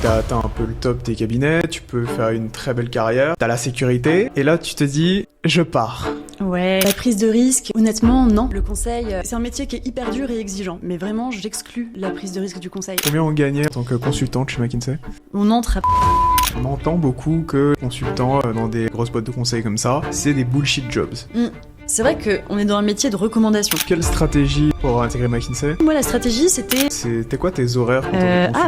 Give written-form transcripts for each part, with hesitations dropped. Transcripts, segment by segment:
T'as atteint un peu le top des cabinets, tu peux faire une très belle carrière, t'as la sécurité, et là tu te dis, je pars. Ouais, la prise de risque, honnêtement, non. Le conseil, c'est un métier qui est hyper dur et exigeant. Mais vraiment, j'exclus la prise de risque du conseil. Combien on gagnait en tant que consultante chez McKinsey ? On entre à... On entend beaucoup que consultants dans des grosses boîtes de conseil comme ça, c'est des bullshit jobs. C'est vrai qu'on est dans un métier de recommandation. Quelle stratégie pour intégrer McKinsey ? Moi, la stratégie, c'était... C'était quoi tes horaires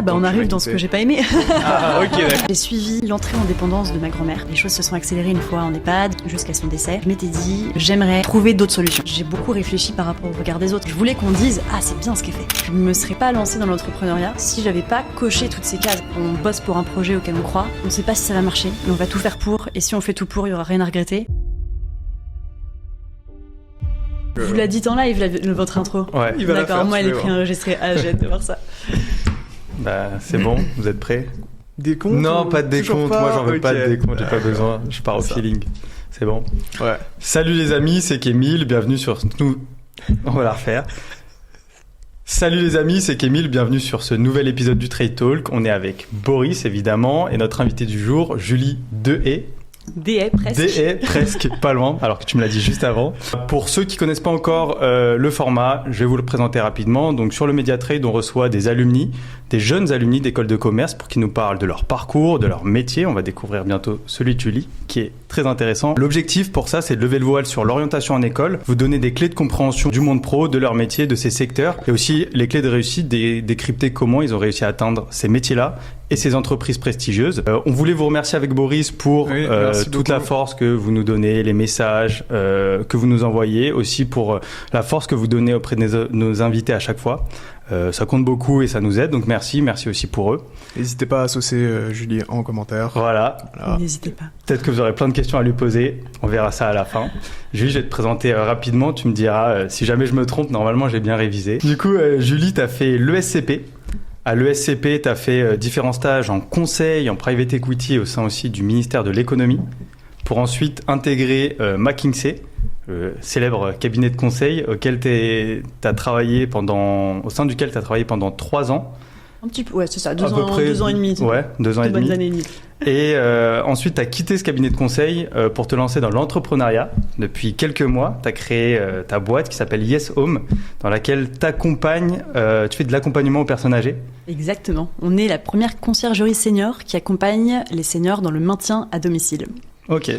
on arrive dans ce que j'ai pas aimé. Ah, ok, d'accord. J'ai suivi l'entrée en dépendance de ma grand-mère. Les choses se sont accélérées une fois en EHPAD, jusqu'à son décès. Je m'étais dit, j'aimerais trouver d'autres solutions. J'ai beaucoup réfléchi par rapport au regard des autres. Je voulais qu'on dise, ah, c'est bien ce qu'elle fait. Je me serais pas lancée dans l'entrepreneuriat si j'avais pas coché toutes ces cases. On bosse pour un projet auquel on croit, on sait pas si ça va marcher, mais on va tout faire pour, et si on fait tout pour, il y aura rien à regretter. Vous l'a dit en live, votre intro. Ouais. Il va la D'accord, faire, moi tu elle est vas préenregistrée. Ah, j'ai hâte de voir ça. Bah, c'est bon, vous êtes prêts ? Décompte ? Non, pas de décompte, moi j'en veux pas de décompte, j'ai pas besoin, je pars au Ça. feeling. C'est bon. Ouais. Salut les amis, c'est Kémile, bienvenue sur nous. On va la refaire. Salut les amis, c'est Kémile, bienvenue sur ce nouvel épisode du Trade Talk. On est avec Boris évidemment et notre invité du jour, Julie Dehaye. Presque. Presque, pas loin, alors que tu me l'as dit juste avant. Pour ceux qui connaissent pas encore le format, je vais vous le présenter rapidement. Donc sur le Mediatrade, on reçoit des alumni, des jeunes alumni d'écoles de commerce pour qu'ils nous parlent de leur parcours, de leur métier. On va découvrir bientôt celui de Julie, qui est très intéressant. L'objectif pour ça, c'est de lever le voile sur l'orientation en école, vous donner des clés de compréhension du monde pro, de leur métier, de ces secteurs, et aussi les clés de réussite, décrypter comment ils ont réussi à atteindre ces métiers-là et ces entreprises prestigieuses. On voulait vous remercier avec Boris pour toute la force que vous nous donnez, les messages que vous nous envoyez, aussi pour la force que vous donnez auprès de nos invités à chaque fois. Ça compte beaucoup et ça nous aide, donc merci aussi pour eux. N'hésitez pas à associer Julie en commentaire. Voilà. N'hésitez pas. Peut-être que vous aurez plein de questions à lui poser, on verra ça à la fin. Julie, je vais te présenter rapidement, tu me diras si jamais je me trompe, normalement j'ai bien révisé. Du coup, Julie, t'as fait l'ESCP. À l'ESCP, tu as fait différents stages en conseil, en private equity au sein aussi du ministère de l'économie, pour ensuite intégrer McKinsey, le célèbre cabinet de conseil auquel t'as travaillé au sein duquel tu as travaillé pendant 3 ans. Un petit peu, ouais, c'est ça, 2 À peu près, 2 ans et demi. Ouais, 2 ans et demi. Bonnes années et demie. Et ensuite, tu as quitté ce cabinet de conseil pour te lancer dans l'entrepreneuriat. Depuis quelques mois, tu as créé ta boîte qui s'appelle Yes Home, dans laquelle tu fais de l'accompagnement aux personnes âgées. Exactement. On est la première conciergerie senior qui accompagne les seniors dans le maintien à domicile. Ok,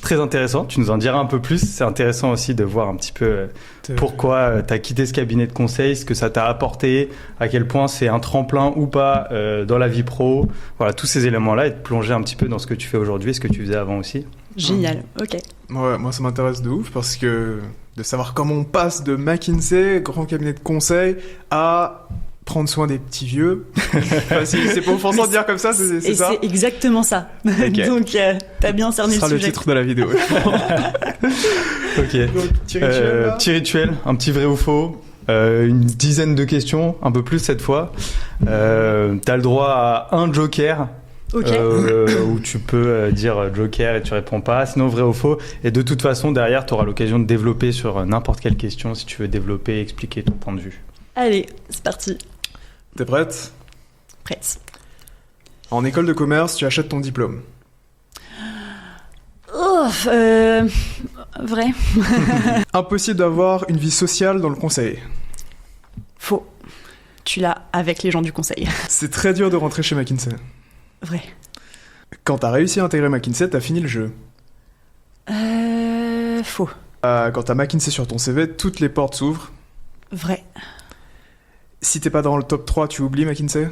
très intéressant. Tu nous en diras un peu plus. C'est intéressant aussi de voir un petit peu pourquoi tu as quitté ce cabinet de conseil, ce que ça t'a apporté, à quel point c'est un tremplin ou pas dans la vie pro. Voilà, tous ces éléments-là et de plonger un petit peu dans ce que tu fais aujourd'hui et ce que tu faisais avant aussi. Génial, ok. Ouais, moi ça m'intéresse de ouf parce que de savoir comment on passe de McKinsey, grand cabinet de conseil, à prendre soin des petits vieux. Enfin, c'est pas offensant de dire comme ça, c'est Et ça. c'est exactement ça. Ok. Donc, t'as bien cerné Ce le sera le sujet. titre de la vidéo. Ok. Donc, petit rituel, là. Petit rituel, un petit vrai ou faux. Une dizaine de questions, un peu plus cette fois. T'as le droit à un joker. Ok. Où tu peux dire joker et tu réponds pas, sinon vrai ou faux. Et de toute façon, derrière, tu auras l'occasion de développer sur n'importe quelle question si tu veux développer et expliquer ton point de vue. Allez, c'est parti. T'es prête ? Prête. En école de commerce, tu achètes ton diplôme. Oh, vrai. Impossible d'avoir une vie sociale dans le conseil. Faux. Tu l'as avec les gens du conseil. C'est très dur de rentrer chez McKinsey. Vrai. Quand t'as réussi à intégrer McKinsey, t'as fini le jeu. Faux. Quand t'as McKinsey sur ton CV, toutes les portes s'ouvrent. Vrai. Si t'es pas dans le top 3, tu oublies McKinsey.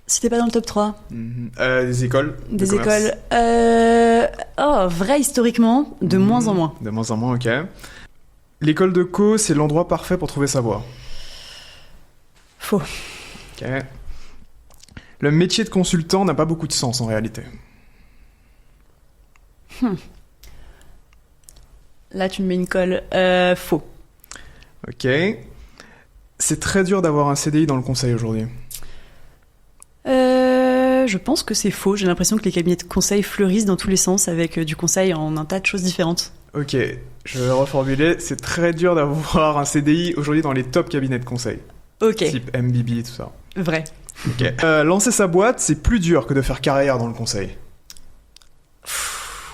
Si t'es pas dans le top 3 Des écoles. de des commerce. écoles. Vrai historiquement, de moins en moins. De moins en moins, ok. L'école de co, c'est l'endroit parfait pour trouver sa voie. Faux. Ok. Le métier de consultant n'a pas beaucoup de sens en réalité. Là, tu me mets une colle. Faux. Ok. C'est très dur d'avoir un CDI dans le conseil aujourd'hui. Je pense que c'est faux. J'ai l'impression que les cabinets de conseil fleurissent dans tous les sens avec du conseil en un tas de choses différentes. Ok, je vais reformuler. C'est très dur d'avoir un CDI aujourd'hui dans les top cabinets de conseil. Ok. Type MBB, tout ça. Vrai. Ok. Lancer sa boîte, c'est plus dur que de faire carrière dans le conseil.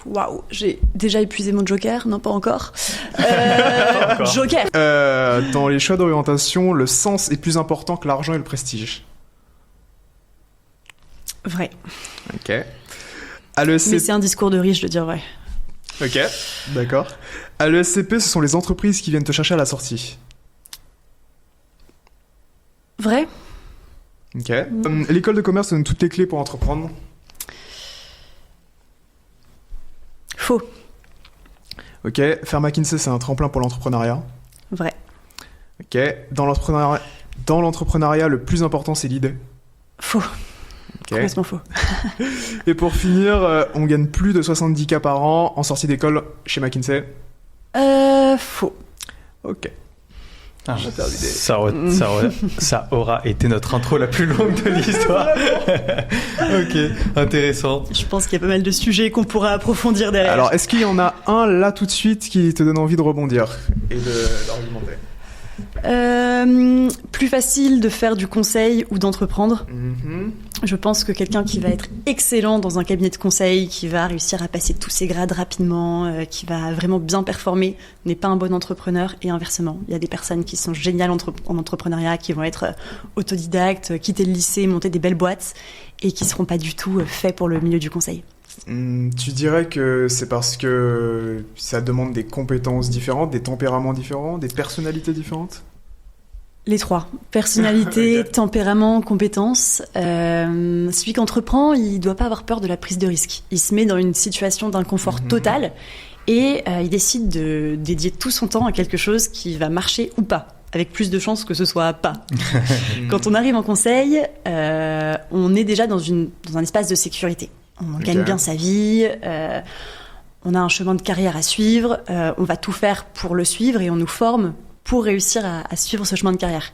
Waouh, j'ai déjà épuisé mon joker, non pas encore. Encore. Joker. Dans les choix d'orientation, le sens est plus important que l'argent et le prestige. Vrai. Ok. À l'ESCP... Mais c'est un discours de riche de dire vrai. Ok, d'accord. À l'ESCP, ce sont les entreprises qui viennent te chercher à la sortie. Vrai. Ok. L'école de commerce donne toutes les clés pour entreprendre. Faux. Ok. Faire McKinsey, c'est un tremplin pour l'entrepreneuriat. Vrai. Ok. Dans l'entrepreneuriat, le plus important, c'est l'idée. Faux. Ok. Complètement faux. Et pour finir, on gagne plus de 70K par an en sortie d'école chez McKinsey. Faux. Ok. Ah, On a terminé. ça aura été notre intro la plus longue de l'histoire. Ok, intéressant. Je pense qu'il y a pas mal de sujets qu'on pourra approfondir derrière. Alors, est-ce qu'il y en a un là tout de suite qui te donne envie de rebondir et d'argumenter? Plus facile de faire du conseil ou d'entreprendre. Mhm. Je pense que quelqu'un qui va être excellent dans un cabinet de conseil, qui va réussir à passer tous ses grades rapidement, qui va vraiment bien performer, n'est pas un bon entrepreneur, et inversement. Il y a des personnes qui sont géniales en entrepreneuriat, qui vont être autodidactes, quitter le lycée, monter des belles boîtes, et qui seront pas du tout faits pour le milieu du conseil. Tu dirais que c'est parce que ça demande des compétences différentes, des tempéraments différents, des personnalités différentes? Les trois. Personnalité, Ok. tempérament, compétences. Celui qui entreprend, il doit pas avoir peur de la prise de risque. Il se met dans une situation d'inconfort total et il décide de dédier tout son temps à quelque chose qui va marcher ou pas, avec plus de chances que ce soit pas. Quand on arrive en conseil, on est déjà dans un espace de sécurité. On gagne bien sa vie, on a un chemin de carrière à suivre, on va tout faire pour le suivre et on nous forme pour réussir à suivre ce chemin de carrière.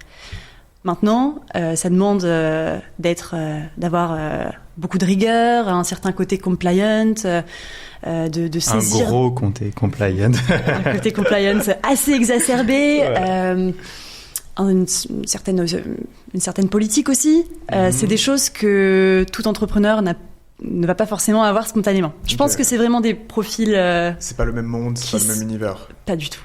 Maintenant, ça demande d'avoir beaucoup de rigueur, un certain côté compliant, de saisir... Un gros côté compliant. Un côté compliant assez exacerbé, Ouais. une certaine politique aussi. C'est des choses que tout entrepreneur ne va pas forcément avoir spontanément. Je pense que c'est vraiment des profils... C'est pas le même monde, c'est pas le même univers. Pas du tout.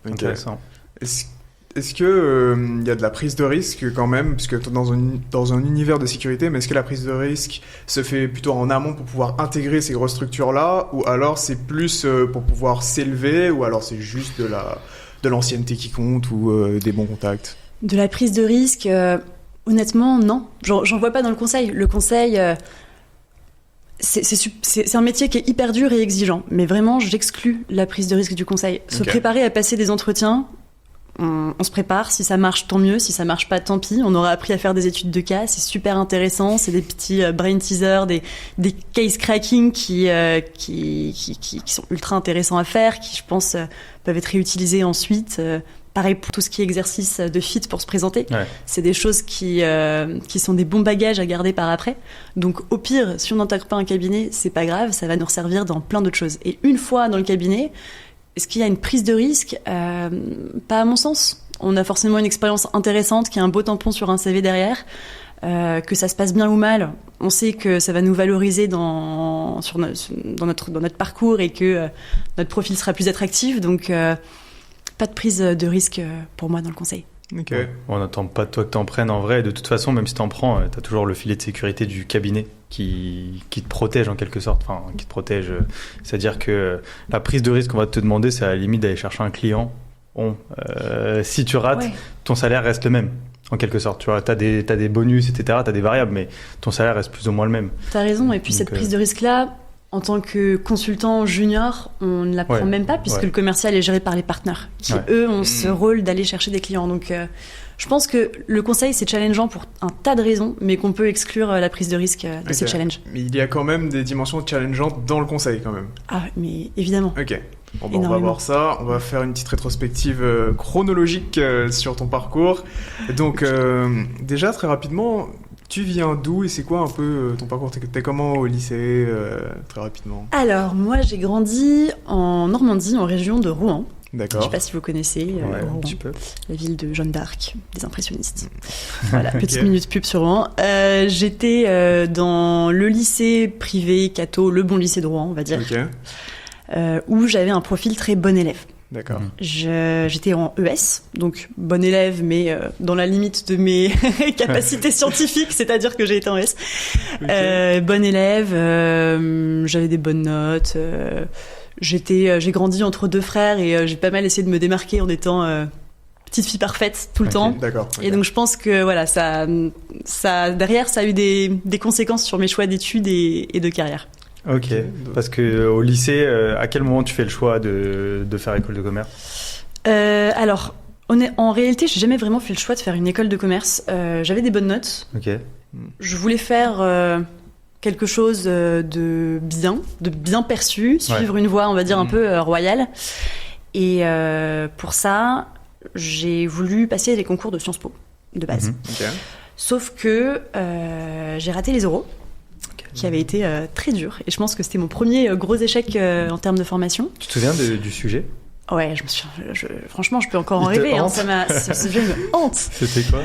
Ok. Intéressant. Est-ce que y a de la prise de risque quand même, puisque tu es dans un univers de sécurité, mais est-ce que la prise de risque se fait plutôt en amont pour pouvoir intégrer ces grosses structures-là, ou alors c'est plus pour pouvoir s'élever, ou alors c'est juste de l'ancienneté qui compte, ou des bons contacts? De la prise de risque, honnêtement, non. J'en vois pas dans le conseil. Le conseil... C'est un métier qui est hyper dur et exigeant, mais vraiment, j'exclus la prise de risque du conseil. Se préparer à passer des entretiens, on se prépare, si ça marche, tant mieux, si ça marche pas, tant pis. On aura appris à faire des études de cas, c'est super intéressant, c'est des petits brain teasers, des case cracking qui sont ultra intéressants à faire, qui, je pense, peuvent être réutilisés ensuite. Pareil pour tout ce qui est exercice de fit pour se présenter. Ouais. C'est des choses qui sont des bons bagages à garder par après. Donc au pire, si on n'intègre pas un cabinet, c'est pas grave, ça va nous servir dans plein d'autres choses. Et une fois dans le cabinet, est-ce qu'il y a une prise de risque? Pas à mon sens. On a forcément une expérience intéressante qui a un beau tampon sur un CV derrière. Que ça se passe bien ou mal, on sait que ça va nous valoriser dans notre parcours et que notre profil sera plus attractif. Donc pas de prise de risque pour moi dans le conseil. Ok. Ouais. On n'attend pas de toi que t'en prennes en vrai. De toute façon, même si t'en prends, t'as toujours le filet de sécurité du cabinet qui te protège en quelque sorte. Enfin, qui te protège. C'est-à-dire que la prise de risque qu'on va te demander, c'est à la limite d'aller chercher un client. Si tu rates, Ouais. ton salaire reste le même. En quelque sorte, tu vois, t'as des bonus, etc., t'as des variables, mais ton salaire reste plus ou moins le même. T'as raison, et puis Donc, cette prise de risque-là, en tant que consultant junior, on ne la prend même pas, puisque le commercial est géré par les partenaires, qui eux ont ce rôle d'aller chercher des clients. Donc je pense que le conseil, c'est challengeant pour un tas de raisons, mais qu'on peut exclure la prise de risque de ces challenges. Mais il y a quand même des dimensions challengeantes dans le conseil quand même. Ah, mais évidemment. Ok. Bon, on va voir ça. On va faire une petite rétrospective chronologique sur ton parcours. Donc, déjà, très rapidement, tu viens d'où et c'est quoi un peu ton parcours? T'es comment au lycée, très rapidement? Alors, moi, j'ai grandi en Normandie, en région de Rouen. Je D'accord. sais pas si vous connaissez Ouais, un Rouen, petit peu. la ville de Jeanne d'Arc, des impressionnistes. Voilà, petite Ok. minute pub sur Rouen. J'étais dans le lycée privé catho, le bon lycée de Rouen, on va dire, Ok. où j'avais un profil très bon élève. D'accord. J'étais en ES, donc bon élève, mais dans la limite de mes capacités scientifiques, c'est-à-dire que j'ai été en ES. Ok. Bon élève, j'avais des bonnes notes. J'ai grandi entre deux frères et j'ai pas mal essayé de me démarquer en étant petite fille parfaite tout le Ok. temps. D'accord. Et ok. donc je pense que voilà, derrière, ça a eu des conséquences sur mes choix d'études et de carrière. Ok. Parce que au lycée, à quel moment tu fais le choix de faire école de commerce? Alors, en réalité, j'ai jamais vraiment fait le choix de faire une école de commerce. J'avais des bonnes notes. Ok. Je voulais faire quelque chose de bien perçu, suivre une voie, on va dire, un peu royale. Et pour ça, j'ai voulu passer les concours de Sciences Po, de base. Mhm. Ok. Sauf que j'ai raté les oraux, qui avaient été très durs. Et je pense que c'était mon premier gros échec en termes de formation. Tu te souviens du sujet? Ouais, franchement, je peux encore en Il te rêver. Hein, hante. ce sujet me hante. C'était quoi?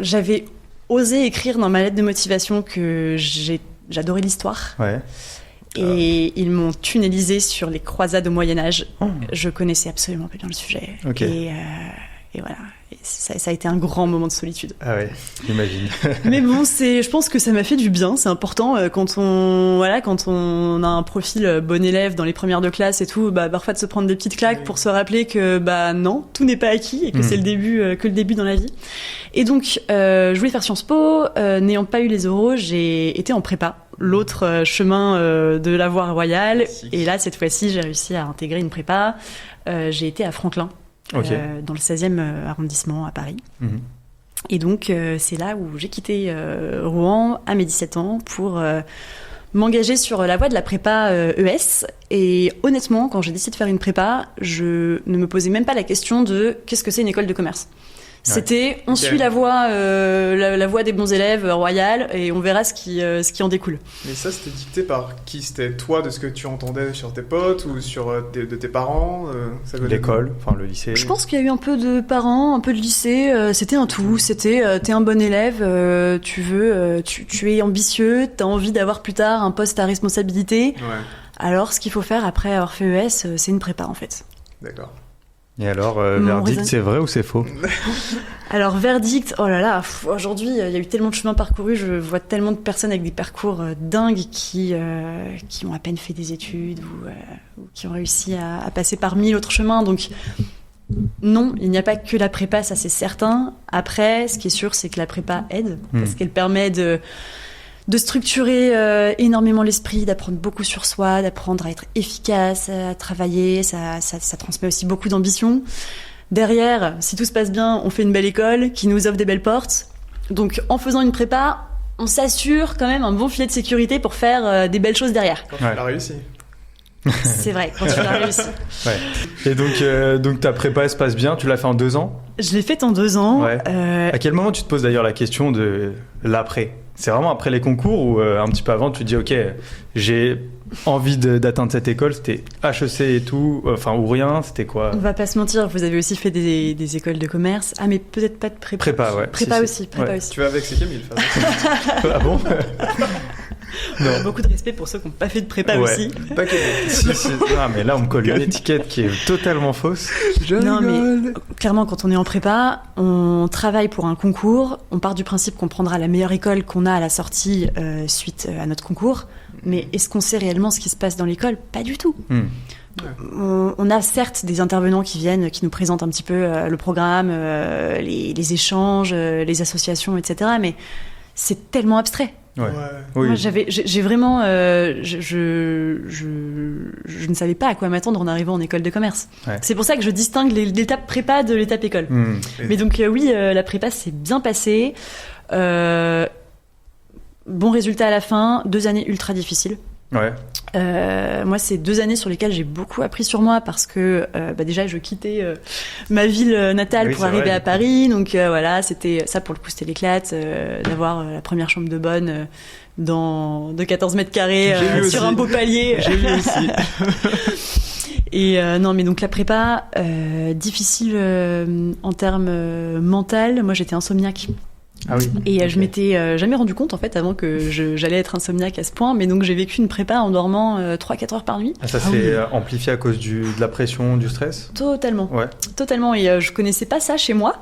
J'avais osé écrire dans ma lettre de motivation que j'adorais l'histoire. Ouais. Et ils m'ont tunnelisé sur les croisades au Moyen-Âge. Oh. Je connaissais absolument pas bien le sujet. Ok. Et voilà. Et ça a été un grand moment de solitude. Ah ouais, j'imagine. Mais bon, je pense que ça m'a fait du bien. C'est important quand on a un profil bon élève dans les premières de classe et tout, parfois de se prendre des petites claques pour se rappeler que non, tout n'est pas acquis et que c'est que le début dans la vie. Et donc, je voulais faire Sciences Po. N'ayant pas eu les oraux, j'ai été en prépa. L'autre chemin de la voie royale. Classique. Et là, cette fois-ci, j'ai réussi à intégrer une prépa. J'ai été à Franklin. Ok. Dans le 16e arrondissement à Paris. Mhm. Et donc, c'est là où j'ai quitté Rouen à mes 17 ans pour m'engager sur la voie de la prépa ES. Et honnêtement, quand j'ai décidé de faire une prépa, je ne me posais même pas la question de qu'est-ce que c'est une école de commerce. C'était, on suit la voie des bons élèves royale et on verra ce qui en découle. Mais ça, c'était dicté par qui? C'était toi, de ce que tu entendais sur tes potes ou sur de tes parents? Ça venait L'école, enfin le lycée. Je pense qu'il y a eu un peu de parents, un peu de lycée. C'était un tout. C'était, t'es un bon élève, tu es ambitieux, t'as envie d'avoir plus tard un poste à responsabilité. de... Ouais, Alors, ce qu'il faut faire après avoir fait ES, c'est une prépa en fait. d'accord. Et alors, Mon verdict, raison- c'est vrai ou c'est faux? Alors, verdict, oh là là, aujourd'hui, il y a eu tellement de chemins parcourus, je vois tellement de personnes avec des parcours dingues qui ont à peine fait des études ou qui ont réussi à passer par 1000 autres chemins. Donc, non, il n'y a pas que la prépa, ça c'est certain. Après, ce qui est sûr, c'est que la prépa aide, parce qu'elle permet de structurer énormément l'esprit, d'apprendre beaucoup sur soi, d'apprendre à être efficace, à travailler. Ça transmet aussi beaucoup d'ambition. Derrière, si tout se passe bien, on fait une belle école qui nous offre des belles portes. Donc, en faisant une prépa, on s'assure quand même un bon filet de sécurité pour faire des belles choses derrière. Quand tu Ouais. l'as réussi. C'est vrai, quand tu l'as réussi. Ouais. Et donc ta prépa, elle se passe bien? Tu l'as fait en 2 ans? Je l'ai faite en 2 ans. Ouais. À quel moment tu te poses d'ailleurs la question de l'après? C'est vraiment après les concours ou un petit peu avant, tu te dis ok, j'ai envie d'atteindre cette école, c'était HEC et tout, enfin ou rien, c'était quoi? On va pas se mentir, vous avez aussi fait des écoles de commerce. Ah, mais peut-être pas de prépa. Prépa, ouais. Prépa Si, aussi, si. prépa Ouais. aussi. Tu vas avec, c'est Camille. Ah bon? On a beaucoup de respect pour ceux qui n'ont pas fait de prépa Ouais. aussi. Pas Camille. Si, si. Ah, mais là, on me colle une étiquette qui est totalement fausse. Non, mais clairement, quand on est en prépa, on travaille pour un concours. On part du principe qu'on prendra la meilleure école qu'on a à la sortie suite à notre concours. Mais est-ce qu'on sait réellement ce qui se passe dans l'école? Pas du tout. On a certes des intervenants qui viennent, qui nous présentent un petit peu le programme, les échanges, les associations, etc. Mais c'est tellement abstrait. Ouais. Ouais. Oui. Moi, j'ai vraiment, je ne savais pas à quoi m'attendre en arrivant en école de commerce. Ouais. C'est pour ça que je distingue l'étape prépa de l'étape école. Mais donc oui, la prépa s'est bien passée. Bon résultat à la fin, 2 années ultra difficiles. Ouais. Moi, c'est 2 années sur lesquelles j'ai beaucoup appris sur moi parce que déjà, je quittais ma ville natale Oui, pour c'est arriver vrai. à Paris. Donc voilà, c'était ça pour le coup, c'était l'éclate d'avoir la première chambre de bonne de 14 mètres carrés J'ai vu sur aussi. un beau palier. J'ai vu aussi. Et non, mais donc la prépa, difficile en termes mental. Moi, j'étais insomniaque. Ah oui. Et je m'étais jamais rendu compte en fait avant que j'allais être insomniaque à ce point, mais donc j'ai vécu une prépa en dormant 3-4 heures par nuit. Ah, ça s'est amplifié à cause de la pression, du stress? Totalement. Ouais. Totalement. Et je connaissais pas ça chez moi.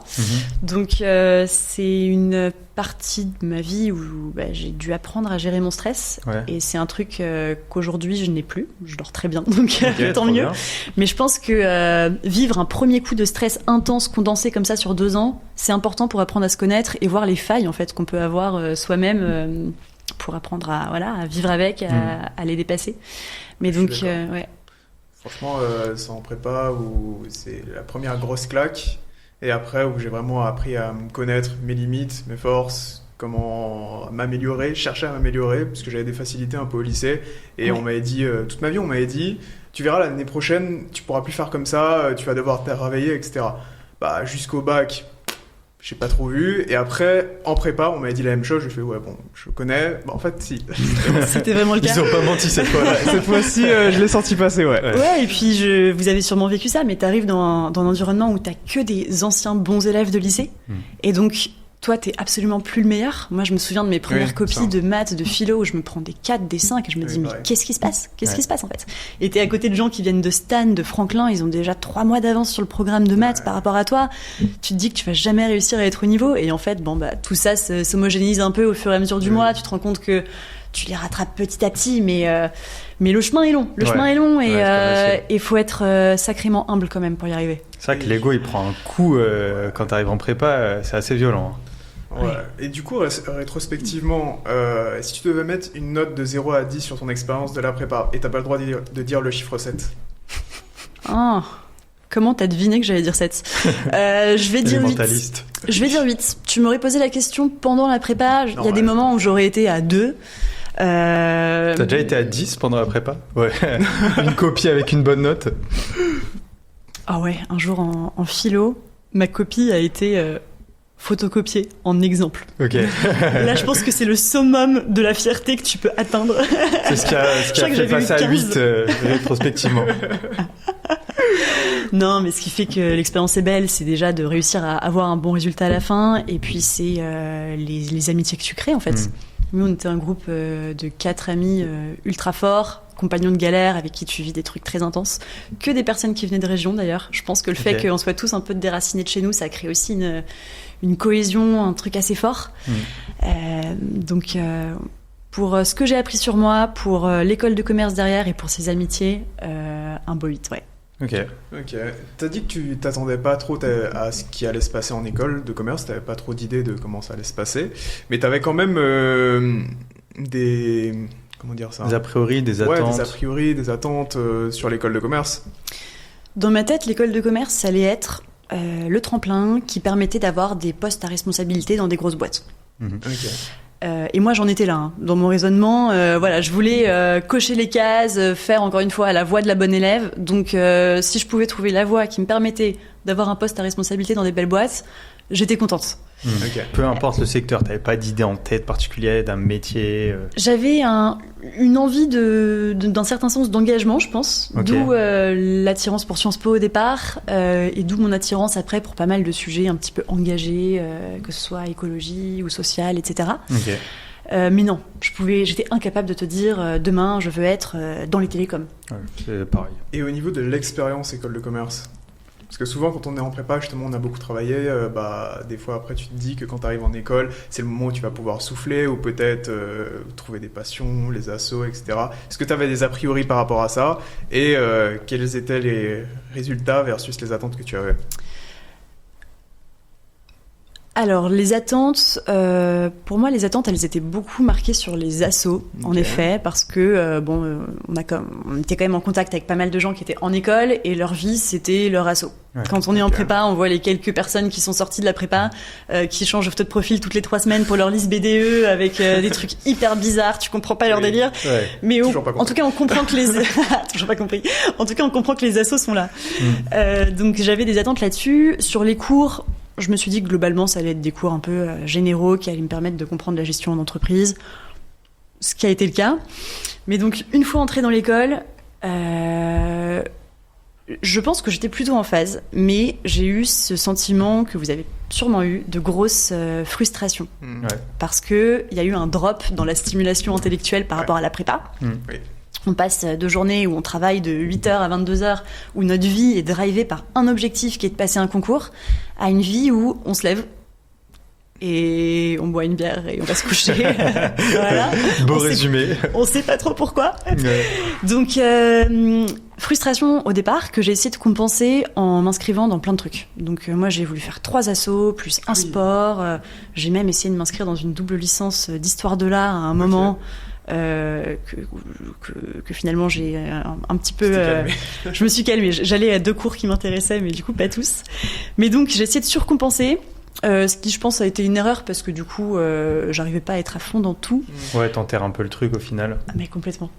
Donc c'est une partie de ma vie où j'ai dû apprendre à gérer mon stress. Ouais. Et c'est un truc qu'aujourd'hui je n'ai plus. Je dors très bien, donc tant mieux. Bien. Mais je pense que vivre un premier coup de stress intense, condensé comme ça sur 2 ans, c'est important pour apprendre à se connaître et voir les failles en fait qu'on peut avoir soi-même pour apprendre à vivre avec, à les dépasser. Mais donc, ouais. Franchement, c'est en prépa où c'est la première grosse claque. Et après, où j'ai vraiment appris à me connaître, mes limites, mes forces, comment m'améliorer, chercher à m'améliorer, parce que j'avais des facilités un peu au lycée. Et on m'avait dit, toute ma vie, on m'avait dit, tu verras l'année prochaine, tu pourras plus faire comme ça, tu vas devoir te réveiller, etc. Bah, jusqu'au bac, j'ai pas trop vu. Et après, en prépa, on m'avait dit la même chose. Je fais, ouais, bon, je connais. Bah, en fait, si. C'était vraiment le cas. Ils ont pas menti cette fois-là. Cette fois-ci, je l'ai senti passer, ouais. Ouais, et puis vous avez sûrement vécu ça, mais t'arrives dans un environnement où t'as que des anciens bons élèves de lycée. Et donc, toi, t'es absolument plus le meilleur. Moi, je me souviens de mes premières copies de maths, de philo, où je me prends des 4, des 5, et je me dis, mais qu'est-ce qui se passe? Qu'est-ce qui se passe, en fait? Et t'es à côté de gens qui viennent de Stan, de Franklin, ils ont déjà 3 mois d'avance sur le programme de maths par rapport à toi. Tu te dis que tu vas jamais réussir à être au niveau, et en fait, tout ça s'homogénise un peu au fur et à mesure du mois. Tu te rends compte que tu les rattrapes petit à petit, mais le chemin est long. Le chemin est long, et il faut être sacrément humble quand même pour y arriver. C'est vrai que l'ego, il prend un coup quand t'arrives en prépa, c'est assez violent. Ouais. Et du coup, rétrospectivement, si tu devais mettre une note de 0 à 10 sur ton expérience de la prépa, et t'as pas le droit de dire le chiffre 7. Oh, comment t'as deviné que j'allais dire 7? Je vais dire 8. Je vais dire 8. Tu m'aurais posé la question pendant la prépa. Il y a des moments où j'aurais été à 2. T'as déjà été à 10 pendant la prépa? Ouais. Une copie avec une bonne note? Ah ouais, un jour en philo, ma copie a été photocopiée en exemple. Ok. Là, je pense que c'est le summum de la fierté que tu peux atteindre. C'est ce qui a fait passer à 8 rétrospectivement. Non, mais ce qui fait que l'expérience est belle, c'est déjà de réussir à avoir un bon résultat à la fin, et puis c'est les amitiés que tu crées en fait. Nous, on était un groupe de 4 amis ultra forts, compagnons de galère avec qui tu vis des trucs très intenses, que des personnes qui venaient de région d'ailleurs. Je pense que le fait qu'on soit tous un peu déracinés de chez nous, ça crée aussi une cohésion, un truc assez fort. Donc pour ce que j'ai appris sur moi, pour l'école de commerce derrière et pour ces amitiés, un beau 8, ouais. Ok. T'as dit que tu t'attendais pas trop à ce qui allait se passer en école de commerce, t'avais pas trop d'idées de comment ça allait se passer, mais t'avais quand même des... Comment dire ça? Des a priori, des attentes. Ouais, des a priori, des attentes sur l'école de commerce. Dans ma tête, l'école de commerce, ça allait être le tremplin qui permettait d'avoir des postes à responsabilité dans des grosses boîtes. Et moi, j'en étais là. Hein. Dans mon raisonnement, je voulais cocher les cases, faire encore une fois la voie de la bonne élève. Donc, si je pouvais trouver la voie qui me permettait d'avoir un poste à responsabilité dans des belles boîtes, j'étais contente. Peu importe le secteur, t'avais pas d'idée en tête particulière, d'un métier J'avais une envie d'un certain sens d'engagement, je pense. D'où l'attirance pour Sciences Po au départ, et d'où mon attirance après pour pas mal de sujets un petit peu engagés, que ce soit écologie ou social, etc. Mais non, j'étais incapable de te dire demain je veux être dans les télécoms. Ouais, c'est pareil. Et au niveau de l'expérience école de commerce, parce que souvent quand on est en prépa, justement, on a beaucoup travaillé, des fois après tu te dis que quand tu arrives en école, c'est le moment où tu vas pouvoir souffler ou peut-être trouver des passions, les assos, etc. Est-ce que tu avais des a priori par rapport à ça et quels étaient les résultats versus les attentes que tu avais? Alors, les attentes, pour moi, les attentes, elles étaient beaucoup marquées sur les assos, en effet, parce que, on était quand même en contact avec pas mal de gens qui étaient en école, et leur vie, c'était leur asso. Ouais, quand on est en prépa, on voit les quelques personnes qui sont sorties de la prépa, qui changent de photo de profil toutes les 3 semaines pour leur liste BDE, avec des trucs hyper bizarres, tu comprends pas leur délire. Ouais, mais en tout cas, on comprend que les... Toujours pas compris. En tout cas, on comprend que les assos sont là. Donc, j'avais des attentes là-dessus. Sur les cours... Je me suis dit que globalement, ça allait être des cours un peu généraux qui allaient me permettre de comprendre la gestion en entreprise, ce qui a été le cas. Mais donc, une fois entrée dans l'école, Je pense que j'étais plutôt en phase, mais j'ai eu ce sentiment que vous avez sûrement eu de grosse frustration. Ouais. Parce qu'il y a eu un drop dans la stimulation intellectuelle par rapport à la prépa. Oui. On passe de journées où on travaille de 8h à 22h, où notre vie est drivée par un objectif qui est de passer un concours, à une vie où on se lève et on boit une bière et on va se coucher. Voilà. Beau résumé. On sait pas trop pourquoi. Ouais. Donc, frustration au départ que j'ai essayé de compenser en m'inscrivant dans plein de trucs. Donc, moi, j'ai voulu faire 3 assos, plus un sport. J'ai même essayé de m'inscrire dans une double licence d'histoire de l'art à un moment. Que finalement j'ai un petit peu je me suis calmée, j'allais à 2 cours qui m'intéressaient mais du coup pas tous, mais donc j'ai essayé de surcompenser, ce qui je pense a été une erreur parce que du coup j'arrivais pas à être à fond dans tout. Ouais, t'enterres un peu le truc au final. Mais complètement.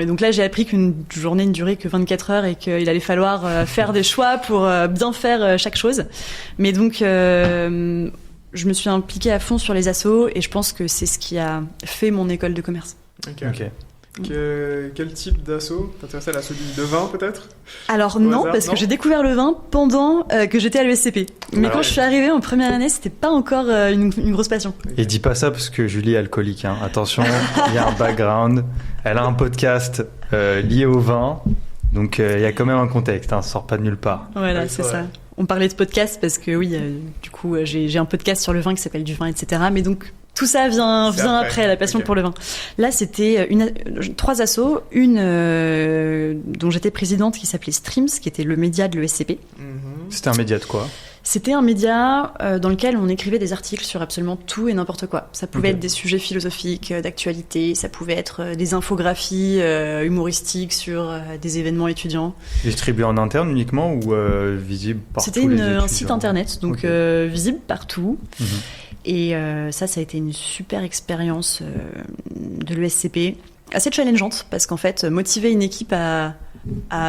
Et donc là j'ai appris qu'une journée ne durait que 24 heures et qu'il allait falloir faire des choix pour bien faire chaque chose, mais donc je me suis impliquée à fond sur les assos et je pense que c'est ce qui a fait mon école de commerce. Ok. Quel type d'assaut? T'intéressais à l'assaut de vin peut-être? Alors Au non, hasard, parce non que j'ai découvert le vin pendant que j'étais à l'ESCP. Mais quand je suis arrivée en première année, c'était pas encore une grosse passion. Et dis pas ça parce que Julie est alcoolique. Hein. Attention, il y a un background. Elle a un podcast lié au vin. Donc il y a quand même un contexte, hein, ça sort pas de nulle part. Voilà, Oui, c'est c'est ça. vrai. On parlait de podcast parce que oui, du coup, j'ai un podcast sur le vin qui s'appelle Du vin, etc. Mais donc, tout ça vient après, la passion pour le vin. Là, c'était 3 assos. Une dont j'étais présidente qui s'appelait Streams, qui était le média de l'ESCP. C'était un média de quoi? C'était un média dans lequel on écrivait des articles sur absolument tout et n'importe quoi. Ça pouvait être des sujets philosophiques, d'actualité, ça pouvait être des infographies humoristiques sur des événements étudiants. Distribué en interne uniquement ou visible partout? C'était un site internet, donc visible partout. Et ça a été une super expérience de l'ESCP, assez challengeante, parce qu'en fait, motiver une équipe à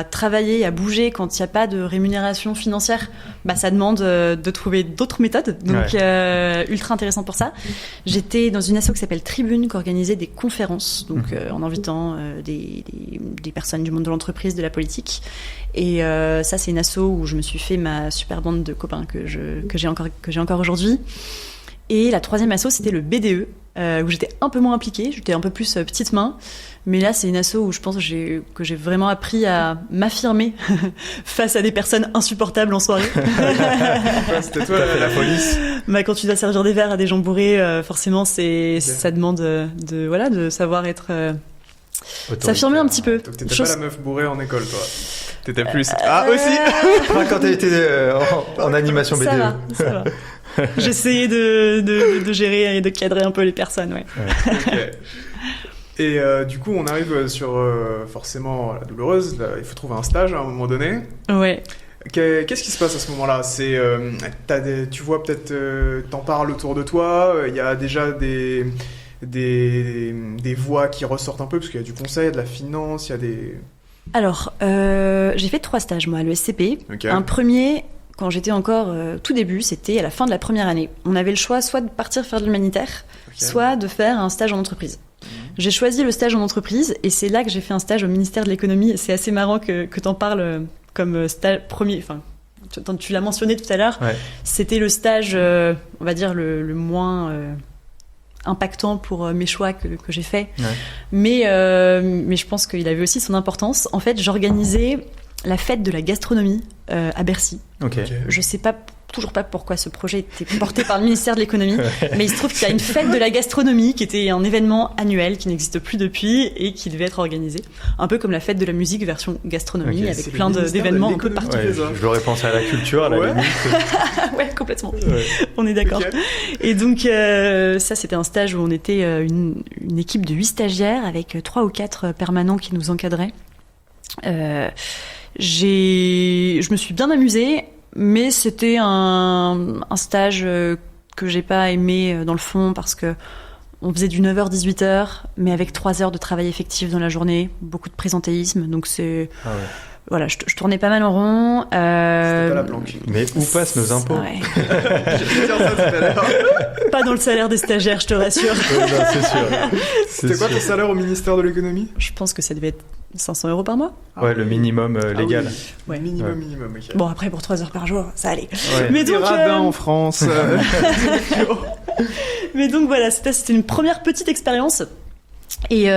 travailler, à bouger quand il n'y a pas de rémunération financière, bah, ça demande de trouver d'autres méthodes. Donc, ultra intéressant pour ça. J'étais dans une asso qui s'appelle Tribune, qui organisait des conférences, donc en invitant des personnes du monde de l'entreprise, de la politique. Et ça, c'est une asso où je me suis fait ma super bande de copains que j'ai encore aujourd'hui. Et la 3e asso, c'était le BDE, où j'étais un peu moins impliquée, j'étais un peu plus petite main. Mais là, c'est une asso où je pense que j'ai vraiment appris à m'affirmer face à des personnes insupportables en soirée. C'était toi, la police. Bah, quand tu dois servir des verres à des gens bourrés, forcément, ça demande de savoir être... s'affirmer un petit peu. Donc t'étais pas la meuf bourrée en école, toi. T'étais plus... aussi Pas quand t'as été en animation BDE. Ça va. J'essayais de gérer et de cadrer un peu les personnes, ouais. Okay. Et du coup, on arrive sur forcément la douloureuse. Là, il faut trouver un stage à un moment donné. Ouais. Qu'est-ce qui se passe à ce moment-là? C'est, tu vois peut-être, t'en parles autour de toi. Il y a déjà des voix qui ressortent un peu parce qu'il y a du conseil, de la finance, il y a des. Alors, j'ai fait 3 stages moi à l'ESCP. Okay. Un premier. Quand j'étais encore tout début, c'était à la fin de la première année. On avait le choix soit de partir faire de l'humanitaire, soit de faire un stage en entreprise. J'ai choisi le stage en entreprise et c'est là que j'ai fait un stage au ministère de l'économie. C'est assez marrant que t'en parles comme stage premier. Enfin, tu l'as mentionné tout à l'heure. Ouais. C'était le stage, on va dire, le moins impactant pour mes choix que j'ai fait. Ouais. Mais je pense qu'il avait aussi son importance. En fait, j'organisais la fête de la gastronomie à Bercy. Okay. Je sais toujours pas pourquoi ce projet était porté par le ministère de l'économie, mais il se trouve qu'il y a une fête de la gastronomie qui était un événement annuel qui n'existe plus depuis et qui devait être organisé, un peu comme la fête de la musique version gastronomie, avec plein d'événements un peu partout. Ouais, j'aurais pensé à la culture, à la limite. Ouais, complètement. Ouais. On est d'accord. Okay. Et donc ça, c'était un stage où on était une équipe de 8 stagiaires avec 3 ou 4 permanents qui nous encadraient. Je me suis bien amusée, mais c'était un stage que j'ai pas aimé dans le fond parce que on faisait du 9h 18h, mais avec 3 heures de travail effectif dans la journée, beaucoup de présentéisme, donc c'est Voilà, je tournais pas mal en rond. C'était pas la planque. Mais où passent nos impôts? Ouais. J'ai dire ça tout à l'heure. Pas dans le salaire des stagiaires, je te rassure. Non, c'est sûr. C'était quoi ton salaire au ministère de l'économie? Je pense que ça devait être 500 € par mois. Ouais, le minimum légal. Ah oui. Ouais. Minimum, ok. Bon, après, pour 3 heures par jour, ça allait. Ouais. Mais Les donc, radins en France. mais donc voilà, c'était une première petite expérience. Et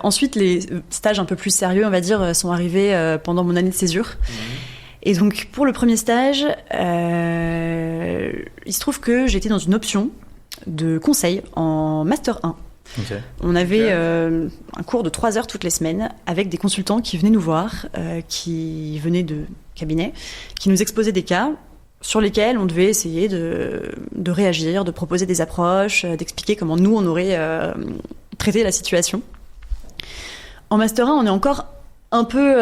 ensuite, les stages un peu plus sérieux, on va dire, sont arrivés pendant mon année de césure. Et donc, pour le premier stage, il se trouve que j'étais dans une option de conseil en Master 1. Ok. On avait un cours de 3 heures toutes les semaines avec des consultants qui venaient nous voir, qui venaient de cabinets, qui nous exposaient des cas sur lesquels on devait essayer de réagir, de proposer des approches, d'expliquer comment nous, on aurait traité la situation. En Master 1, on est encore un peu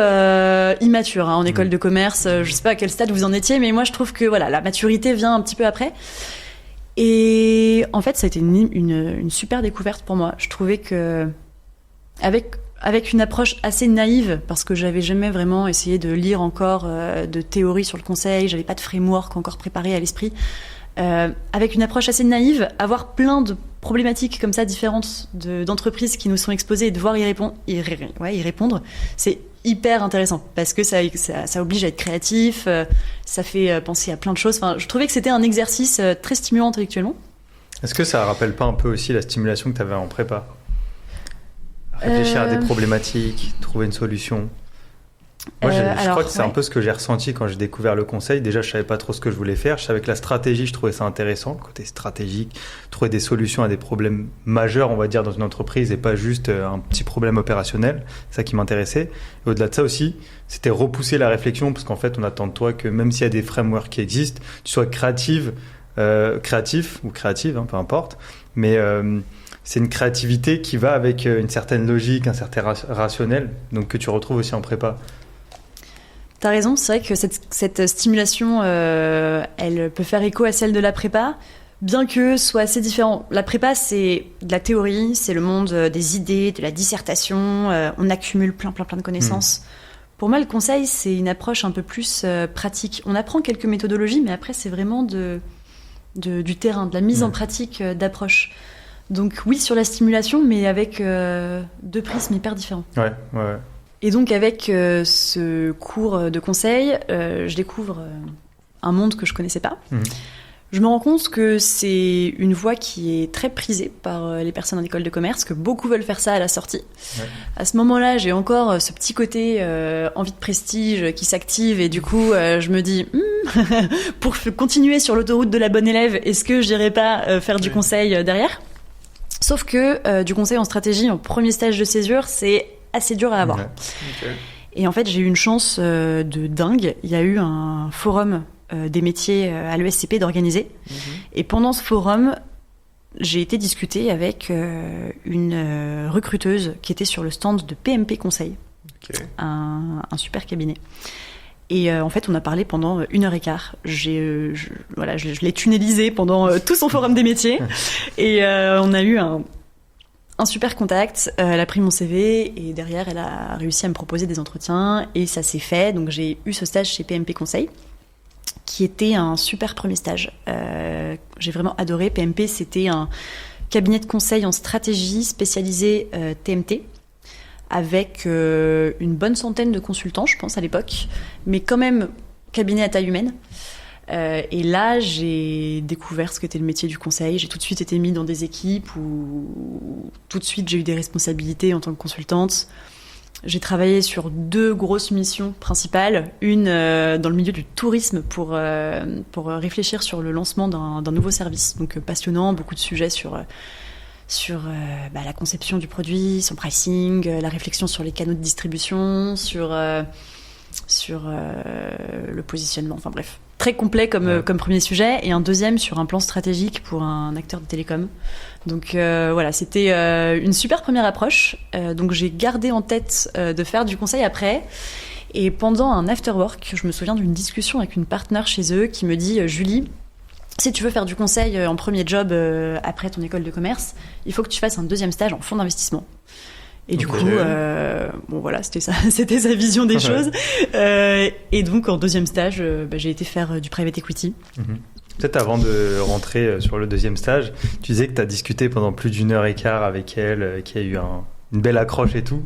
immature en école de commerce. Je sais pas à quel stade vous en étiez, mais moi, je trouve que voilà, la maturité vient un petit peu après. Et en fait, ça a été une super découverte pour moi. Je trouvais que, avec une approche assez naïve, parce que j'avais jamais vraiment essayé de lire encore de théorie sur le conseil, j'avais pas de framework encore préparé à l'esprit, avec une approche assez naïve, avoir plein de problématiques comme ça différentes d'entreprises qui nous sont exposées et devoir y répondre, c'est hyper intéressant parce que ça oblige à être créatif, ça fait penser à plein de choses. Enfin, je trouvais que c'était un exercice très stimulant intellectuellement. Est-ce que ça rappelle pas un peu aussi la stimulation que tu avais en prépa? Réfléchir à des problématiques, trouver une solution. Moi, je crois que c'est un peu ce que j'ai ressenti quand j'ai découvert le conseil. Déjà, je savais pas trop ce que je voulais faire. Je savais que la stratégie, je trouvais ça intéressant, le côté stratégique, trouver des solutions à des problèmes majeurs, on va dire, dans une entreprise et pas juste un petit problème opérationnel. C'est ça qui m'intéressait. Et au-delà de ça aussi, c'était repousser la réflexion parce qu'en fait, on attend de toi que même s'il y a des frameworks qui existent, tu sois créatif ou créative, peu importe. Mais c'est une créativité qui va avec une certaine logique, un certain rationnel, donc que tu retrouves aussi en prépa. T'as raison, c'est vrai que cette stimulation, elle peut faire écho à celle de la prépa, bien que ce soit assez différent. La prépa, c'est de la théorie, c'est le monde des idées, de la dissertation, on accumule plein de connaissances. Pour moi, le conseil, c'est une approche un peu plus pratique. On apprend quelques méthodologies, mais après, c'est vraiment du terrain, de la mise en pratique d'approches. Donc oui, sur la stimulation, mais avec 2 prismes hyper différents. Ouais. Et donc avec ce cours de conseil, je découvre un monde que je connaissais pas. Je me rends compte que c'est une voie qui est très prisée par les personnes en école de commerce, que beaucoup veulent faire ça à la sortie. Ouais. À ce moment-là, j'ai encore ce petit côté envie de prestige qui s'active et du coup, je me dis, pour continuer sur l'autoroute de la bonne élève, est-ce que j'irai pas faire du conseil derrière ? Sauf que du conseil en stratégie, en premier stage de césure, c'est assez dur à avoir. Ouais. Okay. Et en fait, j'ai eu une chance de dingue. Il y a eu un forum des métiers à l'ESCP d'organiser. Et pendant ce forum, j'ai été discuter avec une recruteuse qui était sur le stand de PMP Conseil, un super cabinet. Et en fait, on a parlé pendant 1h15. Je l'ai tunnelisé pendant tout son forum des métiers. Et on a eu un super contact. Elle a pris mon CV et derrière, elle a réussi à me proposer des entretiens. Et ça s'est fait. Donc, j'ai eu ce stage chez PMP Conseil, qui était un super premier stage. J'ai vraiment adoré. PMP, c'était un cabinet de conseil en stratégie spécialisé TMT, avec une bonne centaine de consultants, je pense, à l'époque, mais quand même cabinet à taille humaine. Et là, j'ai découvert ce qu'était le métier du conseil. J'ai tout de suite été mise dans des équipes où tout de suite, j'ai eu des responsabilités en tant que consultante. J'ai travaillé sur 2 grosses missions principales. Une dans le milieu du tourisme pour réfléchir sur le lancement d'un nouveau service. Donc passionnant, beaucoup de sujets sur la conception du produit, son pricing, la réflexion sur les canaux de distribution, sur le positionnement, enfin bref. Très complet comme premier sujet. Et un deuxième sur un plan stratégique pour un acteur de télécom. Donc voilà, c'était une super première approche. Donc j'ai gardé en tête de faire du conseil après. Et pendant un after-work, je me souviens d'une discussion avec une partenaire chez eux qui me dit « Julie, si tu veux faire du conseil en premier job après ton école de commerce, il faut que tu fasses un 2e stage en fonds d'investissement. » Et du Ok. coup, bon voilà, c'était sa vision des choses. Et donc en deuxième stage, j'ai été faire du private equity. Peut-être avant de rentrer sur le deuxième stage, tu disais que tu as discuté pendant plus d'1h15 avec elle, qu'il y a eu une belle accroche et tout.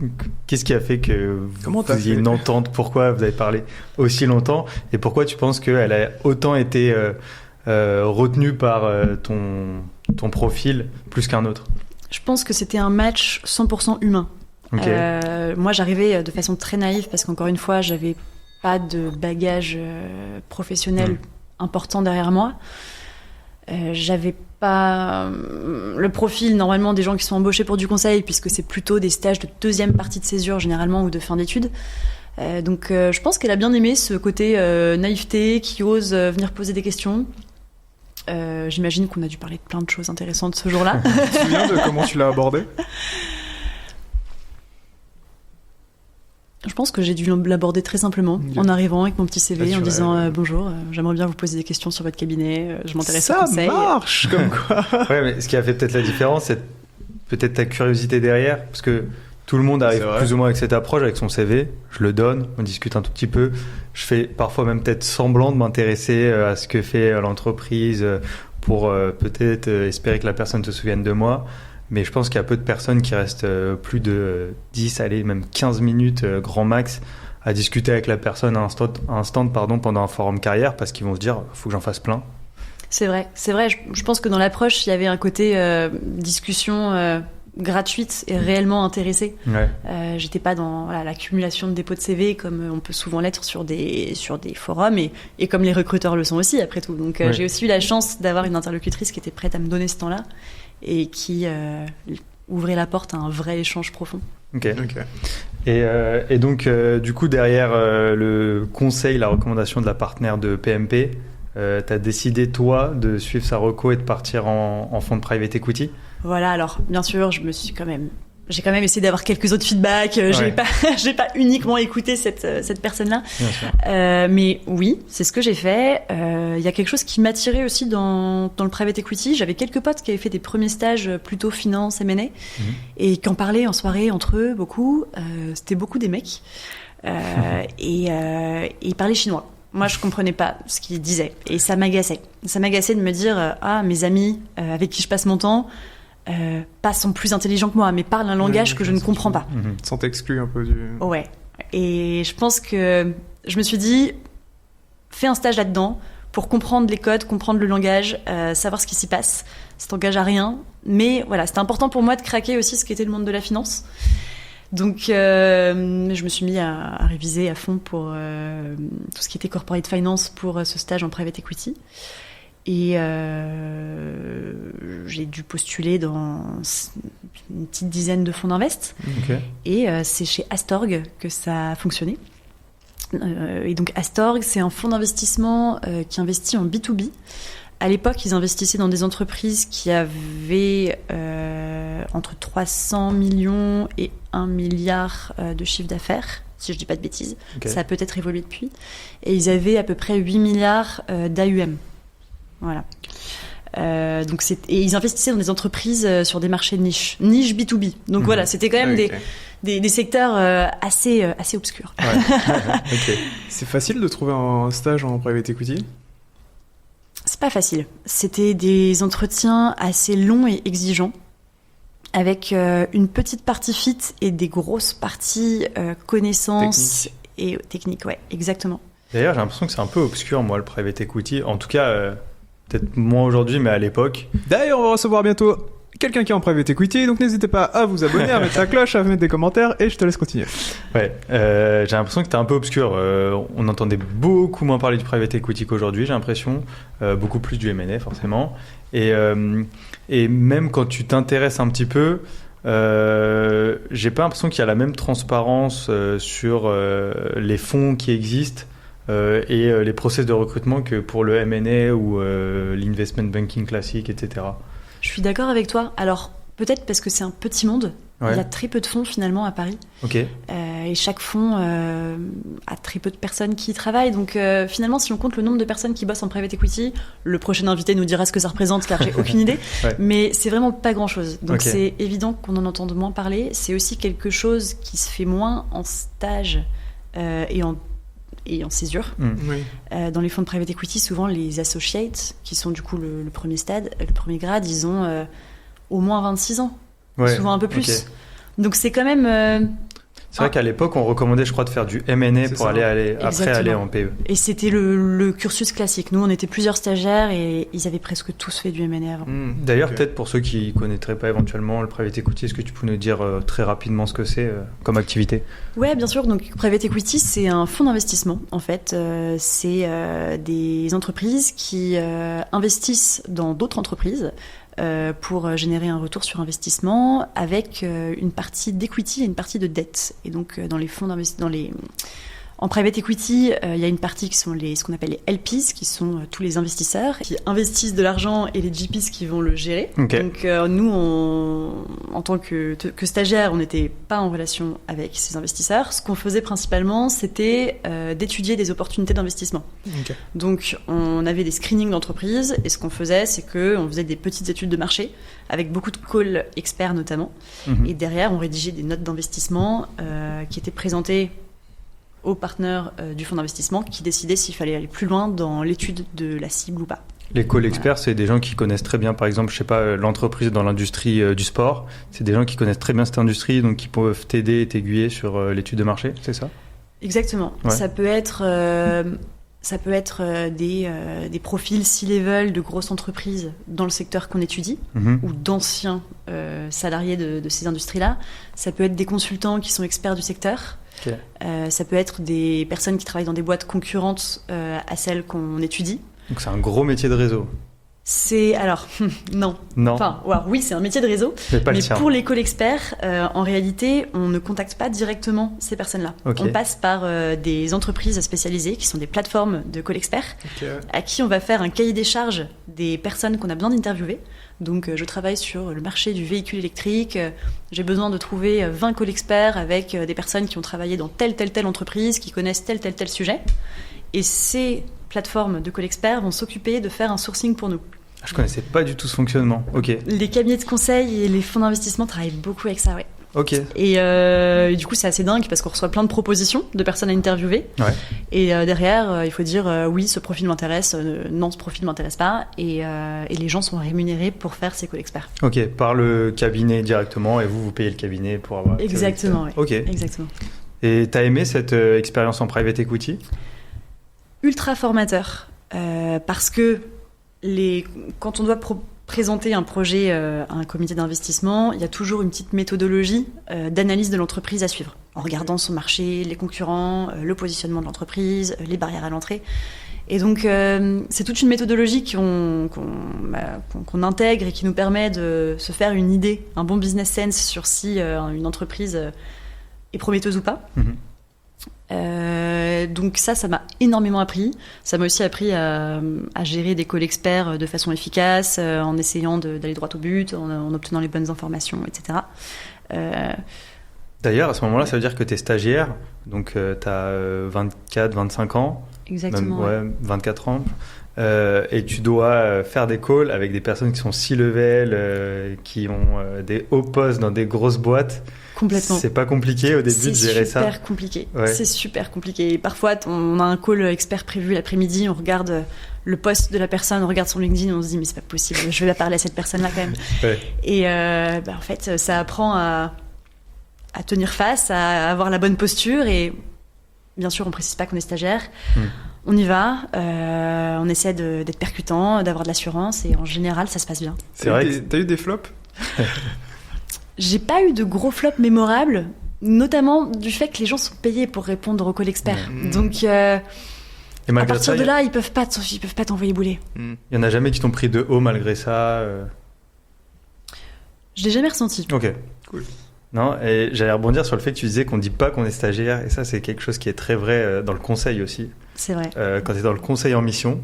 Qu'est-ce qui a fait que Comment vous t'as ayez fait une entente? Pourquoi vous avez parlé aussi longtemps? Et pourquoi tu penses qu'elle a autant été retenue par ton profil plus qu'un autre? Je pense que c'était un match 100% humain. Ok. Moi, j'arrivais de façon très naïve parce qu'encore une fois, j'avais pas de bagage professionnel important derrière moi. J'avais pas le profil normalement des gens qui sont embauchés pour du conseil, puisque c'est plutôt des stages de deuxième partie de césure généralement ou de fin d'études. Donc je pense qu'elle a bien aimé ce côté naïveté, qui ose venir poser des questions. J'imagine qu'on a dû parler de plein de choses intéressantes ce jour-là. Tu te souviens de comment tu l'as abordé? Je pense que j'ai dû l'aborder très simplement, Ok. en arrivant avec mon petit CV, en Naturel. disant bonjour, j'aimerais bien vous poser des questions sur votre cabinet, je m'intéresse au Ça conseil. marche comme quoi. Ouais, mais ce qui a fait peut-être la différence, c'est peut-être ta curiosité derrière, parce que tout le monde arrive C'est vrai. plus ou moins avec cette approche, avec son CV. Je le donne, on discute un tout petit peu. Je fais parfois même peut-être semblant de m'intéresser à ce que fait l'entreprise pour peut-être espérer que la personne se souvienne de moi. Mais je pense qu'il y a peu de personnes qui restent plus de 10, allez, même 15 minutes grand max à discuter avec la personne à un stand, pendant un forum carrière, parce qu'ils vont se dire faut que j'en fasse plein. C'est vrai. Je pense que dans l'approche, il y avait un côté discussion gratuite et réellement intéressée. Ouais. J'étais pas dans l'accumulation de dépôts de CV comme on peut souvent l'être sur des forums et comme les recruteurs le sont aussi après tout. Donc Ouais. j'ai aussi eu la chance d'avoir une interlocutrice qui était prête à me donner ce temps-là et qui ouvrait la porte à un vrai échange profond. Ok. Ok. Et donc, du coup, derrière le conseil, la recommandation de la partenaire de PMP, tu as décidé, toi, de suivre sa reco et de partir en fonds de private equity? Voilà, alors bien sûr, j'ai quand même essayé d'avoir quelques autres feedbacks. Ouais. J'ai pas uniquement écouté cette personne-là. Bien sûr. Mais oui, c'est ce que j'ai fait. Il y a quelque chose qui m'attirait aussi dans le private equity. J'avais quelques potes qui avaient fait des premiers stages plutôt finance, M&A, et qui en parlaient en soirée entre eux beaucoup. C'était beaucoup des mecs. Et ils parlaient chinois. Moi, je comprenais pas ce qu'ils disaient. Et ça m'agaçait. Ça m'agaçait de me dire, mes amis avec qui je passe mon temps, pas sont plus intelligents que moi, mais parlent un langage que je ne comprends pas. Sans t'exclure un peu du. Ouais. Et je pense que je me suis dit, fais un stage là-dedans pour comprendre les codes, comprendre le langage, savoir ce qui s'y passe. Ça t'engage à rien. Mais voilà, c'était important pour moi de craquer aussi ce qu'était le monde de la finance. Donc, je me suis mis à réviser à fond pour tout ce qui était corporate finance pour ce stage en private equity. Et j'ai dû postuler dans une petite dizaine de fonds d'invest. Ok. Et c'est chez Astorg que ça a fonctionné. Et donc Astorg, c'est un fonds d'investissement qui investit en B2B. À l'époque, ils investissaient dans des entreprises qui avaient entre 300 millions et 1 milliard de chiffre d'affaires, si je ne dis pas de bêtises. Ok. Ça a peut-être évolué depuis. Et ils avaient à peu près 8 milliards d'AUM. Voilà. Et ils investissaient dans des entreprises sur des marchés de niche B2B. Donc voilà, c'était quand même Ok. des secteurs assez obscurs. Ouais. Ok. C'est facile de trouver un stage en private equity? C'est pas facile. C'était des entretiens assez longs et exigeants, avec une petite partie fit et des grosses parties connaissances et techniques. Ouais, exactement. D'ailleurs, j'ai l'impression que c'est un peu obscur, moi, le private equity. En tout cas, peut-être moins aujourd'hui, mais à l'époque. D'ailleurs, on va recevoir bientôt quelqu'un qui est en private equity, donc n'hésitez pas à vous abonner, à mettre la cloche, à mettre des commentaires, et je te laisse continuer. Ouais, j'ai l'impression que c'était un peu obscur. On entendait beaucoup moins parler du private equity qu'aujourd'hui, j'ai l'impression. Beaucoup plus du M&A, forcément. Et même quand tu t'intéresses un petit peu, j'ai pas l'impression qu'il y a la même transparence sur les fonds qui existent et les process de recrutement que pour le M&A ou l'investment banking classique, etc. Je suis d'accord avec toi. Alors, peut-être parce que c'est un petit monde. Ouais. Il y a très peu de fonds finalement à Paris. Ok. Et chaque fonds a très peu de personnes qui y travaillent. Donc finalement, si on compte le nombre de personnes qui bossent en private equity, le prochain invité nous dira ce que ça représente, car j'ai aucune idée. Ouais. Mais c'est vraiment pas grand-chose. Donc Ok. c'est évident qu'on en entende moins parler. C'est aussi quelque chose qui se fait moins en stage et en césure. Oui. Dans les fonds de private equity, souvent les associates, qui sont du coup le premier stade, le premier grade, ils ont au moins 26 ans, Ouais. souvent un peu plus. Ok. Donc c'est quand même... C'est vrai qu'à l'époque, on recommandait, je crois, de faire du M&A C'est pour ça. après aller en PE. Et c'était le cursus classique. Nous, on était plusieurs stagiaires et ils avaient presque tous fait du M&A avant. D'ailleurs, Ok. peut-être pour ceux qui ne connaîtraient pas éventuellement le private equity, est-ce que tu peux nous dire très rapidement ce que c'est comme activité? Ouais, bien sûr. Donc, private equity, c'est un fonds d'investissement. En fait, c'est des entreprises qui investissent dans d'autres entreprises pour générer un retour sur investissement avec une partie d'equity et une partie de dette. Et donc, dans les fonds d'investissement, en private equity, il y a une partie qui sont ce qu'on appelle les LPs, qui sont tous les investisseurs qui investissent de l'argent, et les GPs qui vont le gérer. Ok. Donc nous, en tant que stagiaires, on n'était pas en relation avec ces investisseurs. Ce qu'on faisait principalement, c'était d'étudier des opportunités d'investissement. Ok. Donc on avait des screenings d'entreprises, et ce qu'on faisait, c'est qu'on faisait des petites études de marché, avec beaucoup de calls experts notamment. Mhm. Et derrière, on rédigeait des notes d'investissement qui étaient présentées aux partenaires du fonds d'investissement, qui décidaient s'il fallait aller plus loin dans l'étude de la cible ou pas. Les call experts, c'est des gens qui connaissent très bien, par exemple, je sais pas, l'entreprise dans l'industrie du sport. C'est des gens qui connaissent très bien cette industrie, donc qui peuvent t'aider et t'aiguiller sur l'étude de marché, c'est ça? Exactement. Ouais. Ça peut être des profils C-level de grosses entreprises dans le secteur qu'on étudie, Mhm. ou d'anciens salariés de ces industries-là. Ça peut être des consultants qui sont experts du secteur. Ok. Ça peut être des personnes qui travaillent dans des boîtes concurrentes à celles qu'on étudie. Donc c'est un gros métier de réseau. Alors, non. Non, Enfin, ouais, oui, c'est un métier de réseau. mais pas le Mais tien. pour les call experts, en réalité, on ne contacte pas directement ces personnes-là. Ok. On passe par des entreprises spécialisées qui sont des plateformes de call experts, Ok. à qui on va faire un cahier des charges des personnes qu'on a besoin d'interviewer. Donc, je travaille sur le marché du véhicule électrique. J'ai besoin de trouver 20 call experts avec des personnes qui ont travaillé dans telle entreprise, qui connaissent tel sujet. Et ces plateformes de call experts vont s'occuper de faire un sourcing pour nous. Je connaissais pas du tout ce fonctionnement. Ok, Les cabinets de conseil et les fonds d'investissement travaillent beaucoup avec ça, ouais. ok. Et du coup, c'est assez dingue parce qu'on reçoit plein de propositions de personnes à interviewer. Ouais. Et derrière, il faut dire oui, ce profil m'intéresse, non, ce profil m'intéresse pas. Et les gens sont rémunérés pour faire ces call experts. Ok, par le cabinet directement et vous payez le cabinet pour avoir accès aux Exactement, experts. Ok. Exactement. Et t'as aimé cette expérience en private equity? Ultra formateur parce que quand on doit présenter un projet à un comité d'investissement, il y a toujours une petite méthodologie d'analyse de l'entreprise à suivre, en regardant son marché, les concurrents, le positionnement de l'entreprise, les barrières à l'entrée. Et donc, c'est toute une méthodologie qu'on intègre et qui nous permet de se faire une idée, un bon business sense sur si une entreprise est prometteuse ou pas. Mhm. Donc ça m'a énormément appris. Ça m'a aussi appris à gérer des calls experts de façon efficace, en essayant d'aller droit au but, en obtenant les bonnes informations, etc. D'ailleurs, à ce moment-là, ça veut dire que t'es stagiaire, donc t'as 24, 25 ans, Exactement. même, ouais, 24 ans, et tu dois faire des calls avec des personnes qui sont C-level, qui ont des hauts postes dans des grosses boîtes. Complètement. C'est pas compliqué au début de gérer ça. C'est super compliqué. Ouais. C'est super compliqué. Et parfois, on a un call expert prévu l'après-midi, on regarde le post de la personne, on regarde son LinkedIn, on se dit mais c'est pas possible, je vais pas parler à cette personne-là quand même. Ouais. Et en fait, ça apprend à tenir face, à avoir la bonne posture. Et bien sûr, on précise pas qu'on est stagiaire. On y va, on essaie d'être percutant, d'avoir de l'assurance, et en général, ça se passe bien. C'est vrai que T'as eu des flops? J'ai pas eu de gros flops mémorables, notamment du fait que les gens sont payés pour répondre aux call experts. Mmh. Donc, et à malgré partir ça, de là, ils peuvent pas t'envoyer bouler. il y en a jamais qui t'ont pris de haut malgré ça. Je l'ai jamais ressenti. Ok. Cool. Non, et j'allais rebondir sur le fait que tu disais qu'on dit pas qu'on est stagiaire, et ça c'est quelque chose qui est très vrai dans le conseil aussi. C'est vrai. Quand tu es dans le conseil en mission,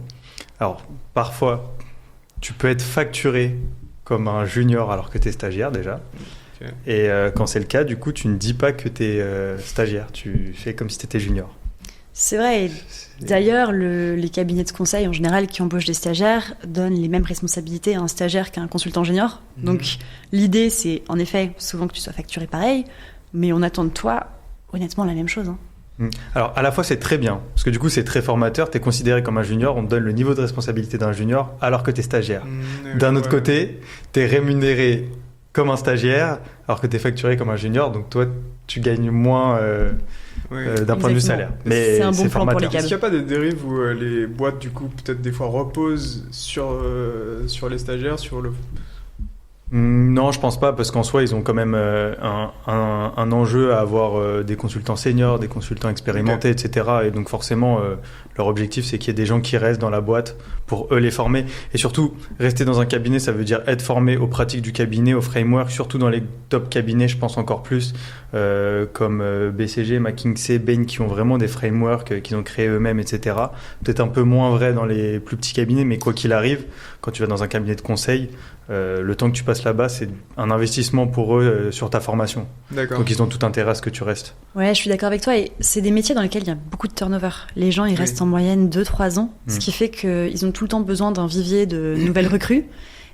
alors parfois tu peux être facturé comme un junior alors que tu es stagiaire déjà. Ok. Et quand c'est le cas, du coup, tu ne dis pas que tu es stagiaire. Tu fais comme si tu étais junior. C'est vrai. Et d'ailleurs, les cabinets de conseil, en général, qui embauchent des stagiaires, donnent les mêmes responsabilités à un stagiaire qu'à un consultant junior. Donc, l'idée, c'est, en effet, souvent que tu sois facturé pareil, mais on attend de toi, honnêtement, la même chose. Hein. Alors, à la fois, c'est très bien, parce que du coup, c'est très formateur. Tu es considéré comme un junior, on te donne le niveau de responsabilité d'un junior, alors que tu es stagiaire. D'un autre côté, tu es rémunéré comme un stagiaire, alors que tu es facturé comme un junior, donc toi, tu gagnes moins d'un point de vue salaire. Mais c'est un bon plan pour les Est-ce câbles. qu'il n'y a pas des dérives où les boîtes, du coup, peut-être des fois reposent sur les stagiaires, sur le... Non, je pense pas, parce qu'en soi, ils ont quand même un enjeu à avoir des consultants seniors, des consultants expérimentés, etc. Et donc forcément, leur objectif, c'est qu'il y ait des gens qui restent dans la boîte pour eux les former. Et surtout, rester dans un cabinet, ça veut dire être formé aux pratiques du cabinet, aux frameworks, surtout dans les top cabinets, je pense encore plus, comme BCG, McKinsey, Bain, qui ont vraiment des frameworks qu'ils ont créés eux-mêmes, etc. Peut-être un peu moins vrai dans les plus petits cabinets, mais quoi qu'il arrive, quand tu vas dans un cabinet de conseil, le temps que tu passes là-bas, c'est un investissement pour eux sur ta formation. D'accord. Donc ils ont tout intérêt à ce que tu restes. Ouais, je suis d'accord avec toi. Et c'est des métiers dans lesquels il y a beaucoup de turnover. Les gens, ils restent en moyenne 2-3 ans, ce qui fait qu'ils ont tout le temps besoin d'un vivier de nouvelles recrues.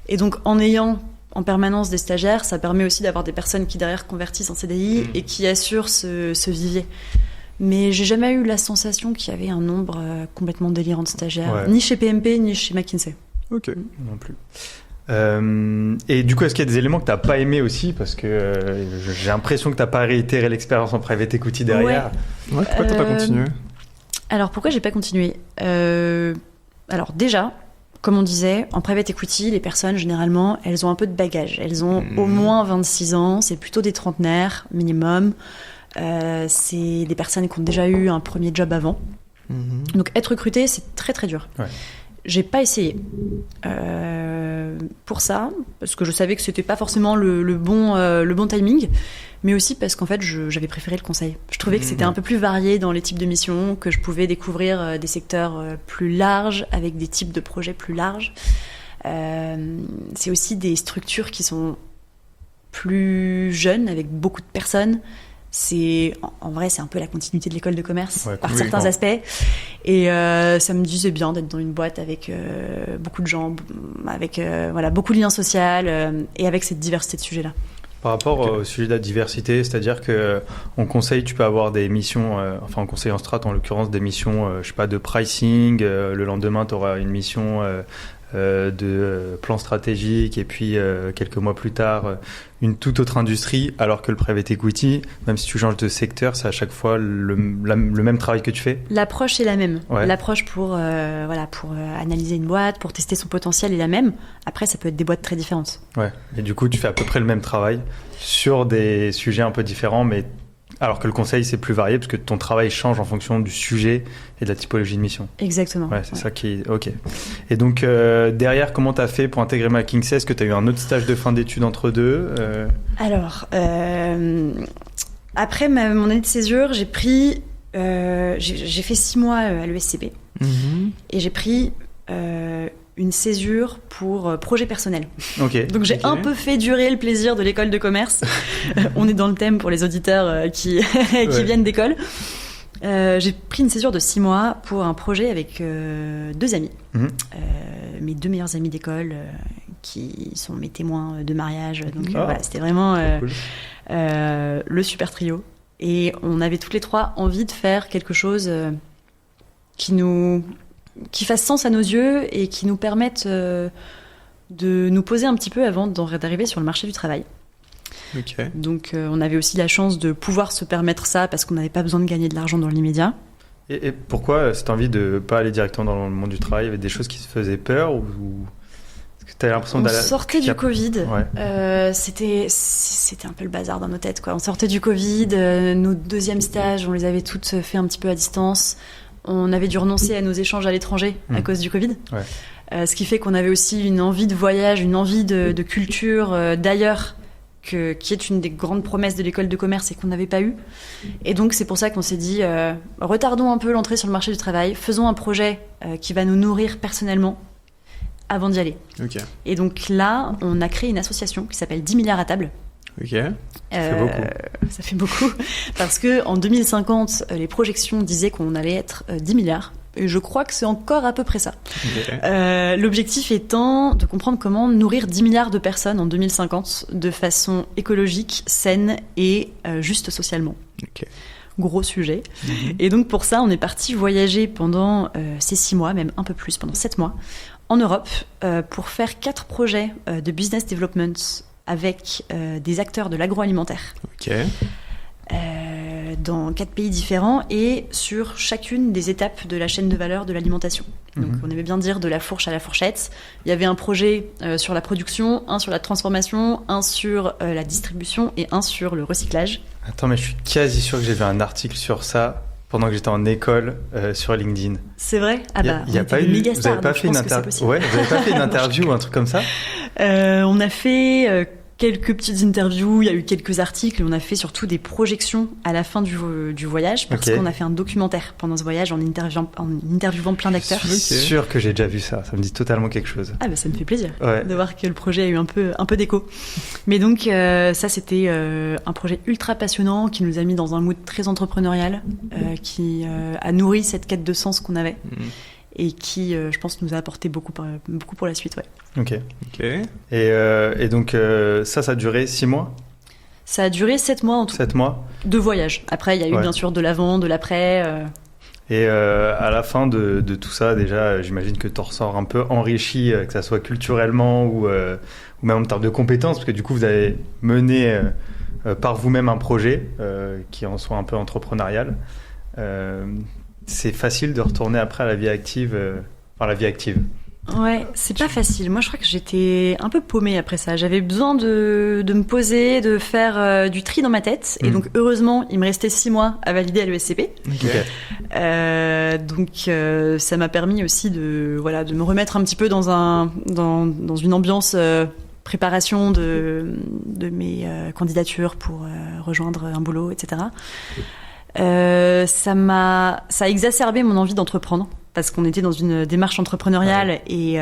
Et donc, en ayant en permanence des stagiaires, ça permet aussi d'avoir des personnes qui derrière convertissent en CDI et qui assurent ce vivier. Mais j'ai jamais eu la sensation qu'il y avait un nombre complètement délirant de stagiaires, ni chez PMP, ni chez McKinsey. Ok. Non plus. Et du coup, est-ce qu'il y a des éléments que tu n'as pas aimé aussi? Parce que j'ai l'impression que tu n'as pas réitéré l'expérience en private equity derrière. Ouais, pourquoi t'as pas continué? Alors, pourquoi j'ai pas continué? Alors déjà, comme on disait, en private equity, les personnes, généralement, elles ont un peu de bagage. Elles ont au moins 26 ans, c'est plutôt des trentenaires minimum. C'est des personnes qui ont déjà eu un premier job avant. Donc, être recruté, c'est très très dur. Ouais. J'ai pas essayé pour ça, parce que je savais que c'était pas forcément le bon timing, mais aussi parce qu'en fait, j'avais préféré le conseil. Je trouvais que c'était un peu plus varié dans les types de missions, que je pouvais découvrir des secteurs plus larges, avec des types de projets plus larges. C'est aussi des structures qui sont plus jeunes, avec beaucoup de personnes. En vrai, c'est un peu la continuité de l'école de commerce par certains aspects. Et ça me disait bien d'être dans une boîte avec beaucoup de gens, avec beaucoup de liens sociaux et avec cette diversité de sujets-là. Par rapport au sujet de la diversité, c'est-à-dire que en conseil, tu peux avoir des missions, en conseil en strat, en l'occurrence, des missions, je sais pas, de pricing. Le lendemain, tu auras une mission de plan stratégique, et puis quelques mois plus tard, une toute autre industrie, alors que le private equity, même si tu changes de secteur, c'est à chaque fois le même travail que tu fais. L'approche est la même. Ouais. L'approche pour analyser une boîte, pour tester son potentiel est la même. Après, ça peut être des boîtes très différentes. Ouais. Et du coup, tu fais à peu près le même travail sur des sujets un peu différents, mais alors que le conseil, c'est plus varié, parce que ton travail change en fonction du sujet et de la typologie de mission. Exactement. Ouais, c'est ça qui est... Ok. Et donc, derrière, comment tu as fait pour intégrer McKinsey? Est-ce que tu as eu un autre stage de fin d'études entre deux? Alors, après mon année de césure, j'ai pris... j'ai fait 6 mois à l'ESCP. Et j'ai pris une césure pour projet personnel. Ok. Donc j'ai un peu fait durer le plaisir de l'école de commerce. On est dans le thème pour les auditeurs qui viennent d'école. J'ai pris une césure de 6 mois pour un projet avec 2 amis. Mes 2 meilleurs amis d'école qui sont mes témoins de mariage. Donc voilà, c'était vraiment cool. le super trio. Et on avait toutes les 3 envie de faire quelque chose qui fasse sens à nos yeux et qui nous permette de nous poser un petit peu avant d'arriver sur le marché du travail. Okay. Donc on avait aussi la chance de pouvoir se permettre ça parce qu'on n'avait pas besoin de gagner de l'argent dans l'immédiat. Et pourquoi cette envie de ne pas aller directement dans le monde du travail? Il y avait des choses qui te faisaient peur ou... Est-ce que tu as l'impression On sortait du Covid. Ouais. C'était un peu le bazar dans nos têtes, quoi. On sortait du Covid. Nos 2e stages, on les avait toutes fait un petit peu à distance. On avait dû renoncer à nos échanges à l'étranger à cause du Covid. Ouais. Ce qui fait qu'on avait aussi une envie de voyage, une envie de culture d'ailleurs, qui est une des grandes promesses de l'école de commerce et qu'on n'avait pas eu. Et donc, c'est pour ça qu'on s'est dit, retardons un peu l'entrée sur le marché du travail, faisons un projet qui va nous nourrir personnellement avant d'y aller. Okay. Et donc là, on a créé une association qui s'appelle 10 milliards à table. Ok. Ça fait beaucoup. Parce que en 2050, les projections disaient qu'on allait être 10 milliards. Et je crois que c'est encore à peu près ça. Ok. L'objectif étant de comprendre comment nourrir 10 milliards de personnes en 2050 de façon écologique, saine et juste socialement. Ok. Gros sujet. Et donc pour ça, on est parti voyager pendant ces 6 mois, même un peu plus, pendant 7 mois, en Europe, pour faire 4 projets de business development avec des acteurs de l'agroalimentaire. Ok. Dans 4 pays différents et sur chacune des étapes de la chaîne de valeur de l'alimentation. Donc on aimait bien dire de la fourche à la fourchette. Il y avait un projet sur la production, un sur la transformation, un sur la distribution et un sur le recyclage. Attends, mais je suis quasi sûr que j'ai vu un article sur ça pendant que j'étais en école sur LinkedIn. C'est vrai ? Ah bah, Il y a pas eu, vous n'avez pas fait une interview, ouais, vous avez pas fait une interview ou un truc comme ça ? On a fait quelques petites interviews, il y a eu quelques articles, on a fait surtout des projections à la fin du voyage parce qu'on a fait un documentaire pendant ce voyage en interviewant plein d'acteurs. Je suis sûr que j'ai déjà vu ça, ça me dit totalement quelque chose. Ah bah ça me fait plaisir de voir que le projet a eu un peu d'écho. Mais donc ça c'était un projet ultra passionnant qui nous a mis dans un mood très entrepreneurial, qui a nourri cette quête de sens qu'on avait. Et qui, je pense, nous a apporté beaucoup pour la suite. Ouais. Ok. Et donc, ça a duré 6 mois ? Ça a duré 7 mois en tout. 7 mois ? De voyage. Après, il y a eu bien sûr de l'avant, de l'après. Et à la fin de tout ça, déjà, j'imagine que tu en ressors un peu enrichi, que ça soit culturellement ou même en termes de compétences, parce que du coup, vous avez mené par vous-même un projet qui en soit un peu entrepreneurial. C'est facile de retourner après à la vie active, la vie active. Ouais, c'est pas facile. Moi, je crois que j'étais un peu paumée après ça. J'avais besoin de me poser, de faire du tri dans ma tête. Et donc, heureusement, il me restait 6 mois à valider à l'ESCP. Donc, ça m'a permis aussi de me remettre un petit peu dans une ambiance préparation de mes candidatures pour rejoindre un boulot, etc. Ça a exacerbé mon envie d'entreprendre parce qu'on était dans une démarche entrepreneuriale et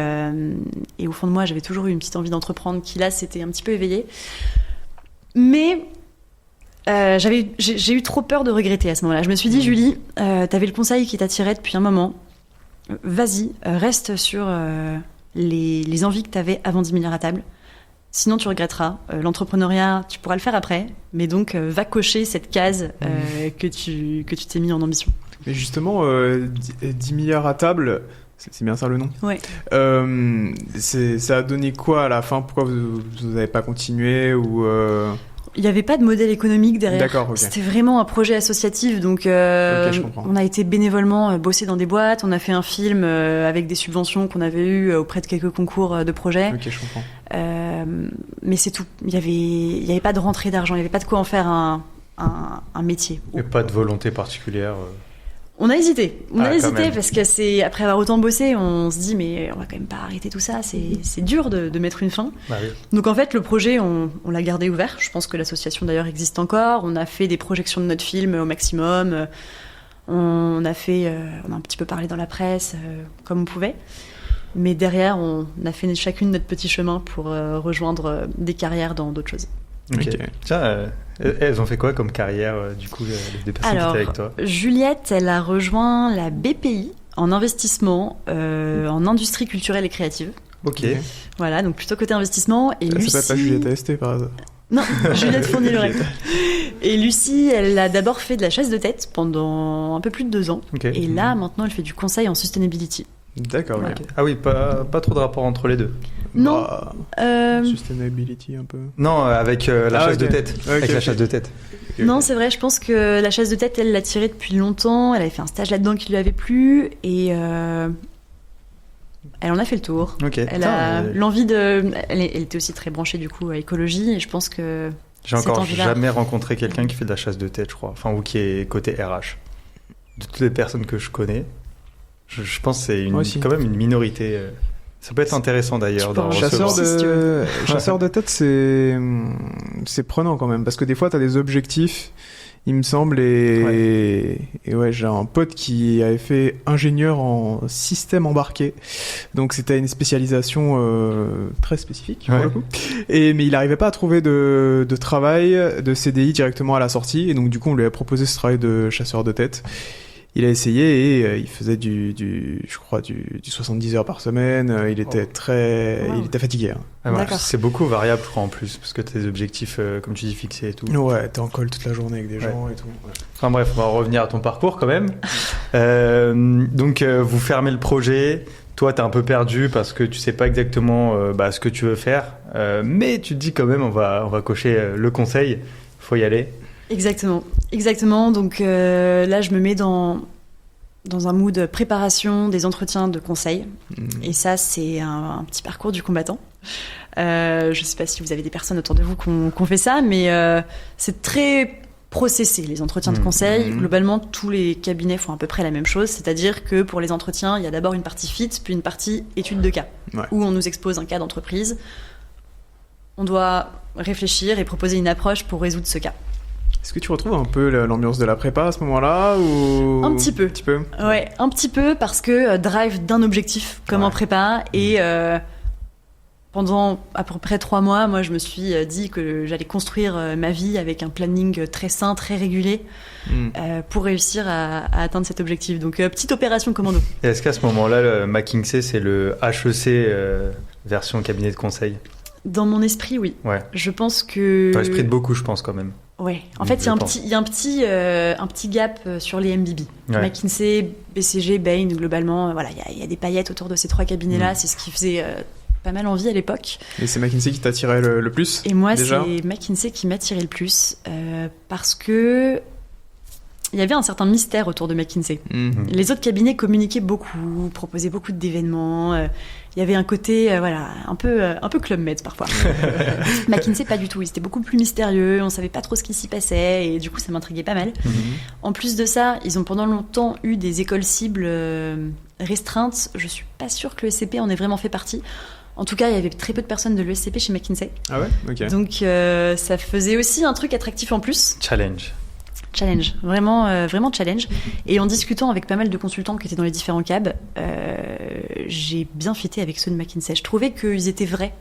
au fond de moi j'avais toujours eu une petite envie d'entreprendre qui là s'était un petit peu éveillée, mais j'ai eu trop peur de regretter à ce moment-là. Je me suis dit Julie, t'avais le conseil qui t'attirait depuis un moment, vas-y, reste sur les envies que t'avais avant 10 milliards à table. Sinon, tu regretteras. L'entrepreneuriat, tu pourras le faire après. Mais donc, va cocher cette case que tu t'es mis en ambition. Mais justement, 10 milliards à table, c'est bien ça le nom ? Ouais. Ça a donné quoi à la fin ? Pourquoi vous n'avez pas continué ou Il n'y avait pas de modèle économique derrière. D'accord, ok. C'était vraiment un projet associatif. Donc, je comprends. on a été bénévolement bosser dans des boîtes. On a fait un film avec des subventions qu'on avait eues auprès de quelques concours de projets. Ok, je comprends. Mais c'est tout. Il y avait pas de rentrée d'argent. Il n'y avait pas de quoi en faire un métier. Et pas de volonté particulière On a hésité. Même. Parce que après avoir autant bossé, on se dit mais on va quand même pas arrêter tout ça. C'est dur de mettre une fin. Bah oui. Donc en fait le projet on l'a gardé ouvert. Je pense que l'association d'ailleurs existe encore. On a fait des projections de notre film au maximum. On a un petit peu parlé dans la presse comme on pouvait. Mais derrière on a fait chacune notre petit chemin pour rejoindre des carrières dans d'autres choses. Ok. Tiens, elles ont fait quoi comme carrière, du coup, les deux personnes qui étaient avec toi ? Juliette, elle a rejoint la BPI en investissement, en industrie culturelle et créative. Ok. Voilà, donc plutôt côté investissement. Et Lucie... Ça s'appelle pas Juliette AST par hasard ? Non, Juliette Fournier-Lorette. Et Lucie, elle a d'abord fait de la chasse de tête pendant un peu plus de 2 ans. Okay. Et là, maintenant, elle fait du conseil en sustainability. D'accord, Voilà. ok. Ah oui, pas trop de rapport entre les deux. Non. Sustainability un peu. Non, avec la chasse de tête. Okay, avec la chasse de tête. Non, c'est vrai, je pense que la chasse de tête, elle l'a tirée depuis longtemps. Elle avait fait un stage là-dedans qui lui avait plu. Et elle en a fait le tour. Okay. Elle a l'envie de... Elle était aussi très branchée, du coup, à écologie. Et je pense que... J'ai encore jamais rencontré quelqu'un qui fait de la chasse de tête, je crois. Enfin, ou qui est côté RH. De toutes les personnes que je connais, je pense que c'est quand même une minorité. Ça peut être intéressant d'ailleurs. Chasseur de tête, c'est prenant quand même. Parce que des fois, tu as des objectifs il me semble. Et ouais, j'ai un pote qui avait fait ingénieur en système embarqué. Donc c'était une spécialisation très spécifique pour le coup. Mais il n'arrivait pas à trouver de travail, de CDI directement à la sortie. Et donc du coup, on lui a proposé ce travail de chasseur de tête. Il a essayé et il faisait je crois du 70 heures par semaine. Il était il était fatigué. Hein. Ah ouais, c'est beaucoup variable, je crois, en plus, parce que t'as des objectifs, comme tu dis, fixés et tout. Ouais, t'es en call toute la journée avec des gens et tout. Ouais. Enfin bref, on va revenir à ton parcours quand même. Donc, vous fermez le projet. Toi, t'es un peu perdu parce que tu sais pas exactement ce que tu veux faire. Mais tu te dis quand même, on va cocher le conseil. Il faut y aller. Exactement. Donc là, je me mets dans un mood préparation des entretiens de conseil. Et ça, c'est un petit parcours du combattant. Je sais pas si vous avez des personnes autour de vous qui ont fait ça, mais c'est très processé, les entretiens de conseil. Globalement, tous les cabinets font à peu près la même chose, c'est-à-dire que pour les entretiens, il y a d'abord une partie fit, puis une partie étude de cas, où on nous expose un cas d'entreprise. On doit réfléchir et proposer une approche pour résoudre ce cas. Est-ce que tu retrouves un peu l'ambiance de la prépa à ce moment-là ou... Un petit peu. Ouais, un petit peu parce que drive d'un objectif comme en prépa et pendant à peu près 3 mois, moi je me suis dit que j'allais construire ma vie avec un planning très sain, très régulier pour réussir à atteindre cet objectif. Donc petite opération commando. Et est-ce qu'à ce moment-là, le McKinsey, c'est le HEC version cabinet de conseil ? Dans mon esprit, oui. Ouais. Je pense que... Dans l'esprit de beaucoup, je pense quand même. Ouais, en fait, il y a un petit gap sur les MBB. Ouais. McKinsey, BCG, Bain, globalement, voilà, il y a des paillettes autour de ces 3 cabinets-là. C'est ce qui faisait pas mal envie à l'époque. Et c'est McKinsey qui t'attirait le plus ? Et moi, déjà c'est McKinsey qui m'attirait le plus parce que il y avait un certain mystère autour de McKinsey. Les autres cabinets communiquaient beaucoup, proposaient beaucoup d'événements. Il y avait un côté, un peu Club Med parfois. McKinsey, pas du tout. Ils étaient beaucoup plus mystérieux. On savait pas trop ce qui s'y passait. Et du coup, ça m'intriguait pas mal. En plus de ça, ils ont pendant longtemps eu des écoles cibles restreintes. Je suis pas sûre que le SCP en ait vraiment fait partie. En tout cas, il y avait très peu de personnes de l'ESCP chez McKinsey. Ah ouais ? Ok. Donc, ça faisait aussi un truc attractif en plus. Challenge, vraiment challenge. Et en discutant avec pas mal de consultants qui étaient dans les différents cabs, j'ai bien fité avec ceux de McKinsey. Je trouvais qu'ils étaient vrais.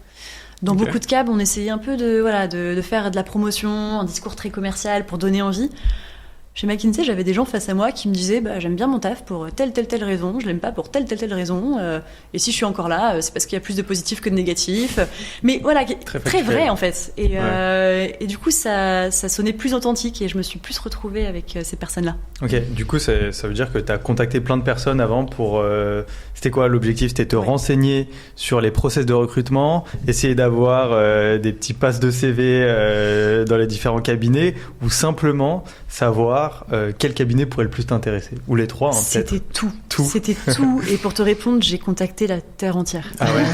Dans beaucoup de cabs, on essayait un peu de faire de la promotion, un discours très commercial pour donner envie. Chez McKinsey, j'avais des gens face à moi qui me disaient j'aime bien mon taf pour telle raison, je l'aime pas pour telle raison, et si je suis encore là, c'est parce qu'il y a plus de positifs que de négatifs. Mais voilà, très vrai en fait. Et du coup, ça sonnait plus authentique et je me suis plus retrouvée avec ces personnes-là. Ok, du coup, ça veut dire que tu as contacté plein de personnes avant pour... C'était quoi l'objectif ? C'était te renseigner sur les process de recrutement, essayer d'avoir des petits passes de CV dans les différents cabinets, ou simplement savoir quel cabinet pourrait le plus t'intéresser ? Ou les 3, C'était peut-être. C'était tout. Et pour te répondre, j'ai contacté la terre entière. Ah ouais.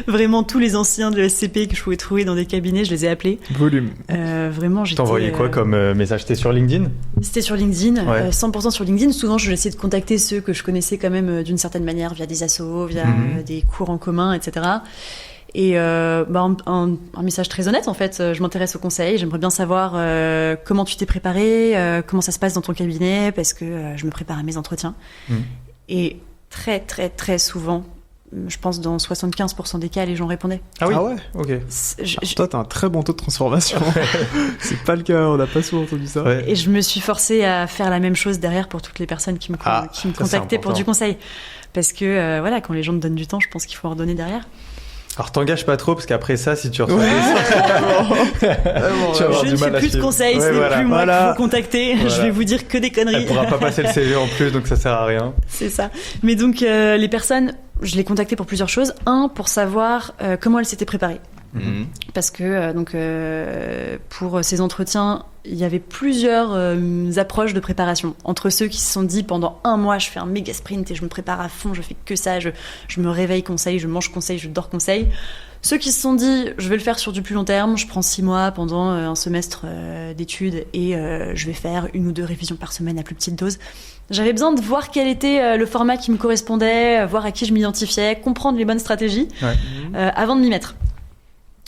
Vraiment, tous les anciens de l'ESCP que je pouvais trouver dans des cabinets, je les ai appelés. Volume. Vraiment, j'étais... T'envoyais quoi comme message ? C'était sur LinkedIn ? C'était sur LinkedIn, 100% sur LinkedIn. Souvent, je essayais de contacter ceux que je connaissais quand même d'une certaine manière, via des assos, via des cours en commun, etc. Et un message très honnête en fait, je m'intéresse au conseil, j'aimerais bien savoir comment tu t'es préparé, comment ça se passe dans ton cabinet, parce que je me prépare à mes entretiens. Et très très très souvent, je pense dans 75% des cas, les gens répondaient. Ah oui. Ah ouais. Ok. Toi, t'as un très bon taux de transformation. C'est pas le cas, on n'a pas souvent entendu ça. Ouais. Et je me suis forcée à faire la même chose derrière pour toutes les personnes qui me contactaient pour du conseil, parce que quand les gens te donnent du temps, je pense qu'il faut en redonner derrière. Alors t'engages pas trop parce qu'après ça, si tu reçois je ne fais plus de conseils, c'est plus moi qu'il faut contacter. Je vais vous dire que des conneries. Elle pourra pas passer le CV en plus, donc ça sert à rien. C'est ça. Mais donc les personnes, je les contactais pour plusieurs choses. Un, pour savoir comment elles s'étaient préparées. Parce que pour ces entretiens, il y avait plusieurs approches de préparation. Entre ceux qui se sont dit pendant 1 mois, je fais un méga sprint et je me prépare à fond, je fais que ça, je me réveille conseil, je mange conseil, je dors conseil. Ceux qui se sont dit, je vais le faire sur du plus long terme, je prends 6 mois pendant un semestre d'études et je vais faire 1 ou 2 révisions par semaine à plus petite dose. J'avais besoin de voir quel était le format qui me correspondait, voir à qui je m'identifiais, comprendre les bonnes stratégies avant de m'y mettre.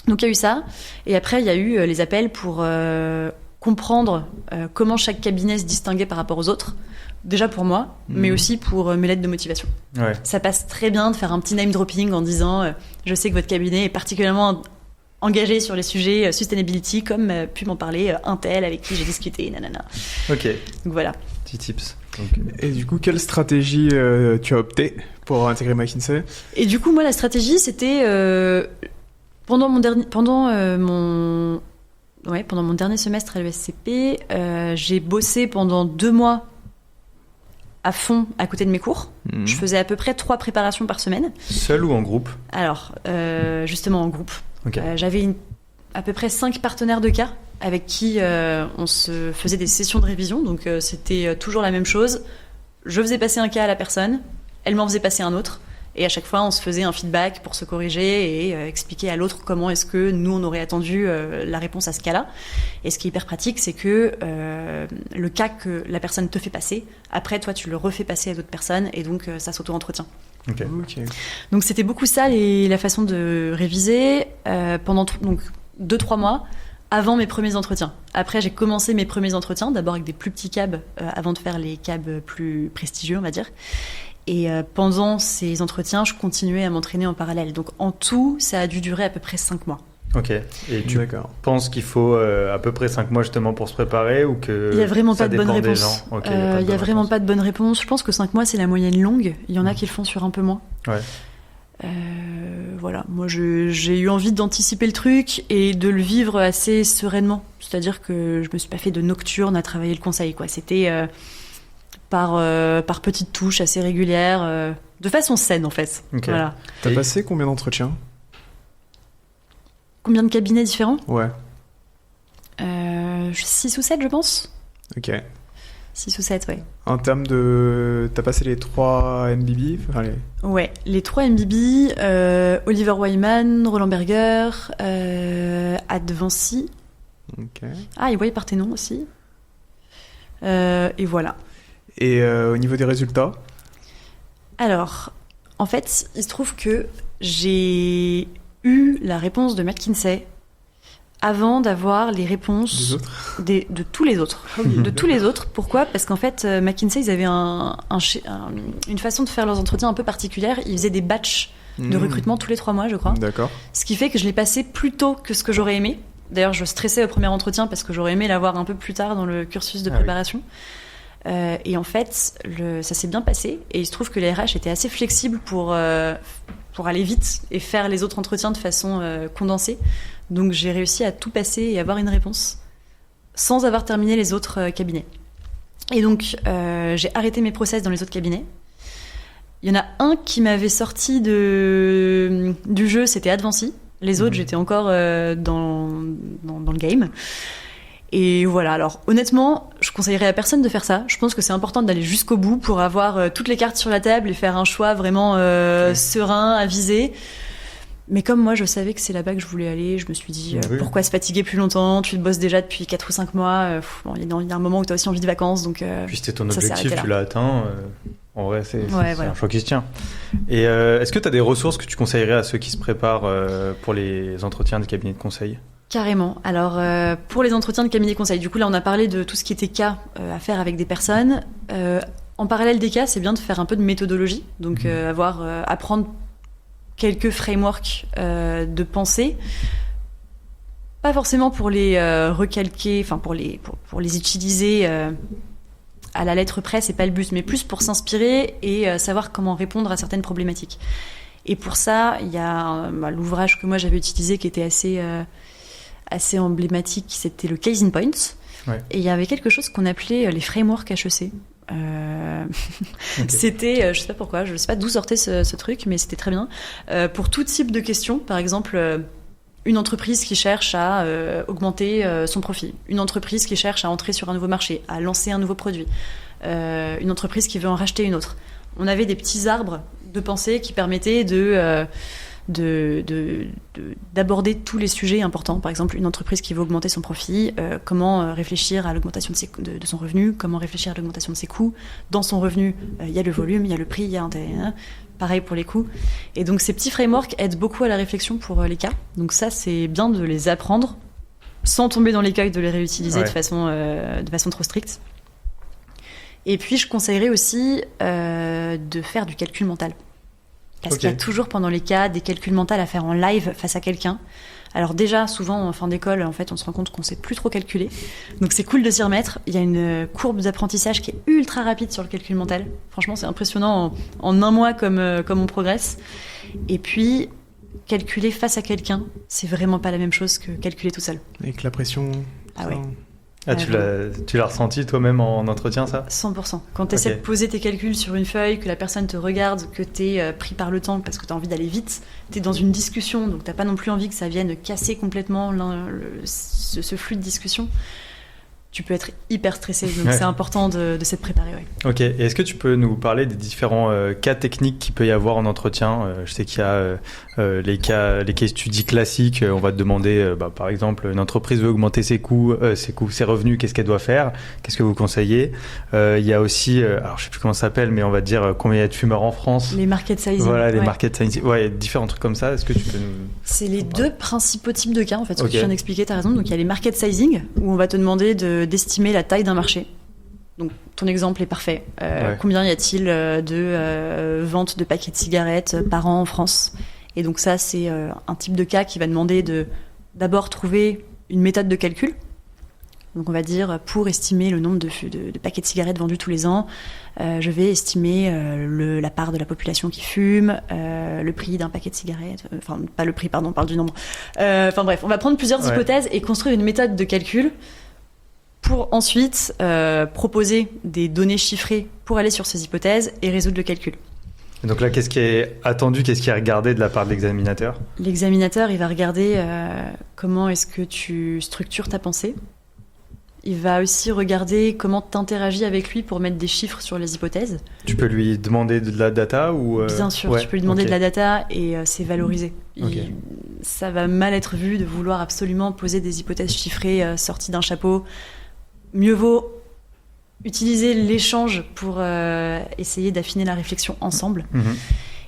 Donc il y a eu ça, et après il y a eu les appels pour comprendre comment chaque cabinet se distinguait par rapport aux autres. Déjà pour moi, mais aussi pour mes lettres de motivation. Ouais. Ça passe très bien de faire un petit name dropping en disant je sais que votre cabinet est particulièrement engagé sur les sujets sustainability, comme pu m'en parler un tel avec qui j'ai discuté, nanana. Ok. Donc voilà. Petit tips. Donc, Et du coup, quelle stratégie tu as opté pour intégrer McKinsey? Et du coup, moi, la stratégie, c'était pendant mon dernier semestre à l'ESCP, j'ai bossé pendant 2 mois à fond à côté de mes cours. Je faisais à peu près 3 préparations par semaine. seul ou en groupe? Alors, justement en groupe. Ok. J'avais à peu près 5 partenaires de cas avec qui on se faisait des sessions de révision. Donc, c'était toujours la même chose. Je faisais passer un cas à la personne, elle m'en faisait passer un autre. Et à chaque fois, on se faisait un feedback pour se corriger et expliquer à l'autre comment est-ce que nous, on aurait attendu la réponse à ce cas-là. Et ce qui est hyper pratique, c'est que le cas que la personne te fait passer, après, toi, tu le refais passer à d'autres personnes et donc ça s'auto-entretient. Ok. Donc, c'était beaucoup ça, la façon de réviser pendant 2-3 mois avant mes premiers entretiens. Après, j'ai commencé mes premiers entretiens, d'abord avec des plus petits cabs avant de faire les cabs plus prestigieux, on va dire. Et pendant ces entretiens, je continuais à m'entraîner en parallèle. Donc en tout, ça a dû durer à peu près 5 mois. Ok. Et tu penses qu'il faut à peu près 5 mois justement pour se préparer ou que il n'y a vraiment ça pas de bonne dépend des réponse. gens? Okay, il n'y a vraiment pas de bonne réponse. Je pense que 5 mois, c'est la moyenne longue. Il y en a qui le font sur un peu moins. Ouais. Voilà, moi j'ai eu envie d'anticiper le truc et de le vivre assez sereinement. C'est-à-dire que je me suis pas fait de nocturne à travailler le conseil, quoi. C'était par petites touches assez régulières, de façon saine en fait. Okay. Voilà. T'as passé combien d'entretiens? Combien de cabinets différents? Ouais. 6 ou 7 je pense. Ok. 6 ou 7, ouais. En termes de... T'as passé les 3 MBB? Ouais, les 3 MBB, Oliver Wyman, Roland Berger, Advancy. Ok. Ah, et Way Parthenon aussi. Et voilà. Et au niveau des résultats? Alors, en fait, il se trouve que j'ai eu la réponse de McKinsey avant d'avoir les réponses de tous les autres. De tous les autres. Pourquoi? Parce qu'en fait, McKinsey, ils avaient une façon de faire leurs entretiens un peu particulière. Ils faisaient des batchs de recrutement tous les 3 mois, je crois. D'accord. Ce qui fait que je l'ai passé plus tôt que ce que j'aurais aimé. D'ailleurs, je stressais au premier entretien parce que j'aurais aimé l'avoir un peu plus tard dans le cursus de préparation. Et en fait, ça s'est bien passé. Et il se trouve que les RH étaient assez flexibles pour aller vite et faire les autres entretiens de façon condensée. Donc j'ai réussi à tout passer et avoir une réponse sans avoir terminé les autres cabinets. Et donc j'ai arrêté mes process dans les autres cabinets. Il y en a un qui m'avait sorti du jeu, c'était Advancy. Les autres, j'étais encore dans le game. Et voilà, alors honnêtement, je conseillerais à personne de faire ça. Je pense que c'est important d'aller jusqu'au bout pour avoir toutes les cartes sur la table et faire un choix vraiment serein, avisé. Mais comme moi, je savais que c'est là-bas que je voulais aller, je me suis dit, pourquoi se fatiguer plus longtemps? Tu bosses déjà depuis 4 ou 5 mois. Il y a un moment où tu as aussi envie de vacances. Donc, puis c'était ton objectif, tu l'as atteint. En vrai, c'est un choix qui se tient. Et est-ce que tu as des ressources que tu conseillerais à ceux qui se préparent pour les entretiens des cabinets de conseil? Carrément. Alors, pour les entretiens de cabinet conseil, du coup, là, on a parlé de tout ce qui était cas à faire avec des personnes. En parallèle des cas, c'est bien de faire un peu de méthodologie. Donc, apprendre quelques frameworks de pensée. Pas forcément pour les recalquer, enfin, pour les utiliser à la lettre près, c'est pas le but, mais plus pour s'inspirer et savoir comment répondre à certaines problématiques. Et pour ça, il y a l'ouvrage que moi j'avais utilisé qui était assez emblématique, c'était le Case in Points. Ouais. Et il y avait quelque chose qu'on appelait les frameworks HEC. C'était, je sais pas pourquoi, je sais pas d'où sortait ce truc, mais c'était très bien. Pour tout type de questions, par exemple, une entreprise qui cherche à augmenter son profit, une entreprise qui cherche à entrer sur un nouveau marché, à lancer un nouveau produit, une entreprise qui veut en racheter une autre. On avait des petits arbres de pensée qui permettaient d'aborder tous les sujets importants. Par exemple, une entreprise qui veut augmenter son profit, comment réfléchir à l'augmentation de son revenu, comment réfléchir à l'augmentation de ses coûts. Dans son revenu, il y a le volume, il y a le prix, il y a pareil pour les coûts. Et donc ces petits frameworks aident beaucoup à la réflexion pour les cas. Donc ça, c'est bien de les apprendre sans tomber dans l'écueil de les réutiliser Ouais. de façon trop stricte. Et puis, je conseillerais aussi de faire du calcul mental. Parce Ok. qu'il y a toujours pendant les cas des calculs mentaux à faire en live face à quelqu'un. Alors déjà, souvent en fin d'école, en fait, on se rend compte qu'on sait plus trop calculer. Donc c'est cool de s'y remettre. Il y a une courbe d'apprentissage qui est ultra rapide sur le calcul mental. Franchement, c'est impressionnant en un mois comme on progresse. Et puis, calculer face à quelqu'un, c'est vraiment pas la même chose que calculer tout seul. Avec la pression. Ah ça. ouais. Ah, tu l'as ressenti toi-même en entretien, ça? 100%. Quand tu essaies Ok. de poser tes calculs sur une feuille, que la personne te regarde, que tu es pris par le temps parce que tu as envie d'aller vite, tu es dans une discussion, donc tu pas non plus envie que ça vienne casser complètement ce flux de discussion, tu peux être hyper stressé. Donc Ouais. c'est important de s'être préparé. Ouais. Ok, et est-ce que tu peux nous parler des différents cas techniques qu'il peut y avoir en entretien? Je sais qu'il y a les cas studies classiques. On va te demander, par exemple, une entreprise veut augmenter ses revenus, qu'est-ce qu'elle doit faire? Qu'est-ce que vous conseillez? Il y a aussi, alors je sais plus comment ça s'appelle, mais on va te dire combien il y a de fumeurs en France. Les market sizing. Voilà, les ouais. market sizing. Ouais, différents trucs comme ça. Est-ce que tu peux nous... C'est les deux principaux types de cas, en fait, ce Ok. que tu viens d'expliquer, tu as raison. Donc il y a les market sizing, où on va te demander d'estimer la taille d'un marché. Donc ton exemple est parfait. Ouais. Combien y a-t-il de ventes de paquets de cigarettes par an en France? Et donc ça, c'est un type de cas qui va demander de d'abord trouver une méthode de calcul. Donc on va dire, pour estimer le nombre de paquets de cigarettes vendus tous les ans, je vais estimer la part de la population qui fume, le prix d'un paquet de cigarettes, enfin pas le prix, pardon, on parle du nombre. Enfin bref, on va prendre plusieurs Ouais. hypothèses et construire une méthode de calcul pour ensuite proposer des données chiffrées pour aller sur ces hypothèses et résoudre le calcul. Et donc là, qu'est-ce qui est attendu, qu'est-ce qui est regardé de la part de l'examinateur? L'examinateur, il va regarder comment est-ce que tu structures ta pensée. Il va aussi regarder comment tu interagis avec lui pour mettre des chiffres sur les hypothèses. Tu peux lui demander de la data ou Bien sûr, ouais, tu peux lui demander ok. de la data et c'est valorisé. Ok. Ça va mal être vu de vouloir absolument poser des hypothèses chiffrées sorties d'un chapeau. Mieux vaut utiliser l'échange pour essayer d'affiner la réflexion ensemble. Mhm.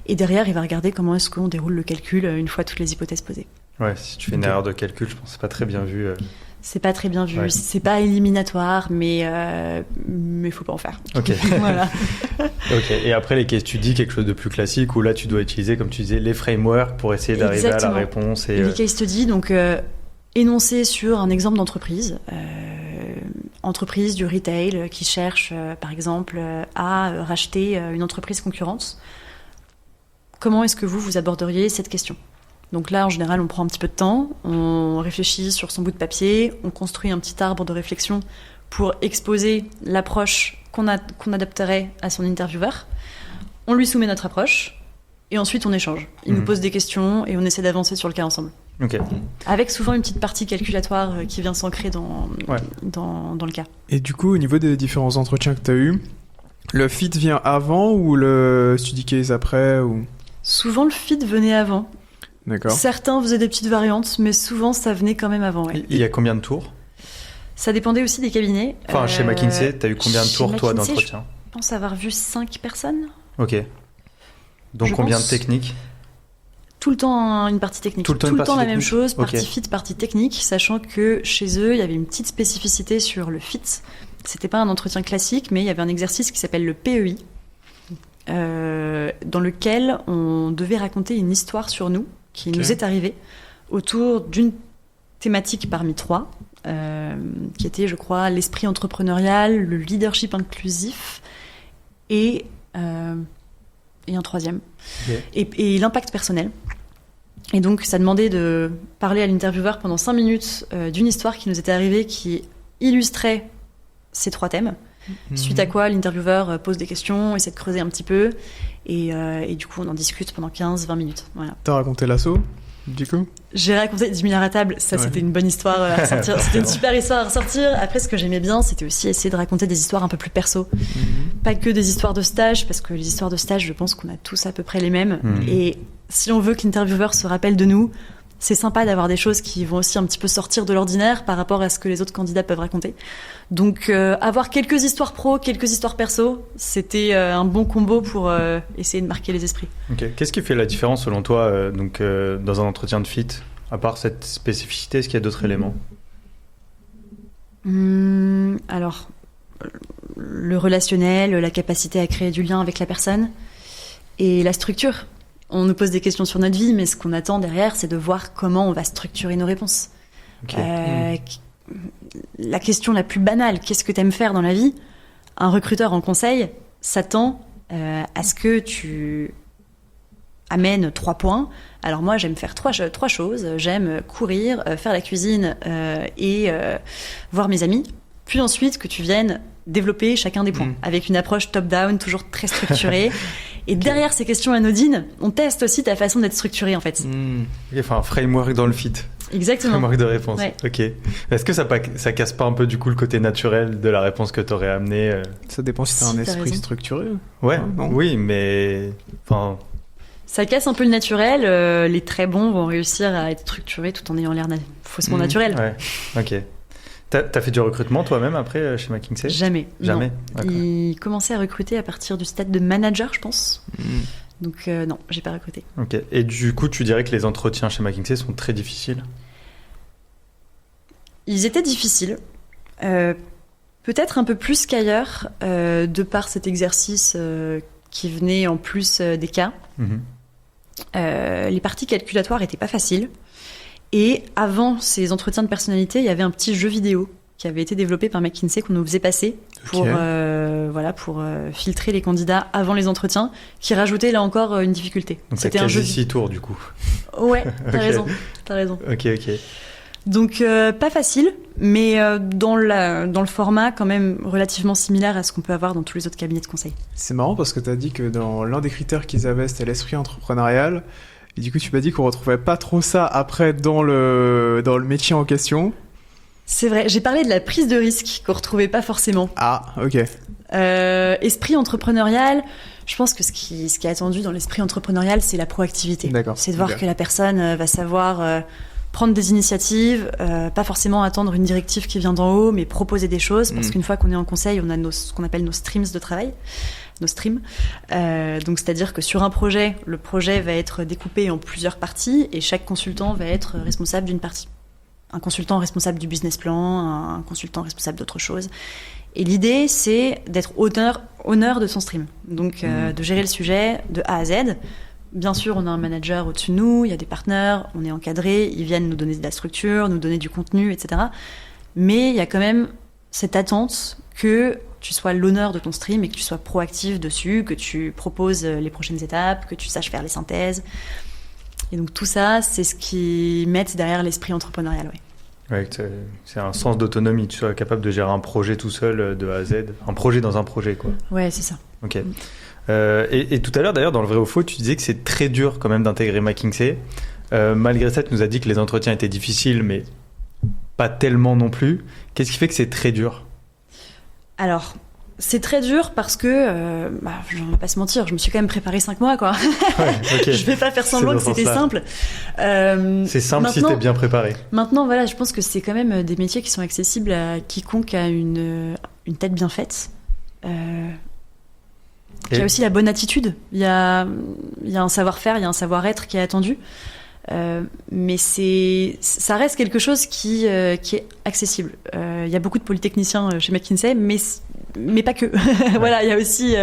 Et derrière, il va regarder comment est-ce qu'on déroule le calcul une fois toutes les hypothèses posées. Ouais, si tu fais une Ok. erreur de calcul, je pense que c'est pas très bien vu. C'est pas très bien vu, Ouais. c'est pas éliminatoire, mais faut pas en faire. Ok. Voilà. Ok. Et après, les case studies, quelque chose de plus classique où là, tu dois utiliser, comme tu disais, les frameworks pour essayer d'arriver à la Exactement. réponse. Et, Les case studies, donc énoncés sur un exemple d'entreprise. Entreprise du retail qui cherche, par exemple, à racheter une entreprise concurrente. Comment est-ce que vous aborderiez cette question? Donc là, en général, on prend un petit peu de temps, on réfléchit sur son bout de papier, on construit un petit arbre de réflexion pour exposer l'approche qu'on adapterait à son intervieweur. On lui soumet notre approche et ensuite on échange. Il nous pose des questions et on essaie d'avancer sur le cas ensemble. Ok. Avec souvent une petite partie calculatoire qui vient s'ancrer Ouais. dans le cas. Et du coup, au niveau des différents entretiens que tu as eus, le fit vient avant ou le study case après ou... Souvent, le fit venait avant. D'accord. Certains faisaient des petites variantes, mais souvent, ça venait quand même avant. Ouais. Il y a combien de tours? Ça dépendait aussi des cabinets. Enfin, chez McKinsey, tu as eu combien de chez tours, toi, McKinsey, d'entretien? Je pense avoir vu 5 personnes. Ok. Donc, Je combien pense. de techniques? Tout le temps une partie technique. Tout le temps une partie la même technique. chose, Ok. partie fit, partie technique, sachant que chez eux, il y avait une petite spécificité sur le fit. C'était pas un entretien classique, mais il y avait un exercice qui s'appelle le PEI, dans lequel on devait raconter une histoire sur nous, qui Ok. nous est arrivée, autour d'une thématique parmi 3, qui était, je crois, l'esprit entrepreneurial, le leadership inclusif et un 3e. Ok. Et l'impact personnel. Et donc, ça demandait de parler à l'intervieweur pendant 5 minutes d'une histoire qui nous était arrivée qui illustrait ces 3 thèmes. Suite à quoi, l'intervieweur pose des questions, essaie de creuser un petit peu. Et du coup, on en discute pendant 15-20 minutes. Voilà. T'as raconté l'assaut, du coup? J'ai raconté 10 milliards à table. Ça, Ouais. c'était une bonne histoire à ressortir. C'était une super histoire à ressortir. Après, ce que j'aimais bien, c'était aussi essayer de raconter des histoires un peu plus perso. Pas que des histoires de stage, parce que les histoires de stage, je pense qu'on a tous à peu près les mêmes. Mhm. Et si on veut que l'intervieweur se rappelle de nous, c'est sympa d'avoir des choses qui vont aussi un petit peu sortir de l'ordinaire par rapport à ce que les autres candidats peuvent raconter. Donc, avoir quelques histoires pro, quelques histoires perso, c'était un bon combo pour essayer de marquer les esprits. Ok. Qu'est-ce qui fait la différence, selon toi, dans un entretien de fit? À part cette spécificité, est-ce qu'il y a d'autres éléments? Alors, le relationnel, la capacité à créer du lien avec la personne et la structure. On nous pose des questions sur notre vie, mais ce qu'on attend derrière, c'est de voir comment on va structurer nos réponses. Okay. La question la plus banale, qu'est-ce que tu aimes faire dans la vie ? Un recruteur en conseil s'attend à ce que tu amènes 3 points. Alors moi, j'aime faire trois choses. J'aime courir, faire la cuisine et voir mes amis. Puis ensuite, que tu viennes développer chacun des points avec une approche top-down, toujours très structurée. Et derrière ces questions anodines, on teste aussi ta façon d'être structuré, en fait. Enfin, un framework dans le fit. Exactement. Framework de réponse. Ouais. Ok. Est-ce que ça casse pas un peu du coup le côté naturel de la réponse que t'aurais amené Ça dépend si t'as un esprit structuré. Ouais, non oui, mais... Enfin... Ça casse un peu le naturel. Les très bons vont réussir à être structurés tout en ayant l'air faussement naturel. Ouais, ok. T'as fait du recrutement toi-même après chez McKinsey ? Jamais. Jamais. Ils commençaient à recruter à partir du stade de manager, je pense. Donc non, j'ai pas recruté. Ok. Et du coup, tu dirais que les entretiens chez McKinsey sont très difficiles ? Ils étaient difficiles. Peut-être un peu plus qu'ailleurs, de par cet exercice qui venait en plus des cas. Les parties calculatoires étaient pas faciles. Et avant ces entretiens de personnalité, il y avait un petit jeu vidéo qui avait été développé par McKinsey qu'on nous faisait passer pour filtrer les candidats avant les entretiens, qui rajoutait là encore une difficulté. Donc c'était un jeu 6 tours du coup. Ouais, t'as raison. Ok. Donc pas facile, mais dans le format quand même relativement similaire à ce qu'on peut avoir dans tous les autres cabinets de conseil. C'est marrant parce que t'as dit que dans l'un des critères qu'ils avaient, c'était l'esprit entrepreneurial. Et du coup, tu m'as dit qu'on retrouvait pas trop ça après dans le métier en question. C'est vrai, j'ai parlé de la prise de risque qu'on retrouvait pas forcément. Ah, ok. Esprit entrepreneurial, je pense que ce qui est attendu dans l'esprit entrepreneurial, c'est la proactivité. D'accord. C'est de voir que la personne va savoir prendre des initiatives, pas forcément attendre une directive qui vient d'en haut, mais proposer des choses, parce qu'une fois qu'on est en conseil, on a ce qu'on appelle nos streams de travail. Nos streams. Donc, c'est-à-dire que sur un projet, le projet va être découpé en plusieurs parties et chaque consultant va être responsable d'une partie. Un consultant responsable du business plan, un consultant responsable d'autre chose. Et l'idée, c'est d'être honneur de son stream. Donc, de gérer le sujet de A à Z. Bien sûr, on a un manager au-dessus de nous, il y a des partenaires, on est encadré, ils viennent nous donner de la structure, nous donner du contenu, etc. Mais il y a quand même cette attente que tu sois l'honneur de ton stream et que tu sois proactif dessus, que tu proposes les prochaines étapes, que tu saches faire les synthèses. Et donc tout ça, c'est ce qui met derrière l'esprit entrepreneurial. Ouais, c'est un sens d'autonomie, tu sois capable de gérer un projet tout seul de A à Z, un projet dans un projet, quoi. Ouais, c'est ça. Ok. Et tout à l'heure, d'ailleurs, dans le vrai ou faux, tu disais que c'est très dur quand même d'intégrer McKinsey. Malgré ça, tu nous as dit que les entretiens étaient difficiles, mais pas tellement non plus. Qu'est-ce qui fait que c'est très dur ? Alors, c'est très dur parce que, on va pas se mentir, je me suis quand même préparé 5 mois, quoi. Ouais, okay. Je vais pas faire semblant que c'était simple. C'est simple si t'es bien préparé. Maintenant, voilà, je pense que c'est quand même des métiers qui sont accessibles à quiconque a une tête bien faite. Il y a aussi la bonne attitude. Il y a un savoir-faire, il y a un savoir-être qui est attendu. Mais ça reste quelque chose qui est accessible. Il y a beaucoup de polytechniciens chez McKinsey, mais pas que. Voilà, il y a aussi,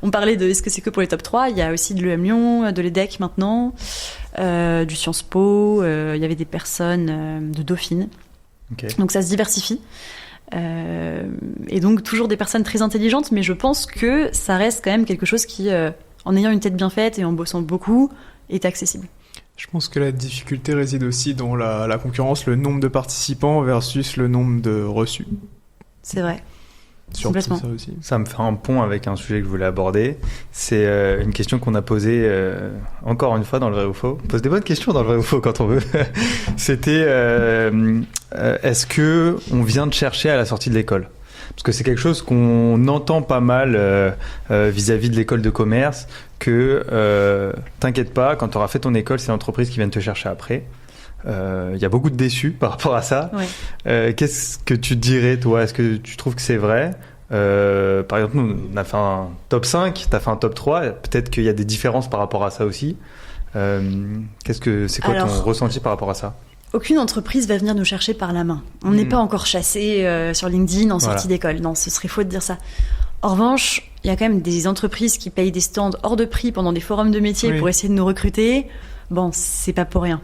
on parlait de est-ce que c'est que pour les top 3, il y a aussi de l'EM Lyon, de l'EDEC maintenant, du Sciences Po, il y avait des personnes de Dauphine. Okay. Donc ça se diversifie. Et donc toujours des personnes très intelligentes, mais je pense que ça reste quand même quelque chose qui, en ayant une tête bien faite et en bossant beaucoup, est accessible. Je pense que la difficulté réside aussi dans la concurrence, le nombre de participants versus le nombre de reçus. C'est vrai. Complètement. Ça aussi. Ça me fait un pont avec un sujet que je voulais aborder. C'est une question qu'on a posée encore une fois dans le vrai ou faux. On pose des bonnes questions dans le vrai ou faux quand on veut. C'était est-ce que on vient de chercher à la sortie de l'école ? Parce que c'est quelque chose qu'on entend pas mal vis-à-vis de l'école de commerce, que t'inquiète pas, quand tu auras fait ton école, c'est l'entreprise qui vient te chercher après. Il y a beaucoup de déçus par rapport à ça. Ouais. Qu'est-ce que tu dirais, toi ? Est-ce que tu trouves que c'est vrai ? Par exemple, nous, on a fait un top 5, tu as fait un top 3. Peut-être qu'il y a des différences par rapport à ça aussi. C'est quoi ton ressenti par rapport à ça ? Aucune entreprise va venir nous chercher par la main. On n'est pas encore chassé sur LinkedIn en sortie d'école. Non, ce serait faux de dire ça. En revanche, il y a quand même des entreprises qui payent des stands hors de prix pendant des forums de métiers pour essayer de nous recruter. Bon, c'est pas pour rien.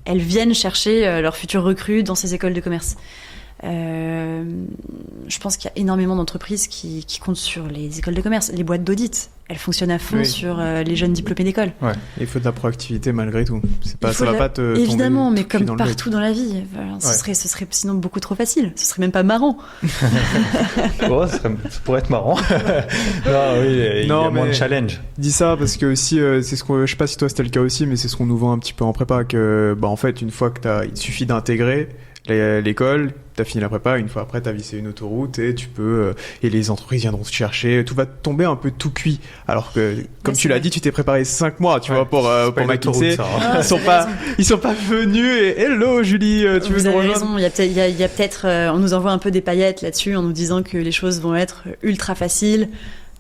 Elles viennent chercher leurs futurs recrues dans ces écoles de commerce. Je pense qu'il y a énormément d'entreprises qui comptent sur les écoles de commerce, les boîtes d'audit. Elles fonctionnent à fond sur les jeunes diplômés d'école. Ouais. Il faut de la proactivité malgré tout. Ça va pas te évidemment, tomber mais comme partout dans la vie, ce serait sinon beaucoup trop facile. Ce serait même pas marrant. Ça pourrait être marrant. Non, il y a moins de challenge. Dis ça parce que aussi, c'est ce qu'on, je sais pas si toi c'était le cas aussi, mais c'est ce qu'on nous vend un petit peu en prépa que, en fait, une fois que il suffit d'intégrer l'école, t'as fini la prépa, une fois après t'as vissé une autoroute et tu peux et les entreprises viendront te chercher, tout va tomber un peu tout cuit, alors que comme tu l'as dit, tu t'es préparé 5 mois, tu vois, pour McKinsey. Ils sont pas venus et hello Julie, tu veux nous rejoindre? Raison, il y a peut-être on nous envoie un peu des paillettes là-dessus en nous disant que les choses vont être ultra faciles.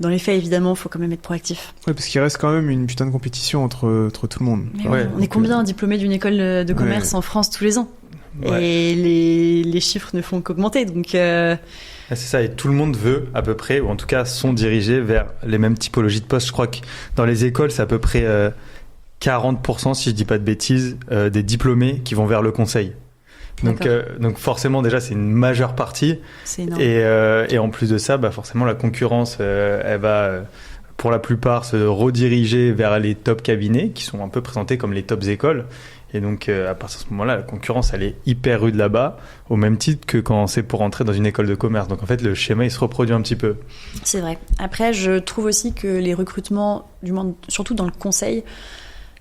Dans les faits, évidemment, il faut quand même être proactif. Ouais, parce qu'il reste quand même une putain de compétition entre tout le monde. On est combien diplômés d'une école de commerce en France tous les ans? Et les chiffres ne font qu'augmenter, donc... C'est ça, et tout le monde veut à peu près, ou en tout cas sont dirigés vers les mêmes typologies de postes. Je crois que dans les écoles, c'est à peu près 40%, si je dis pas de bêtises, des diplômés qui vont vers le conseil. Donc forcément, déjà, c'est une majeure partie. C'est énorme. Et en plus de ça, forcément, la concurrence, elle va... pour la plupart, se rediriger vers les top cabinets, qui sont un peu présentés comme les tops écoles. Et donc, à partir de ce moment-là, la concurrence, elle est hyper rude là-bas, au même titre que quand c'est pour entrer dans une école de commerce. Donc, en fait, le schéma, il se reproduit un petit peu. C'est vrai. Après, je trouve aussi que les recrutements, du moins, surtout dans le conseil,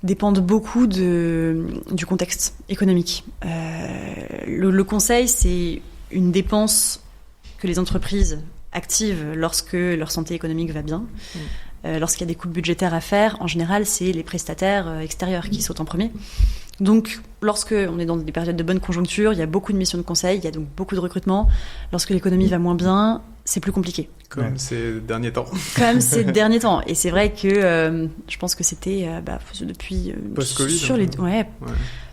dépendent beaucoup du contexte économique. Le conseil, c'est une dépense que les entreprises activent lorsque leur santé économique va bien. Lorsqu'il y a des coupes budgétaires à faire, en général, c'est les prestataires extérieurs qui sautent en premier. Donc, lorsque on est dans des périodes de bonne conjoncture, il y a beaucoup de missions de conseil, il y a donc beaucoup de recrutement. Lorsque l'économie va moins bien, c'est plus compliqué. Comme ces derniers temps. Et c'est vrai que je pense que c'était depuis... Post-Covid.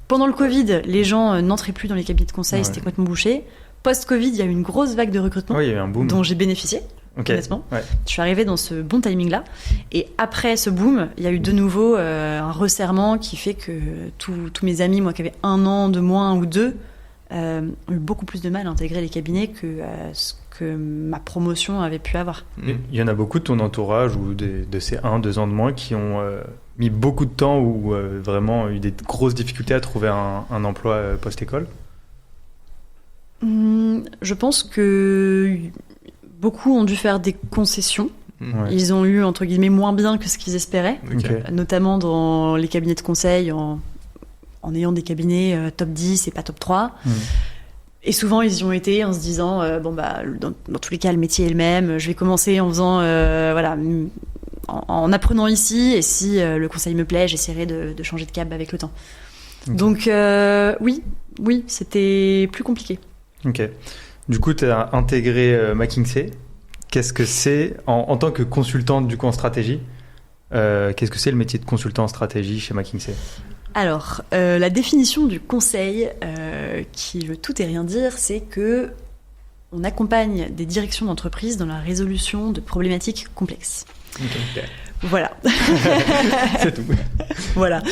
Pendant le Covid, les gens n'entraient plus dans les cabinets de conseil, c'était complètement bouché. Post-Covid, il y a eu une grosse vague de recrutement il y a eu un boom. dont j'ai bénéficié. Honnêtement, je suis arrivée dans ce bon timing-là. Et après ce boom, il y a eu de nouveau un resserrement qui fait que tous mes amis, moi qui avaient 1 an de moins ou 2, ont eu beaucoup plus de mal à intégrer les cabinets que ce que ma promotion avait pu avoir. Il y en a beaucoup de ton entourage ou de ces 1-2 ans de moins qui ont mis beaucoup de temps ou vraiment eu des grosses difficultés à trouver un emploi post-école? Je pense que beaucoup ont dû faire des concessions. Ils ont eu, entre guillemets, moins bien que ce qu'ils espéraient, notamment dans les cabinets de conseil, en ayant des cabinets top 10 et pas top 3. Et souvent, ils y ont été en se disant, dans tous les cas, le métier est le même, je vais commencer en faisant, en apprenant ici, et si le conseil me plaît, j'essaierai de changer de cab avec le temps. Donc, oui, c'était plus compliqué. Ok. Du coup, tu as intégré McKinsey. Qu'est-ce que c'est, en tant que consultante du coup en stratégie, qu'est-ce que c'est le métier de consultant en stratégie chez McKinsey? Alors, la définition du conseil, qui veut tout et rien dire, c'est que on accompagne des directions d'entreprise dans la résolution de problématiques complexes. Voilà. C'est tout. Voilà.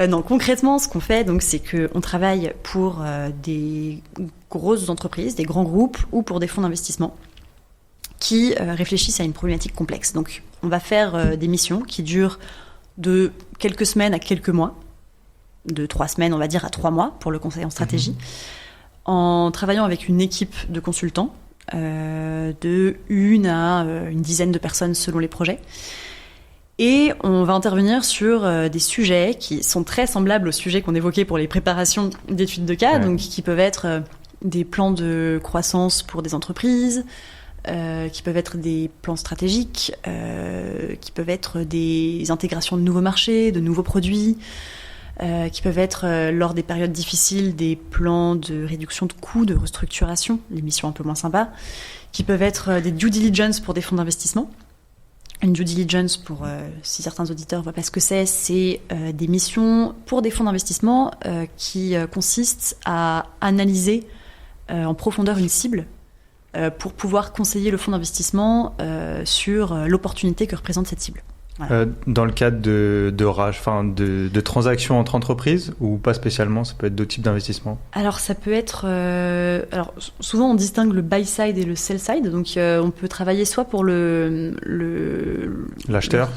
Non, concrètement, ce qu'on fait, donc, c'est qu'on travaille pour des grosses entreprises, des grands groupes ou pour des fonds d'investissement qui réfléchissent à une problématique complexe. Donc, on va faire des missions qui durent de quelques semaines à quelques mois, de 3 semaines, on va dire, à 3 mois pour le conseil en stratégie, en travaillant avec une équipe de consultants, de 1 à une dizaine de personnes selon les projets. Et on va intervenir sur des sujets qui sont très semblables aux sujets qu'on évoquait pour les préparations d'études de cas, donc qui peuvent être des plans de croissance pour des entreprises, qui peuvent être des plans stratégiques, qui peuvent être des intégrations de nouveaux marchés, de nouveaux produits, qui peuvent être, lors des périodes difficiles, des plans de réduction de coûts, de restructuration, les missions un peu moins sympas, qui peuvent être des due diligence pour des fonds d'investissement. Une due diligence, pour si certains auditeurs ne voient pas ce que c'est des missions pour des fonds d'investissement qui consistent à analyser en profondeur une cible pour pouvoir conseiller le fonds d'investissement sur l'opportunité que représente cette cible. Voilà. Dans le cadre de transactions entre entreprises ou pas spécialement, ça peut être d'autres types d'investissements? Alors ça peut être... souvent on distingue le buy side et le sell side, donc on peut travailler soit pour l'acheteur,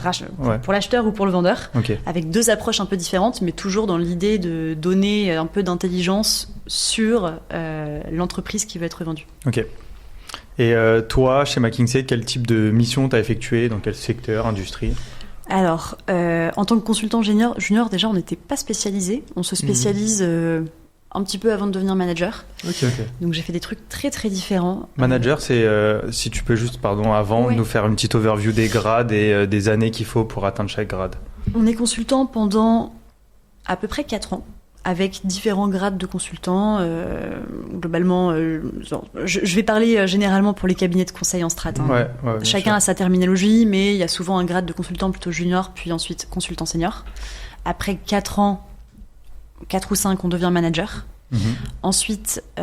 pour l'acheteur ou pour le vendeur, avec deux approches un peu différentes, mais toujours dans l'idée de donner un peu d'intelligence sur l'entreprise qui va être vendue. Ok. Et toi, chez McKinsey, quel type de mission tu as effectué? Dans quel secteur, industrie? Alors, en tant que consultant junior, déjà, on n'était pas spécialisé. On se spécialise un petit peu avant de devenir manager. Donc, j'ai fait des trucs très, très différents. Manager, c'est, si tu peux juste, nous faire une petite overview des grades et des années qu'il faut pour atteindre chaque grade. On est consultant pendant à peu près 4 ans. Avec différents grades de consultants. Globalement, je vais parler généralement pour les cabinets de conseil en strat. Chacun a sa terminologie, mais il y a souvent un grade de consultant plutôt junior, puis ensuite consultant senior. Après 4 ans, 4 ou 5, on devient manager. Ensuite, on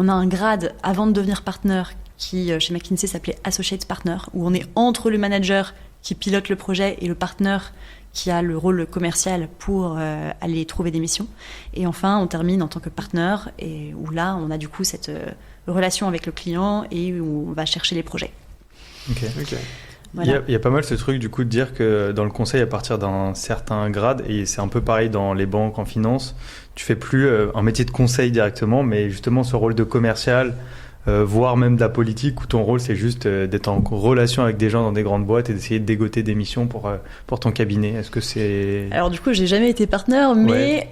a un grade avant de devenir partner qui, chez McKinsey, s'appelait associate partner, où on est entre le manager qui pilote le projet et le partner qui a le rôle commercial pour aller trouver des missions. Et enfin, on termine en tant que partenaire, et où là, on a du coup cette relation avec le client et où on va chercher les projets. Voilà. Il y a pas mal ce truc du coup de dire que dans le conseil, à partir d'un certain grade, et c'est un peu pareil dans les banques, en finance, tu fais plus un métier de conseil directement, mais justement ce rôle de commercial, voire même de la politique, où ton rôle c'est juste d'être en relation avec des gens dans des grandes boîtes et d'essayer de dégoter des missions pour ton cabinet. Est-ce que c'est... Alors du coup, j'ai jamais été partenaire, mais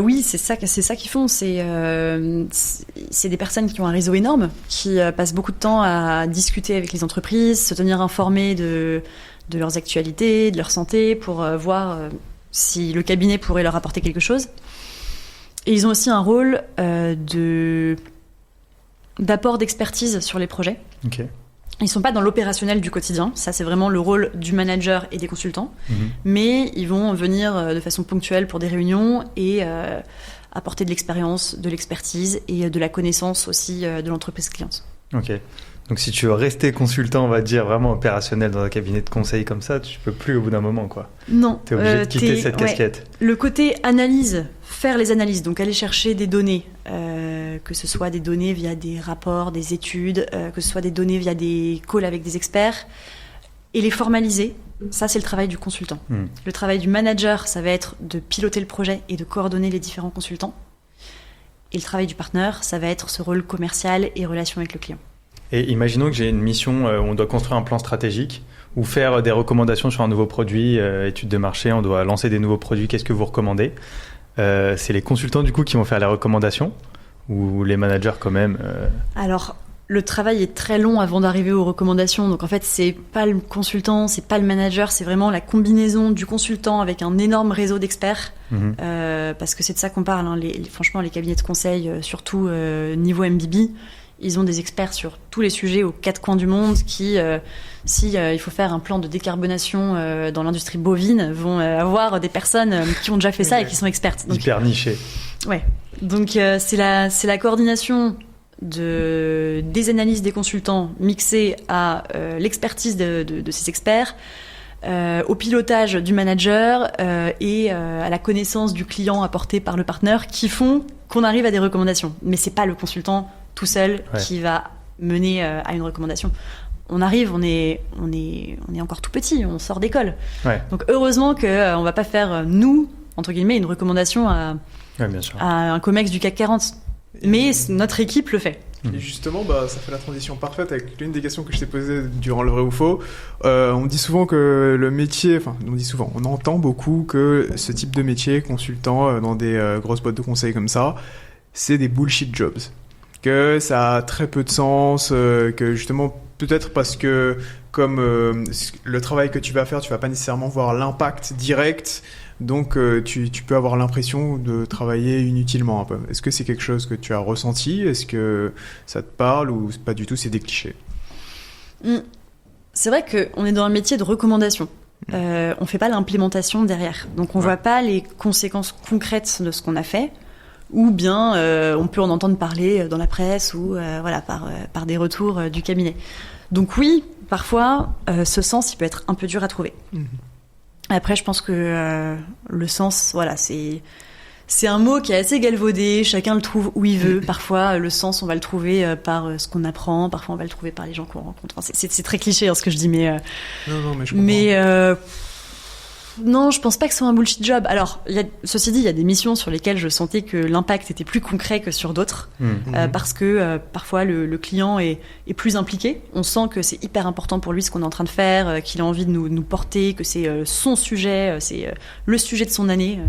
oui, c'est ça qu'ils font. C'est des personnes qui ont un réseau énorme, qui passent beaucoup de temps à discuter avec les entreprises, se tenir informés de leurs actualités, de leur santé, pour voir si le cabinet pourrait leur apporter quelque chose. Et ils ont aussi un rôle d'apport d'expertise sur les projets. Ils ne sont pas dans l'opérationnel du quotidien, ça c'est vraiment le rôle du manager et des consultants, mais ils vont venir de façon ponctuelle pour des réunions et apporter de l'expérience, de l'expertise et de la connaissance aussi de l'entreprise cliente. Donc si tu veux rester consultant, on va dire, vraiment opérationnel dans un cabinet de conseil comme ça, tu peux plus au bout d'un moment, quoi. Non. T'es obligé de quitter cette casquette. Le côté analyse, faire les analyses, donc aller chercher des données, que ce soit des données via des rapports, des études, que ce soit des données via des calls avec des experts, et les formaliser, ça c'est le travail du consultant. Le travail du manager, ça va être de piloter le projet et de coordonner les différents consultants. Et le travail du partenaire, ça va être ce rôle commercial et relation avec le client. Et imaginons que j'ai une mission où on doit construire un plan stratégique ou faire des recommandations sur un nouveau produit, étude de marché, on doit lancer des nouveaux produits, qu'est-ce que vous recommandez? C'est les consultants du coup qui vont faire les recommandations ou les managers quand même Alors, le travail est très long avant d'arriver aux recommandations. Donc en fait, c'est pas le consultant, c'est pas le manager, c'est vraiment la combinaison du consultant avec un énorme réseau d'experts. Parce que c'est de ça qu'on parle. Franchement, les cabinets de conseil, surtout niveau MBB, ils ont des experts sur tous les sujets aux 4 coins du monde qui, il faut faire un plan de décarbonation dans l'industrie bovine, vont avoir des personnes qui ont déjà fait ça et qui sont expertes. Donc, hyper niché. Ouais. Donc c'est la coordination des analyses des consultants mixées à l'expertise de ces experts, au pilotage du manager et à la connaissance du client apportée par le partenaire qui font qu'on arrive à des recommandations. Mais c'est pas le consultant tout seul qui va mener à une recommandation. On arrive, on est encore tout petit, on sort d'école. Donc heureusement qu'on va pas faire, nous, entre guillemets, une recommandation à un COMEX du CAC 40. Mais notre équipe le fait. Et justement, ça fait la transition parfaite avec l'une des questions que je t'ai posées durant le vrai ou faux. On dit souvent que le métier, on entend beaucoup que ce type de métier, consultant dans des grosses boîtes de conseil comme ça, c'est des bullshit jobs. Que ça a très peu de sens, que justement, peut-être parce que comme le travail que tu vas faire, tu vas pas nécessairement voir l'impact direct, donc tu peux avoir l'impression de travailler inutilement un peu. Est-ce que c'est quelque chose que tu as ressenti? Est-ce que ça te parle ou pas du tout, c'est des clichés? c'est vrai qu'on est dans un métier de recommandation. On fait pas l'implémentation derrière. Donc on voit pas les conséquences concrètes de ce qu'on a fait. Ou bien on peut en entendre parler dans la presse ou par des retours du cabinet. Donc oui, parfois, ce sens, il peut être un peu dur à trouver. Après, je pense que le sens, c'est un mot qui est assez galvaudé, chacun le trouve où il veut. Parfois, le sens, on va le trouver par ce qu'on apprend, parfois on va le trouver par les gens qu'on rencontre. Enfin, c'est très cliché ce que je dis, mais... Non, mais je comprends. Non, je pense pas que ce soit un bullshit job. Alors, ceci dit, il y a des missions sur lesquelles je sentais que l'impact était plus concret que sur d'autres, parce que parfois le client est plus impliqué. On sent que c'est hyper important pour lui ce qu'on est en train de faire, qu'il a envie de nous porter, que c'est son sujet, c'est le sujet de son année.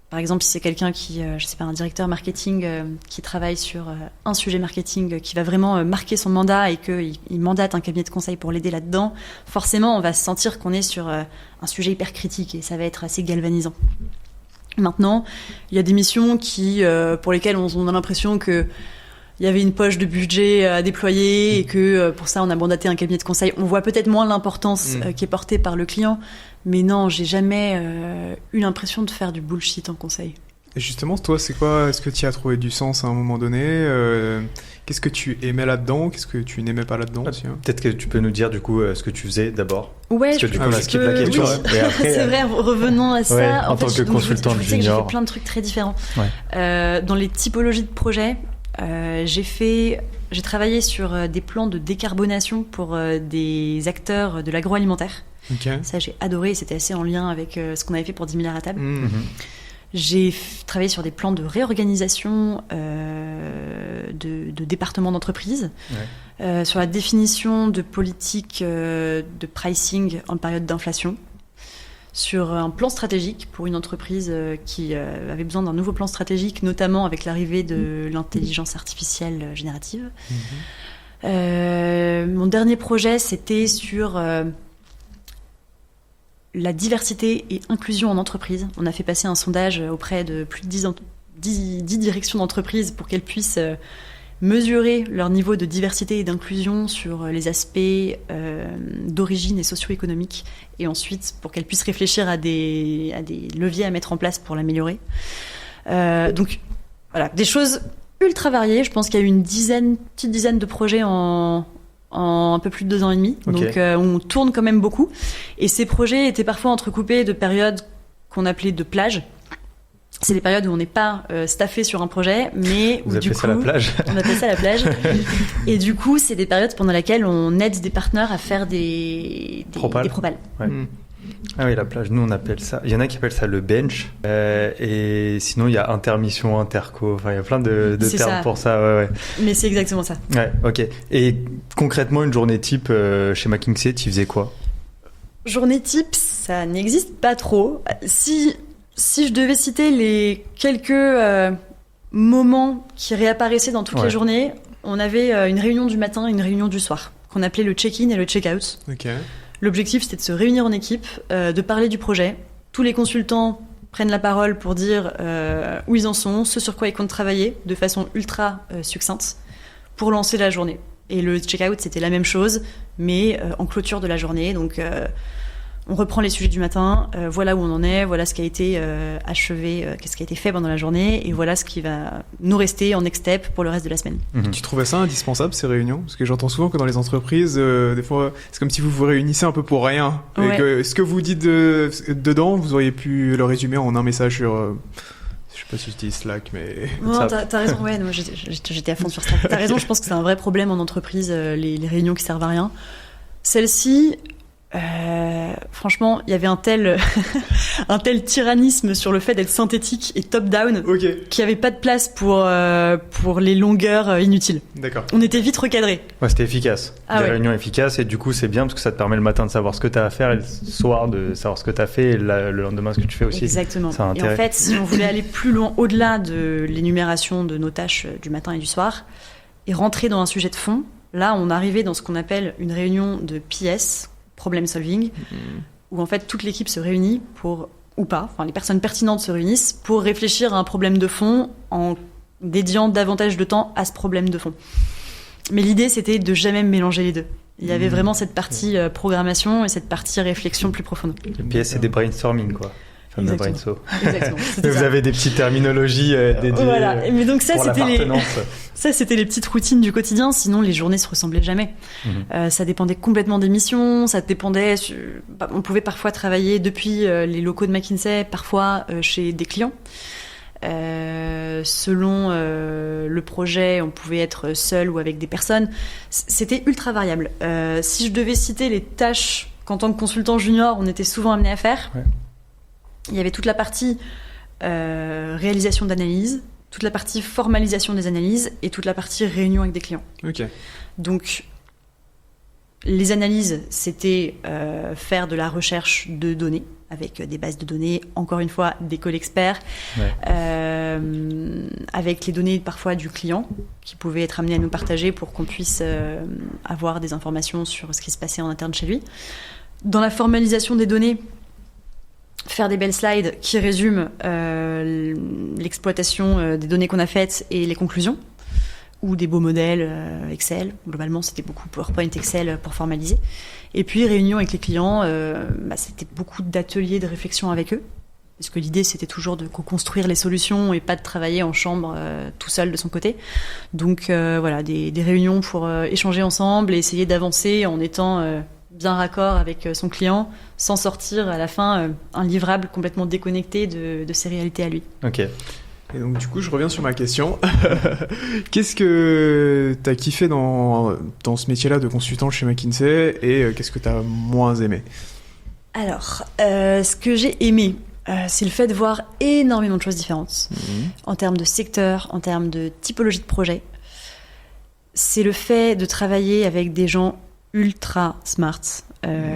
Par exemple, si c'est quelqu'un qui, un directeur marketing qui travaille sur un sujet marketing qui va vraiment marquer son mandat et qu'il mandate un cabinet de conseil pour l'aider là-dedans, forcément, on va se sentir qu'on est sur un sujet hyper critique et ça va être assez galvanisant. Maintenant, il y a des missions pour lesquelles on a l'impression que il y avait une poche de budget à déployer et que pour ça, on a mandaté un cabinet de conseil. On voit peut-être moins l'importance qui est portée par le client. Mais non, j'ai jamais eu l'impression de faire du bullshit en conseil. Et justement, toi, c'est quoi? Est-ce que tu as trouvé du sens à un moment donné? Qu'est-ce que tu aimais là-dedans? Qu'est-ce que tu n'aimais pas là-dedans aussi, hein? Peut-être que tu peux nous dire du coup ce que tu faisais d'abord. Ouais, parce que du coup, je skip la question. Oui. C'est vrai, revenons à ça. Ouais, en tant que consultant junior. J'ai fait plein de trucs très différents. Ouais. Dans les typologies de projets, j'ai travaillé sur des plans de décarbonation pour des acteurs de l'agroalimentaire. Okay. Ça, j'ai adoré. C'était assez en lien avec ce qu'on avait fait pour 10 milliards à table. J'ai travaillé sur des plans de réorganisation de départements d'entreprise, sur la définition de politiques de pricing en période d'inflation, sur un plan stratégique pour une entreprise qui avait besoin d'un nouveau plan stratégique, notamment avec l'arrivée de l'intelligence artificielle générative. Mon dernier projet, c'était sur... la diversité et inclusion en entreprise. On a fait passer un sondage auprès de plus de 10 directions d'entreprise pour qu'elles puissent mesurer leur niveau de diversité et d'inclusion sur les aspects d'origine et socio-économique, et ensuite pour qu'elles puissent réfléchir à des leviers à mettre en place pour l'améliorer. Donc voilà, des choses ultra variées. Je pense qu'il y a eu une petite dizaine de projets en un peu plus de 2 ans et demi. Okay. Donc on tourne quand même beaucoup. Et ces projets étaient parfois entrecoupés de périodes qu'on appelait de plage. C'est des périodes où on n'est pas staffé sur un projet, mais où du coup... ça la plage. On appelle ça la plage. Et du coup, c'est des périodes pendant lesquelles on aide des partenaires à faire des propals. Ouais. Ah oui, la plage, nous on appelle ça... Il y en a qui appellent ça le bench. Et sinon, il y a intermission, interco. Enfin, il y a plein de termes pour ça. Ouais. Mais c'est exactement ça. Ouais, ok. Et concrètement, une journée type chez McKinsey, tu faisais quoi? Journée type, ça n'existe pas trop. Si je devais citer les quelques moments qui réapparaissaient dans toutes les journées, on avait une réunion du matin et une réunion du soir, qu'on appelait le check-in et le check-out. Okay. L'objectif, c'était de se réunir en équipe, de parler du projet. Tous les consultants prennent la parole pour dire où ils en sont, ce sur quoi ils comptent travailler, de façon ultra succincte, pour lancer la journée. Et le check-out, c'était la même chose, mais en clôture de la journée. Donc, on reprend les sujets du matin, voilà où on en est, voilà ce qui a été achevé, qu'est-ce qui a été fait pendant la journée, et voilà ce qui va nous rester en next step pour le reste de la semaine. Tu trouvais ça indispensable, ces réunions? Parce que j'entends souvent que dans les entreprises, des fois, c'est comme si vous vous réunissez un peu pour rien. Et que ce que vous dites dedans, vous auriez pu le résumer en un message sur... je sais pas si je dis Slack, mais... Non, t'as raison, moi j'étais à fond sur Slack. T'as raison, je pense que c'est un vrai problème en entreprise, les réunions qui servent à rien. Celle-ci... franchement, il y avait un tel tyrannisme sur le fait d'être synthétique et top-down qu'il n'y avait pas de place pour les longueurs inutiles. D'accord. On était vite recadrés. Ouais, c'était efficace. Des réunions efficaces, et du coup, c'est bien parce que ça te permet le matin de savoir ce que tu as à faire et le soir de savoir ce que tu as fait et le lendemain ce que tu fais aussi. Exactement. Et en fait, si on voulait aller plus loin, au-delà de l'énumération de nos tâches du matin et du soir, et rentrer dans un sujet de fond, là, on arrivait dans ce qu'on appelle une réunion de PS, problem solving, où en fait toute l'équipe se réunit les personnes pertinentes se réunissent pour réfléchir à un problème de fond en dédiant davantage de temps à ce problème de fond. Mais l'idée, c'était de jamais mélanger les deux. Il y avait vraiment cette partie programmation et cette partie réflexion plus profonde. Et puis c'est des brainstorming, quoi. Fameux brainstorm. Exactement. Vous avez des petites terminologies dédiées Mais donc ça, pour l'appartenance. C'était les petites routines du quotidien. Sinon, les journées se ressemblaient jamais. Ça dépendait complètement des missions. Ça dépendait. On pouvait parfois travailler depuis les locaux de McKinsey, parfois chez des clients. Selon le projet, on pouvait être seul ou avec des personnes. C'était ultra variable. Si je devais citer les tâches qu'en tant que consultant junior, on était souvent amené à faire, il y avait toute la partie réalisation d'analyse, toute la partie formalisation des analyses et toute la partie réunion avec des clients. Ok. Donc, les analyses, c'était faire de la recherche de données avec des bases de données, encore une fois, d'écoles experts, avec les données parfois du client qui pouvaient être amenés à nous partager pour qu'on puisse avoir des informations sur ce qui se passait en interne chez lui. Dans la formalisation des données, faire des belles slides qui résument l'exploitation des données qu'on a faites et les conclusions, ou des beaux modèles Excel. Globalement, c'était beaucoup PowerPoint, Excel pour formaliser. Et puis, réunion avec les clients, c'était beaucoup d'ateliers de réflexion avec eux, parce que l'idée, c'était toujours de co-construire les solutions et pas de travailler en chambre tout seul de son côté. Donc, des réunions pour échanger ensemble et essayer d'avancer en étant bien raccord avec son client, sans sortir à la fin un livrable complètement déconnecté de ses réalités à lui. Ok. Et donc du coup, je reviens sur ma question. Qu'est-ce que t'as kiffé dans ce métier-là de consultant chez McKinsey et qu'est-ce que t'as moins aimé ? Alors, ce que j'ai aimé, c'est le fait de voir énormément de choses différentes en termes de secteur, en termes de typologie de projet. C'est le fait de travailler avec des gens ultra smart.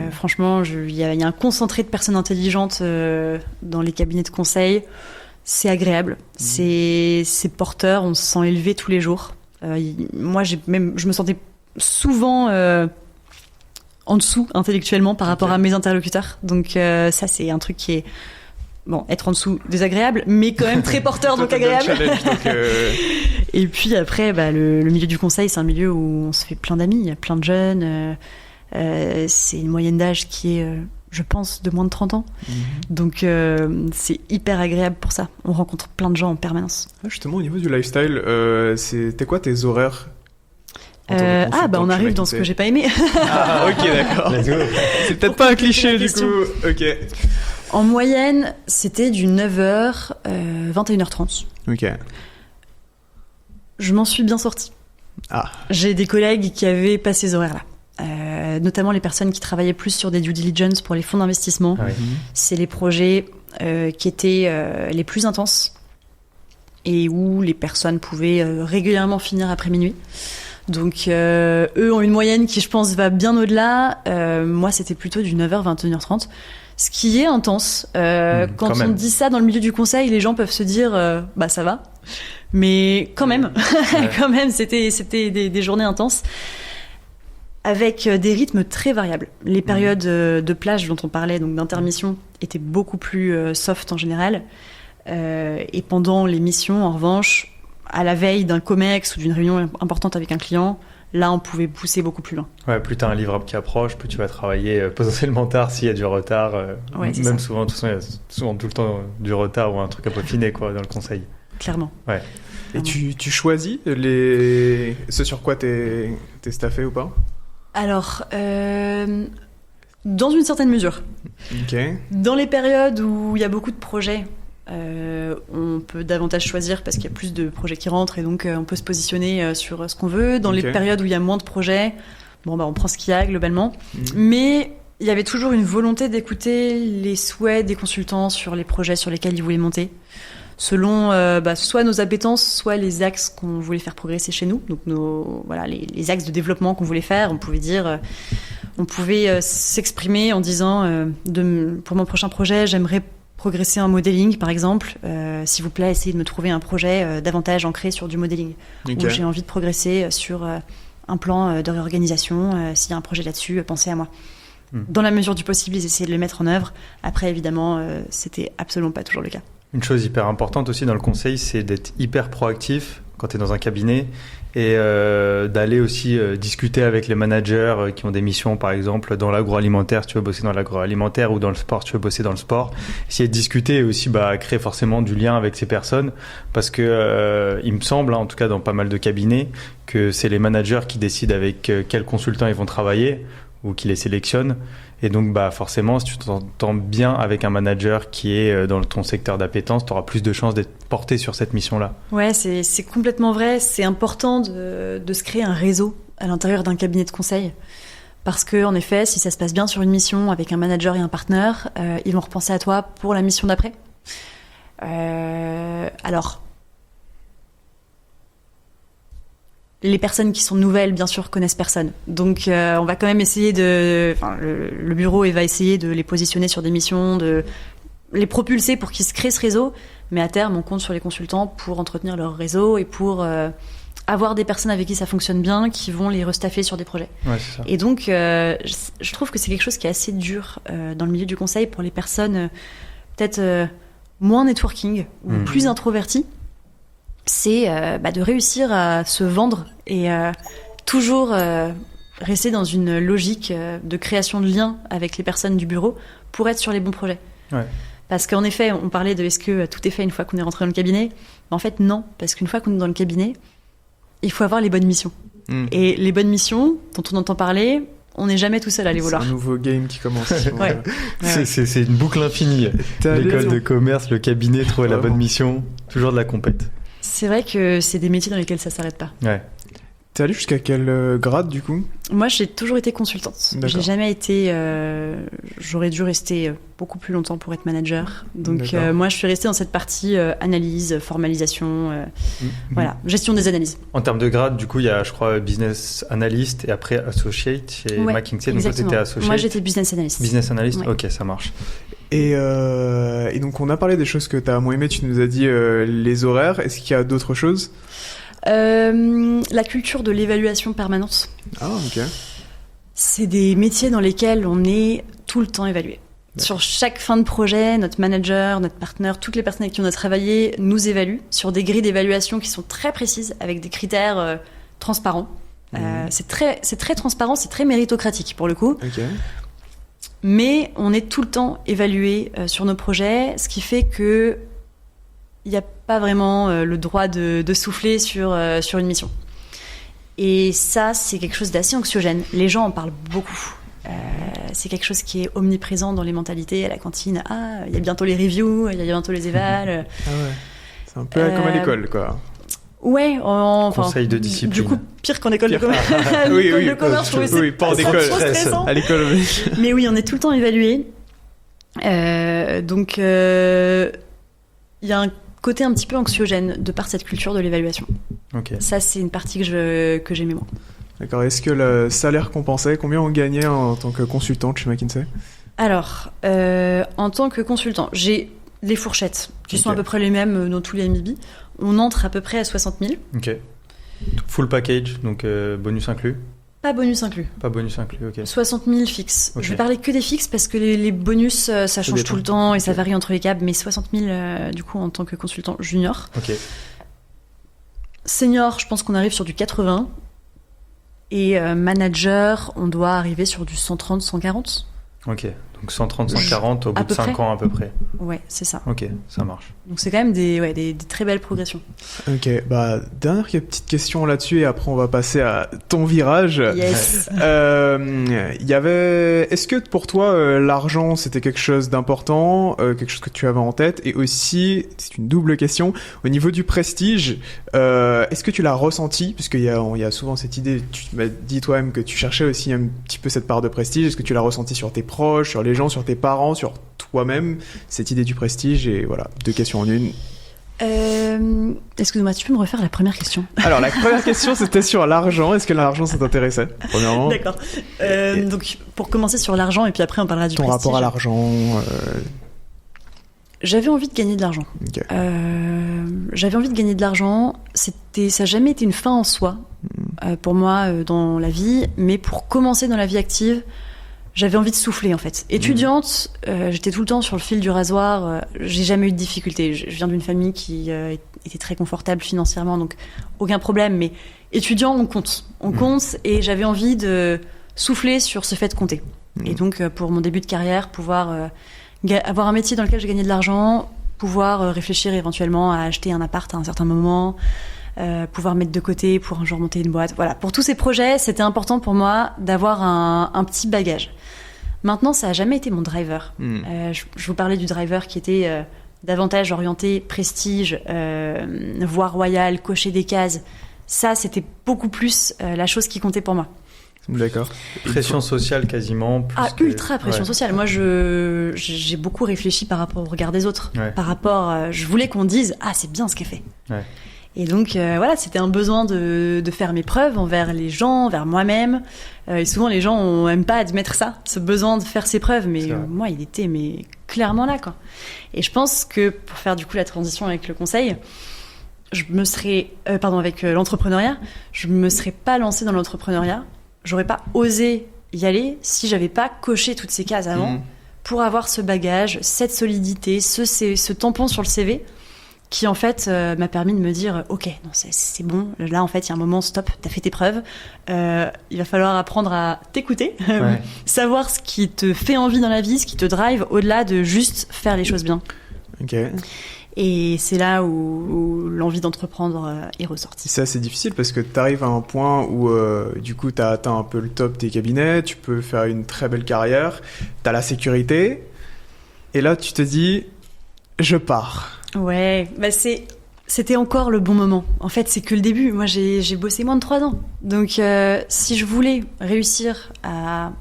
Franchement, il y a un concentré de personnes intelligentes dans les cabinets de conseil. C'est agréable, c'est porteur, on se sent élevé tous les jours. Moi, je me sentais souvent en dessous intellectuellement par rapport à mes interlocuteurs. Donc ça, c'est un truc qui est... Bon, être en dessous, désagréable, mais quand même très porteur, donc agréable. Challenge, donc, Et puis après, le milieu du conseil, c'est un milieu où on se fait plein d'amis, il y a plein de jeunes. C'est une moyenne d'âge qui est... je pense, de moins de 30 ans. Donc, c'est hyper agréable pour ça. On rencontre plein de gens en permanence. Justement, au niveau du lifestyle, c'était quoi tes horaires ? On arrive dans ce que j'ai pas aimé. Ah, ok, d'accord. C'est peut-être pas un cliché, du coup. Ok. En moyenne, c'était du 9h, 21h30. Ok. Je m'en suis bien sortie. Ah. J'ai des collègues qui avaient pas ces horaires-là. Notamment les personnes qui travaillaient plus sur des due diligence pour les fonds d'investissement. C'est les projets qui étaient les plus intenses et où les personnes pouvaient régulièrement finir après minuit. Donc eux ont une moyenne qui, je pense, va bien au-delà. Moi, c'était plutôt du 9h, 21h30. Ce qui est intense. Quand on dit ça dans le milieu du conseil, les gens peuvent se dire ça va. Mais quand même, quand même, c'était des journées intenses. Avec des rythmes très variables. Les périodes de plage dont on parlait, donc d'intermission, étaient beaucoup plus soft en général. Et pendant les missions, en revanche, à la veille d'un COMEX ou d'une réunion importante avec un client, là, on pouvait pousser beaucoup plus loin. Ouais, plus t'as un livrable qui approche, plus tu vas travailler potentiellement tard s'il y a du retard. Même souvent, de toute façon, il y a souvent tout le temps du retard ou un truc un peu finé dans le conseil. Clairement. Ouais. Et tu choisis ce sur quoi t'es staffé ou pas ? Alors, dans une certaine mesure. Okay. Dans les périodes où il y a beaucoup de projets, on peut davantage choisir parce qu'il y a plus de projets qui rentrent et donc on peut se positionner sur ce qu'on veut. Dans les périodes où il y a moins de projets, on prend ce qu'il y a globalement. Mais il y avait toujours une volonté d'écouter les souhaits des consultants sur les projets sur lesquels ils voulaient monter, selon soit nos appétences, soit les axes qu'on voulait faire progresser chez nous. Donc les axes de développement qu'on voulait faire, on pouvait s'exprimer en disant pour mon prochain projet, j'aimerais progresser en modeling, par exemple. S'il vous plaît, essayez de me trouver un projet davantage ancré sur du modeling. Ou j'ai envie de progresser sur un plan de réorganisation. S'il y a un projet là-dessus, pensez à moi. Dans la mesure du possible, ils essayaient de le mettre en œuvre. Après, évidemment, c'était absolument pas toujours le cas. Une chose hyper importante aussi dans le conseil, c'est d'être hyper proactif quand tu es dans un cabinet, et d'aller aussi discuter avec les managers qui ont des missions, par exemple dans l'agroalimentaire, si tu veux bosser dans l'agroalimentaire, ou dans le sport, si tu veux bosser dans le sport. Essayer de discuter et aussi créer forcément du lien avec ces personnes, parce que il me semble, en tout cas dans pas mal de cabinets, que c'est les managers qui décident avec quels consultants ils vont travailler ou qui les sélectionnent. Et donc, forcément, si tu t'entends bien avec un manager qui est dans ton secteur d'appétence, tu auras plus de chances d'être porté sur cette mission-là. Ouais, c'est complètement vrai. C'est important de se créer un réseau à l'intérieur d'un cabinet de conseil. Parce que, en effet, si ça se passe bien sur une mission avec un manager et un partenaire, ils vont repenser à toi pour la mission d'après. Alors, les personnes qui sont nouvelles, bien sûr, connaissent personne. Donc, on va quand même essayer le bureau va essayer de les positionner sur des missions, de les propulser pour qu'ils se créent ce réseau. Mais à terme, on compte sur les consultants pour entretenir leur réseau et pour avoir des personnes avec qui ça fonctionne bien, qui vont les restaffer sur des projets. Ouais, c'est ça. Et donc, je trouve que c'est quelque chose qui est assez dur dans le milieu du conseil pour les personnes peut-être moins networking ou plus introverties. C'est de réussir à se vendre et toujours rester dans une logique de création de liens avec les personnes du bureau pour être sur les bons projets. Ouais. Parce qu'en effet, on parlait de est-ce que tout est fait une fois qu'on est rentré dans le cabinet ? En fait, non, parce qu'une fois qu'on est dans le cabinet, il faut avoir les bonnes missions. Et les bonnes missions dont on entend parler, on n'est jamais tout seul à les vouloir. C'est un nouveau game qui commence. Ouais. C'est une boucle infinie. L'école de commerce, le cabinet, trouver la bonne mission, toujours de la compète. C'est vrai que c'est des métiers dans lesquels ça s'arrête pas. Ouais. T'es allé jusqu'à quel grade du coup ? Moi, j'ai toujours été consultante. D'accord. J'ai jamais été. J'aurais dû rester beaucoup plus longtemps pour être manager. Donc, moi, je suis restée dans cette partie analyse, formalisation, voilà, gestion des analyses. En termes de grade, du coup, il y a, je crois, business analyst et après associate chez McKinsey. Donc, toi, t'étais associate. Moi, j'étais business analyst. Business analyst, ouais. Ok, ça marche. Et donc, on a parlé des choses que t'as moins aimé. Tu nous as dit les horaires. Est-ce qu'il y a d'autres choses ? La culture de l'évaluation permanente. Ah, ok. C'est des métiers dans lesquels on est tout le temps évalué. D'accord. Sur chaque fin de projet, notre manager, notre partenaire, toutes les personnes avec qui on a travaillé nous évaluent sur des grilles d'évaluation qui sont très précises, avec des critères transparents. C'est très transparent, c'est très méritocratique pour le coup. Ok. Mais on est tout le temps évalué sur nos projets, ce qui fait que il n'y a pas vraiment le droit de souffler sur une mission. Et ça, c'est quelque chose d'assez anxiogène. Les gens en parlent beaucoup. C'est quelque chose qui est omniprésent dans les mentalités, à la cantine. Ah, il y a bientôt les reviews, il y a bientôt les évals. Ah ouais. C'est un peu comme à l'école, quoi. Ouais, conseil de discipline. Du coup, pire qu'en école de commerce. Oui, de commerce, je trouvais oui, pas en école. trop stressant. À l'école. Mais oui, on est tout le temps évalué. Donc, il y a un côté un petit peu anxiogène de par cette culture de l'évaluation. Okay. Ça, c'est une partie que j'aimais moins. D'accord. Est-ce que le salaire compensait ? Combien on gagnait en tant que consultante chez McKinsey ? Alors, en tant que consultant, j'ai les fourchettes qui sont à peu près les mêmes dans tous les MIB. On entre à peu près à 60 000. Ok. Full package, donc bonus inclus ? Pas bonus inclus. Pas bonus inclus, ok. 60 000 fixes. Okay. Je vais parler que des fixes parce que les bonus, ça change tout le temps et ça varie entre les câbles. Mais 60 000, du coup, en tant que consultant junior. Ok. Senior, je pense qu'on arrive sur du 80. Et manager, on doit arriver sur du 130, 140. Ok, donc 130, 140 au bout de 5 ans à peu près. Ouais, c'est ça. Ok, ça marche. Donc c'est quand même des très belles progressions. Ok, dernière petite question là-dessus et après on va passer à ton virage. Yes. Est-ce que pour toi l'argent c'était quelque chose d'important, quelque chose que tu avais en tête, et aussi, c'est une double question, au niveau du prestige, est-ce que tu l'as ressenti, puisqu'il y a souvent cette idée, tu m'as dit toi-même que tu cherchais aussi un petit peu cette part de prestige, est-ce que tu l'as ressenti sur tes proches, sur les gens, sur tes parents, sur toi-même, cette idée du prestige? Et voilà, 2 questions en une. Excuse-moi, tu peux me refaire la première question? Alors la première question c'était sur l'argent. Est-ce que l'argent ça t'intéressait premièrement? D'accord. Donc pour commencer sur l'argent et puis après on parlera du prestige. Ton rapport à l'argent. J'avais envie de gagner de l'argent. Okay. J'avais envie de gagner de l'argent. Ça n'a jamais été une fin en soi pour moi dans la vie, mais pour commencer dans la vie active, j'avais envie de souffler en fait. Étudiante, j'étais tout le temps sur le fil du rasoir. J'ai jamais eu de difficultés. Je viens d'une famille qui été très confortable financièrement, donc aucun problème. Mais étudiant, on compte, et j'avais envie de souffler sur ce fait de compter. Et donc, pour mon début de carrière, pouvoir avoir un métier dans lequel je gagnais de l'argent, pouvoir réfléchir éventuellement à acheter un appart à un certain moment, pouvoir mettre de côté pour un jour monter une boîte. Voilà, pour tous ces projets, c'était important pour moi d'avoir un petit bagage. Maintenant, ça n'a jamais été mon driver. Je vous parlais du driver qui était davantage orienté prestige, voie royale, cocher des cases. Ça, c'était beaucoup plus la chose qui comptait pour moi. D'accord. Pression sociale quasiment. Ultra pression sociale. Moi, j'ai beaucoup réfléchi par rapport au regard des autres. Par rapport, je voulais qu'on dise « Ah, c'est bien ce qu'elle fait ». Et donc, voilà, c'était un besoin de faire mes preuves envers les gens, envers moi-même. Et souvent, les gens n'aiment pas admettre ça, ce besoin de faire ses preuves. Mais moi, il était clairement là, quoi. Et je pense que, pour faire du coup la transition avec le conseil, avec l'entrepreneuriat, je me serais pas lancée dans l'entrepreneuriat. J'aurais pas osé y aller si j'avais pas coché toutes ces cases avant pour avoir ce bagage, cette solidité, ce tampon sur le CV qui en fait m'a permis de me dire ok, non, c'est bon, là en fait il y a un moment, stop, t'as fait tes preuves, il va falloir apprendre à t'écouter, savoir ce qui te fait envie dans la vie, ce qui te drive au-delà de juste faire les choses bien. Et c'est là où l'envie d'entreprendre est ressortie. C'est assez difficile parce que tu arrives à un point où du coup tu as atteint un peu le top des cabinets, tu peux faire une très belle carrière, tu as la sécurité, et là tu te dis je pars. Ouais, c'était encore le bon moment. En fait, c'est que le début. Moi, j'ai bossé moins de 3 ans. Donc, si je voulais réussir à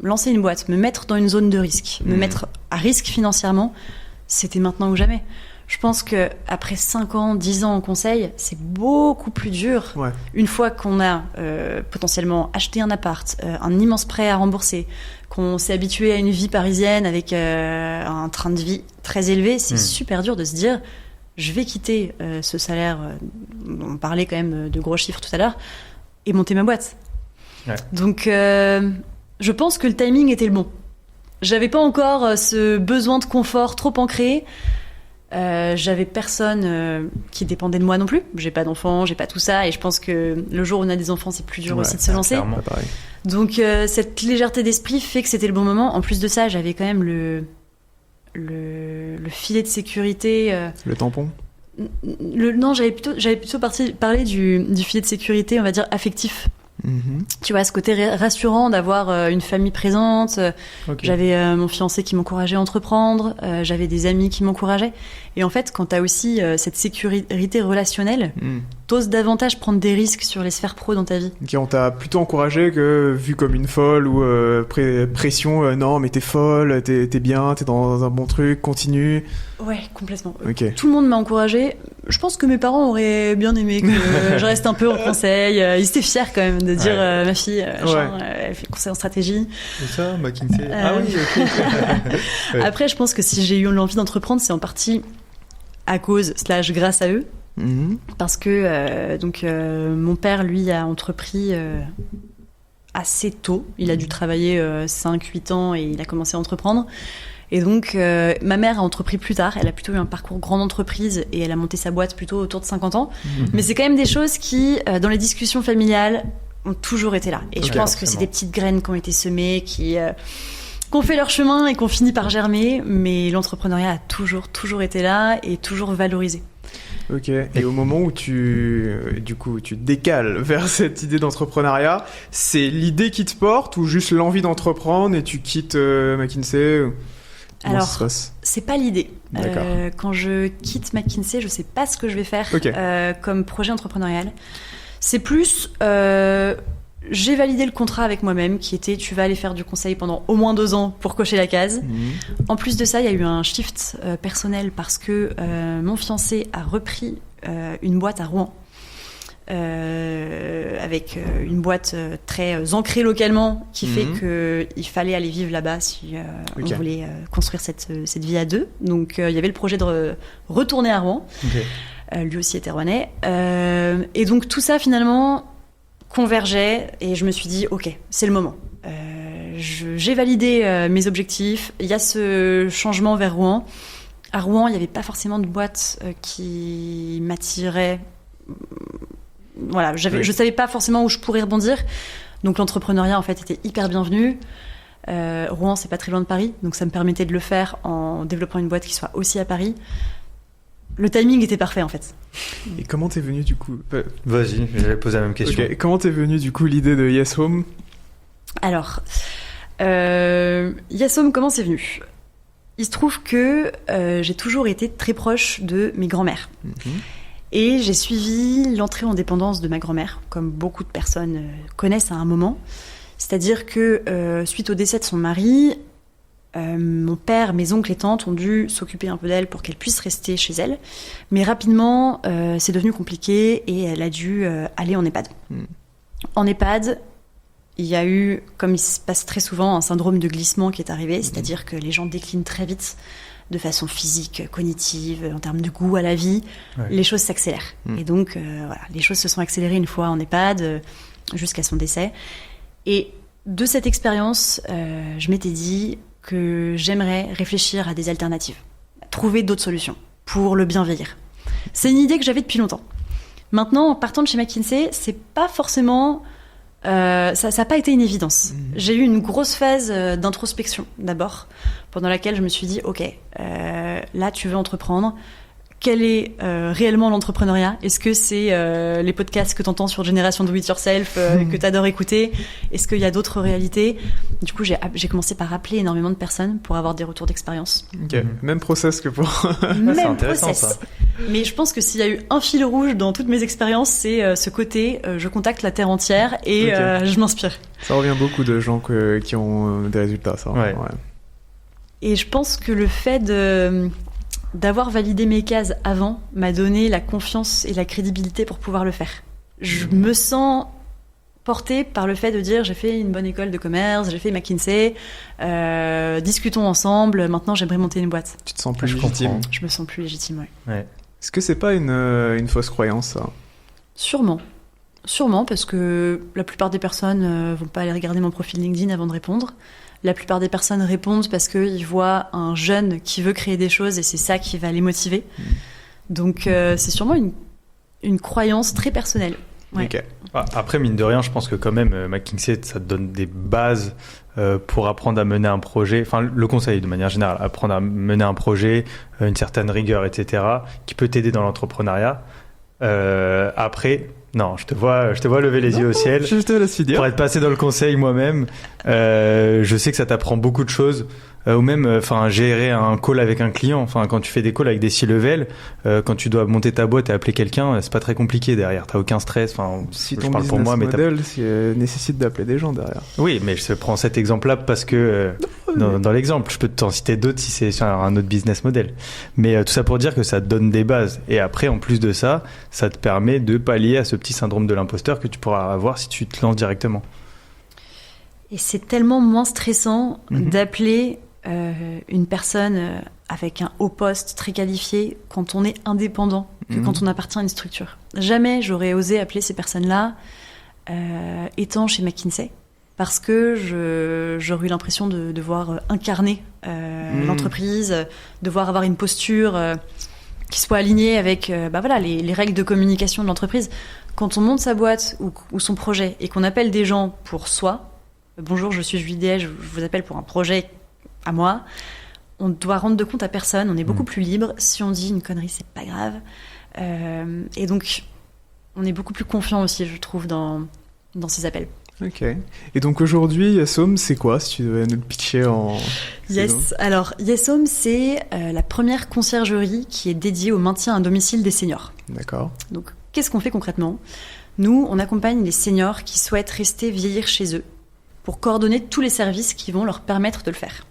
lancer une boîte, me mettre dans une zone de risque, me mettre à risque financièrement, c'était maintenant ou jamais. Je pense qu'après 5 ans, 10 ans en conseil, c'est beaucoup plus dur. Une fois qu'on a potentiellement acheté un appart, un immense prêt à rembourser, qu'on s'est habitué à une vie parisienne avec un train de vie très élevé, c'est super dur de se dire je vais quitter ce salaire, on parlait quand même de gros chiffres tout à l'heure, et monter ma boîte. Donc je pense que le timing était le bon. J'avais pas encore ce besoin de confort trop ancré. J'avais personne qui dépendait de moi non plus. J'ai pas d'enfants, j'ai pas tout ça, et je pense que le jour où on a des enfants, c'est plus dur aussi de se lancer. Donc cette légèreté d'esprit fait que c'était le bon moment. En plus de ça, j'avais quand même le filet de sécurité. Le tampon. Non, j'avais plutôt parlé du filet de sécurité, on va dire affectif. Tu vois, ce côté rassurant d'avoir une famille présente. J'avais mon fiancé qui m'encourageait à entreprendre, j'avais des amis qui m'encourageaient. Et en fait, quand t'as aussi cette sécurité relationnelle, t'oses davantage prendre des risques sur les sphères pro dans ta vie. On t'a plutôt encouragé que vu comme une folle ou pression, non mais t'es folle, t'es bien, t'es dans un bon truc, continue. Ouais, complètement. Tout le monde m'a encouragé. Je pense que mes parents auraient bien aimé que je reste un peu en conseil. Ils étaient fiers quand même de dire ma fille, elle fait conseil en stratégie. Et ça, McKinsey. Ah oui, ok. Après, je pense que si j'ai eu l'envie d'entreprendre, c'est en partie à cause / grâce à eux. Parce que mon père, lui, a entrepris assez tôt. Il a dû travailler 5-8 ans et il a commencé à entreprendre. Et donc, ma mère a entrepris plus tard. Elle a plutôt eu un parcours grande entreprise et elle a monté sa boîte plutôt autour de 50 ans. Mais c'est quand même des choses qui, dans les discussions familiales, ont toujours été là. Et je pense que c'est des petites graines qui ont été semées, qui ont fait leur chemin et qui ont fini par germer. Mais l'entrepreneuriat a toujours été là et toujours valorisé. Et au moment où tu décales vers cette idée d'entrepreneuriat, c'est l'idée qui te porte ou juste l'envie d'entreprendre et tu quittes McKinsey? Alors, c'est pas l'idée. Quand je quitte McKinsey, je sais pas ce que je vais faire comme projet entrepreneurial. C'est plus, j'ai validé le contrat avec moi-même qui était tu vas aller faire du conseil pendant au moins 2 ans pour cocher la case. En plus de ça, il y a eu un shift personnel parce que mon fiancé a repris une boîte à Rouen. Avec une boîte très ancrée localement qui fait qu'il fallait aller vivre là-bas si on voulait construire cette vie à 2. Donc il y avait le projet de retourner à Rouen. Lui aussi était rouennais. Et donc tout ça finalement convergeait et je me suis dit ok, c'est le moment. J'ai validé mes objectifs, il y a ce changement vers Rouen. À Rouen, il n'y avait pas forcément de boîte qui m'attirait. Voilà, je savais pas forcément où je pourrais rebondir. Donc l'entrepreneuriat, en fait, était hyper bienvenu. Rouen, c'est pas très loin de Paris, donc ça me permettait de le faire en développant une boîte qui soit aussi à Paris. Le timing était parfait, en fait. Et comment t'es venu du coup Vas-y, j'allais poser la même question. Okay. Comment t'es venu du coup l'idée de Yes Home? Alors, Yes Home, comment c'est venu? Il se trouve que j'ai toujours été très proche de mes grands-mères. Et j'ai suivi l'entrée en dépendance de ma grand-mère, comme beaucoup de personnes connaissent à un moment. C'est-à-dire que suite au décès de son mari, mon père, mes oncles et tantes ont dû s'occuper un peu d'elle pour qu'elle puisse rester chez elle. Mais rapidement, c'est devenu compliqué et elle a dû aller en EHPAD. En EHPAD, il y a eu, comme il se passe très souvent, un syndrome de glissement qui est arrivé, c'est-à-dire que les gens déclinent très vite de façon physique, cognitive, en termes de goût à la vie, les choses s'accélèrent. Et donc, voilà, les choses se sont accélérées une fois en EHPAD, jusqu'à son décès. Et de cette expérience, je m'étais dit que j'aimerais réfléchir à des alternatives, trouver d'autres solutions pour le bien vieillir. C'est une idée que j'avais depuis longtemps. Maintenant, en partant de chez McKinsey, c'est pas forcément... ça n'a pas été une évidence. J'ai eu une grosse phase d'introspection d'abord, pendant laquelle je me suis dit, ok, là tu veux entreprendre. Quel est réellement l'entrepreneuriat? Est-ce que c'est les podcasts que tu entends sur Génération Do It Yourself que tu adores écouter? Est-ce qu'il y a d'autres réalités? Du coup, j'ai commencé par appeler énormément de personnes pour avoir des retours d'expérience. Okay. Même process que pour... Même process. Ça. Mais je pense que s'il y a eu un fil rouge dans toutes mes expériences, c'est ce côté je contacte la terre entière et je m'inspire. Ça revient beaucoup de gens qui ont des résultats, ça. Ouais. Et je pense que le fait d'avoir validé mes cases avant m'a donné la confiance et la crédibilité pour pouvoir le faire. Je me sens portée par le fait de dire j'ai fait une bonne école de commerce, j'ai fait McKinsey, discutons ensemble, maintenant j'aimerais monter une boîte. Tu te sens plus légitime? Je me sens plus légitime, ouais. Est-ce que c'est pas une fausse croyance, ça? Sûrement, parce que la plupart des personnes vont pas aller regarder mon profil LinkedIn avant de répondre. La plupart des personnes répondent parce qu'ils voient un jeune qui veut créer des choses et c'est ça qui va les motiver. Donc c'est sûrement une croyance très personnelle. Ouais. Okay. Après, mine de rien, je pense que quand même, McKinsey, ça te donne des bases pour apprendre à mener un projet. Enfin, le conseil de manière générale, apprendre à mener un projet, une certaine rigueur, etc., qui peut t'aider dans l'entrepreneuriat. Après... Non, je te vois lever les yeux au ciel. Je te laisse dire. Pour être passé dans le conseil moi-même, je sais que ça t'apprend beaucoup de choses. Ou même, gérer un call avec un client. Enfin, quand tu fais des calls avec des C-level, quand tu dois monter ta boîte et appeler quelqu'un, c'est pas très compliqué derrière. T'as aucun stress. Enfin, si ton business model nécessite d'appeler des gens derrière. Oui, mais je prends cet exemple-là parce que dans l'exemple, je peux t'en citer d'autres si c'est sur un autre business model. Mais tout ça pour dire que ça te donne des bases. Et après, en plus de ça, ça te permet de pallier à ce petit syndrome de l'imposteur que tu pourras avoir si tu te lances directement. Et c'est tellement moins stressant d'appeler une personne avec un haut poste très qualifié quand on est indépendant que quand on appartient à une structure. Jamais j'aurais osé appeler ces personnes-là étant chez McKinsey parce que j'aurais eu l'impression de devoir incarner l'entreprise, devoir avoir une posture qui soit alignée avec les règles de communication de l'entreprise. Quand on monte sa boîte ou son projet et qu'on appelle des gens pour soi, bonjour, je suis Julie Déhay, je vous appelle pour un projet à moi, on doit rendre de compte à personne, on est beaucoup plus libre. Si on dit une connerie, c'est pas grave. Et donc, on est beaucoup plus confiant aussi, je trouve, dans ces appels. Ok. Et donc aujourd'hui, Yes Home, c'est quoi, si tu devais nous le pitcher en... Yes. Alors, Yes Home, c'est la première conciergerie qui est dédiée au maintien à domicile des seniors. D'accord. Donc, qu'est-ce qu'on fait concrètement? Nous, on accompagne les seniors qui souhaitent rester vieillir chez eux pour coordonner tous les services qui vont leur permettre de le faire.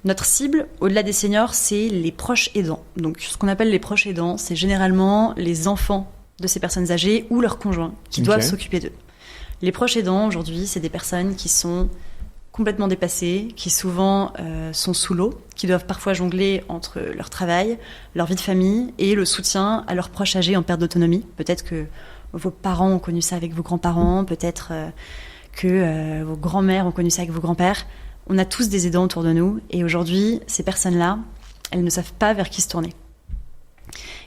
Notre cible, au-delà des seniors, c'est les proches aidants. Donc, ce qu'on appelle les proches aidants, c'est généralement les enfants de ces personnes âgées ou leurs conjoints qui doivent s'occuper d'eux. Les proches aidants, aujourd'hui, c'est des personnes qui sont complètement dépassées, qui souvent sont sous l'eau, qui doivent parfois jongler entre leur travail, leur vie de famille et le soutien à leurs proches âgés en perte d'autonomie. Peut-être que vos parents ont connu ça avec vos grands-parents, peut-être que vos grands-mères ont connu ça avec vos grands-pères. On a tous des aidants autour de nous et aujourd'hui, ces personnes-là, elles ne savent pas vers qui se tourner.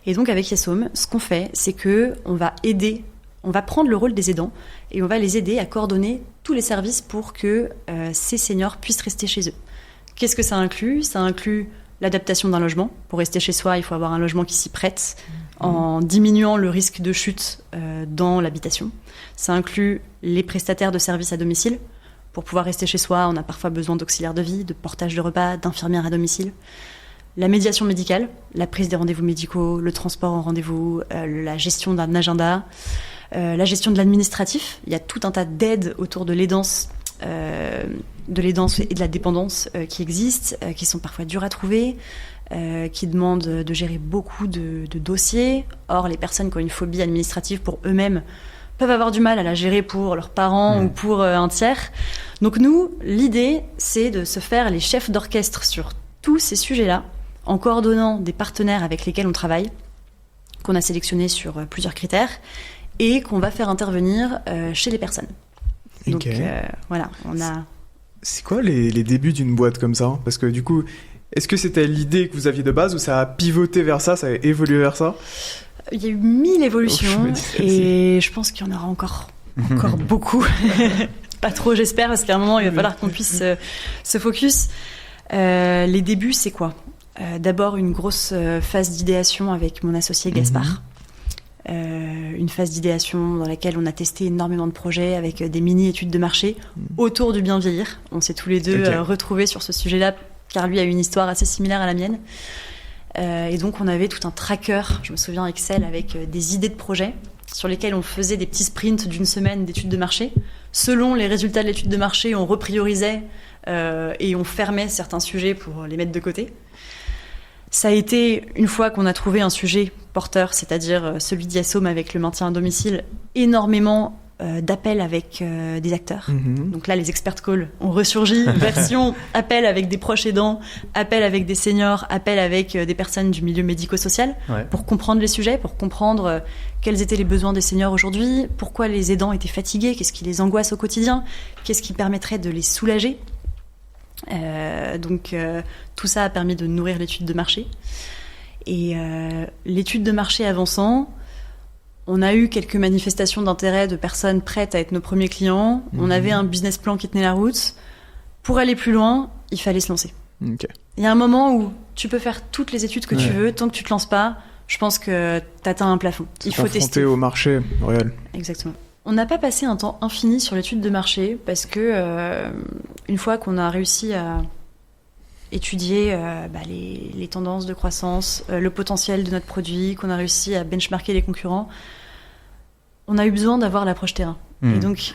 Et donc avec Yesome, ce qu'on fait, c'est que on va prendre le rôle des aidants et on va les aider à coordonner tous les services pour que ces seniors puissent rester chez eux. Qu'est-ce que ça inclut ? Ça inclut l'adaptation d'un logement. Pour rester chez soi, il faut avoir un logement qui s'y prête en diminuant le risque de chute dans l'habitation. Ça inclut les prestataires de services à domicile. Pour pouvoir rester chez soi, on a parfois besoin d'auxiliaires de vie, de portage de repas, d'infirmières à domicile. La médiation médicale, la prise des rendez-vous médicaux, le transport en rendez-vous, la gestion d'un agenda, la gestion de l'administratif. Il y a tout un tas d'aides autour de l'aidance et de la dépendance qui existent, qui sont parfois dures à trouver, qui demandent de gérer beaucoup de dossiers. Or, les personnes qui ont une phobie administrative pour eux-mêmes peuvent avoir du mal à la gérer pour leurs parents ou pour un tiers. Donc nous, l'idée, c'est de se faire les chefs d'orchestre sur tous ces sujets-là, en coordonnant des partenaires avec lesquels on travaille, qu'on a sélectionnés sur plusieurs critères, et qu'on va faire intervenir chez les personnes. Donc voilà, on a... C'est quoi les débuts d'une boîte comme ça ? Parce que du coup, est-ce que c'était l'idée que vous aviez de base ou ça a pivoté vers ça, ça a évolué vers ça ? Il y a eu 1000 évolutions et je pense qu'il y en aura encore beaucoup. Pas trop, j'espère, parce qu'à un moment, il va falloir qu'on puisse se focus. Les débuts, c'est quoi ? D'abord, une grosse phase d'idéation avec mon associé Gaspard. Une phase d'idéation dans laquelle on a testé énormément de projets avec des mini-études de marché autour du bien vieillir. On s'est tous les deux retrouvés sur ce sujet-là, car lui a une histoire assez similaire à la mienne. Et donc, on avait tout un tracker, je me souviens Excel, avec des idées de projets sur lesquels on faisait des petits sprints d'une semaine d'études de marché. Selon les résultats de l'étude de marché, on repriorisait et on fermait certains sujets pour les mettre de côté. Ça a été, une fois qu'on a trouvé un sujet porteur, c'est-à-dire celui d'Yesome avec le maintien à domicile, énormément d'appels avec des acteurs. Donc là, les expert calls ont ressurgi, version appel avec des proches aidants, appel avec des seniors, appel avec des personnes du milieu médico-social, pour comprendre les sujets, pour comprendre quels étaient les besoins des seniors aujourd'hui, pourquoi les aidants étaient fatigués, qu'est-ce qui les angoisse au quotidien, qu'est-ce qui permettrait de les soulager. Donc tout ça a permis de nourrir l'étude de marché. Et l'étude de marché avançant, on a eu quelques manifestations d'intérêt de personnes prêtes à être nos premiers clients. On avait un business plan qui tenait la route. Pour aller plus loin, il fallait se lancer. Il y a un moment où tu peux faire toutes les études que tu veux, tant que tu te lances pas, je pense que tu atteins un plafond. Il faut tester. Au marché réel. Exactement. On n'a pas passé un temps infini sur l'étude de marché parce que une fois qu'on a réussi à étudier les tendances de croissance, le potentiel de notre produit, qu'on a réussi à benchmarker les concurrents, on a eu besoin d'avoir l'approche terrain. Et donc,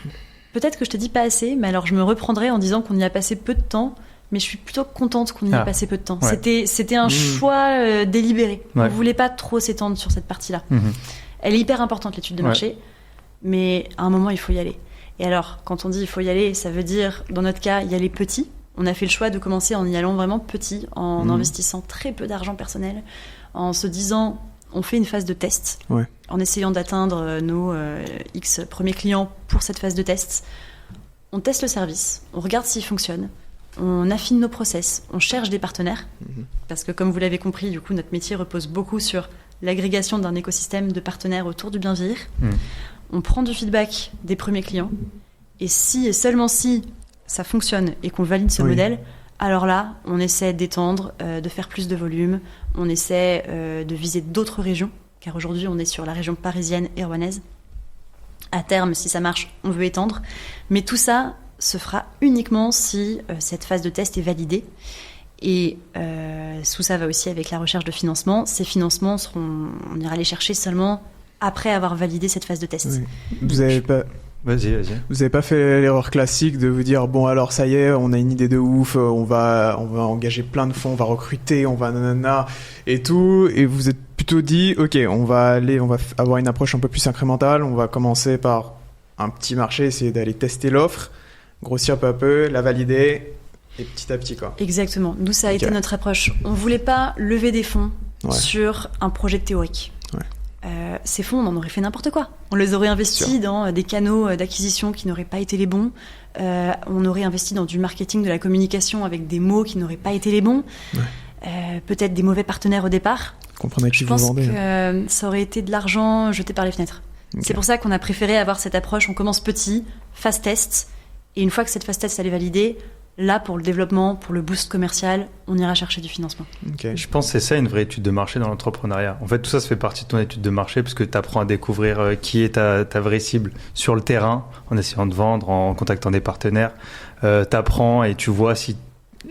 peut-être que je te dis pas assez, mais alors je me reprendrai en disant qu'on y a passé peu de temps, mais je suis plutôt contente qu'on y ait passé peu de temps. C'était un choix délibéré. On ne voulait pas trop s'étendre sur cette partie-là. Elle est hyper importante, l'étude de marché. Mais à un moment, il faut y aller. Et alors, quand on dit il faut y aller, ça veut dire, dans notre cas, y aller petit. On a fait le choix de commencer en y allant vraiment petit, en investissant très peu d'argent personnel, en se disant, on fait une phase de test, en essayant d'atteindre nos X premiers clients pour cette phase de test. On teste le service, on regarde s'il fonctionne, on affine nos process, on cherche des partenaires, parce que comme vous l'avez compris, du coup, notre métier repose beaucoup sur l'agrégation d'un écosystème de partenaires autour du bien vieillir. On prend du feedback des premiers clients, et si et seulement si ça fonctionne et qu'on valide ce modèle, alors là, on essaie d'étendre, de faire plus de volume, on essaie de viser d'autres régions, car aujourd'hui, on est sur la région parisienne et rouennaise. À terme, si ça marche, on veut étendre. Mais tout ça se fera uniquement si cette phase de test est validée. Et sous ça va aussi avec la recherche de financement. Ces financements, on ira les chercher seulement après avoir validé cette phase de test. Vous avez pas... Vas-y. Vous n'avez pas fait l'erreur classique de vous dire bon alors ça y est, on a une idée de ouf, on va engager plein de fonds, on va recruter, on va nanana et tout, et vous êtes plutôt dit ok, on va avoir une approche un peu plus incrémentale, on va commencer par un petit marché, essayer d'aller tester l'offre, grossir peu à peu, la valider et petit à petit quoi. Exactement. Nous ça a été notre approche. On voulait pas lever des fonds sur un projet théorique. Ces fonds, on en aurait fait n'importe quoi. On les aurait investis dans des canaux d'acquisition qui n'auraient pas été les bons. On aurait investi dans du marketing, de la communication avec des mots qui n'auraient pas été les bons. peut-être des mauvais partenaires au départ. Comprenez à qui Je vous pense vendez. que ça aurait été de l'argent jeté par les fenêtres. Ok. C'est pour ça qu'on a préféré avoir cette approche, on commence petit, phase test, et une fois que cette phase test elle est validée, là pour le développement, pour le boost commercial, on ira chercher du financement. Ok. Je pense que c'est ça une vraie étude de marché dans l'entrepreneuriat. En fait, tout ça fait partie de ton étude de marché parce que tu apprends à découvrir qui est ta vraie cible sur le terrain, en essayant de vendre, en contactant des partenaires. Tu apprends et tu vois si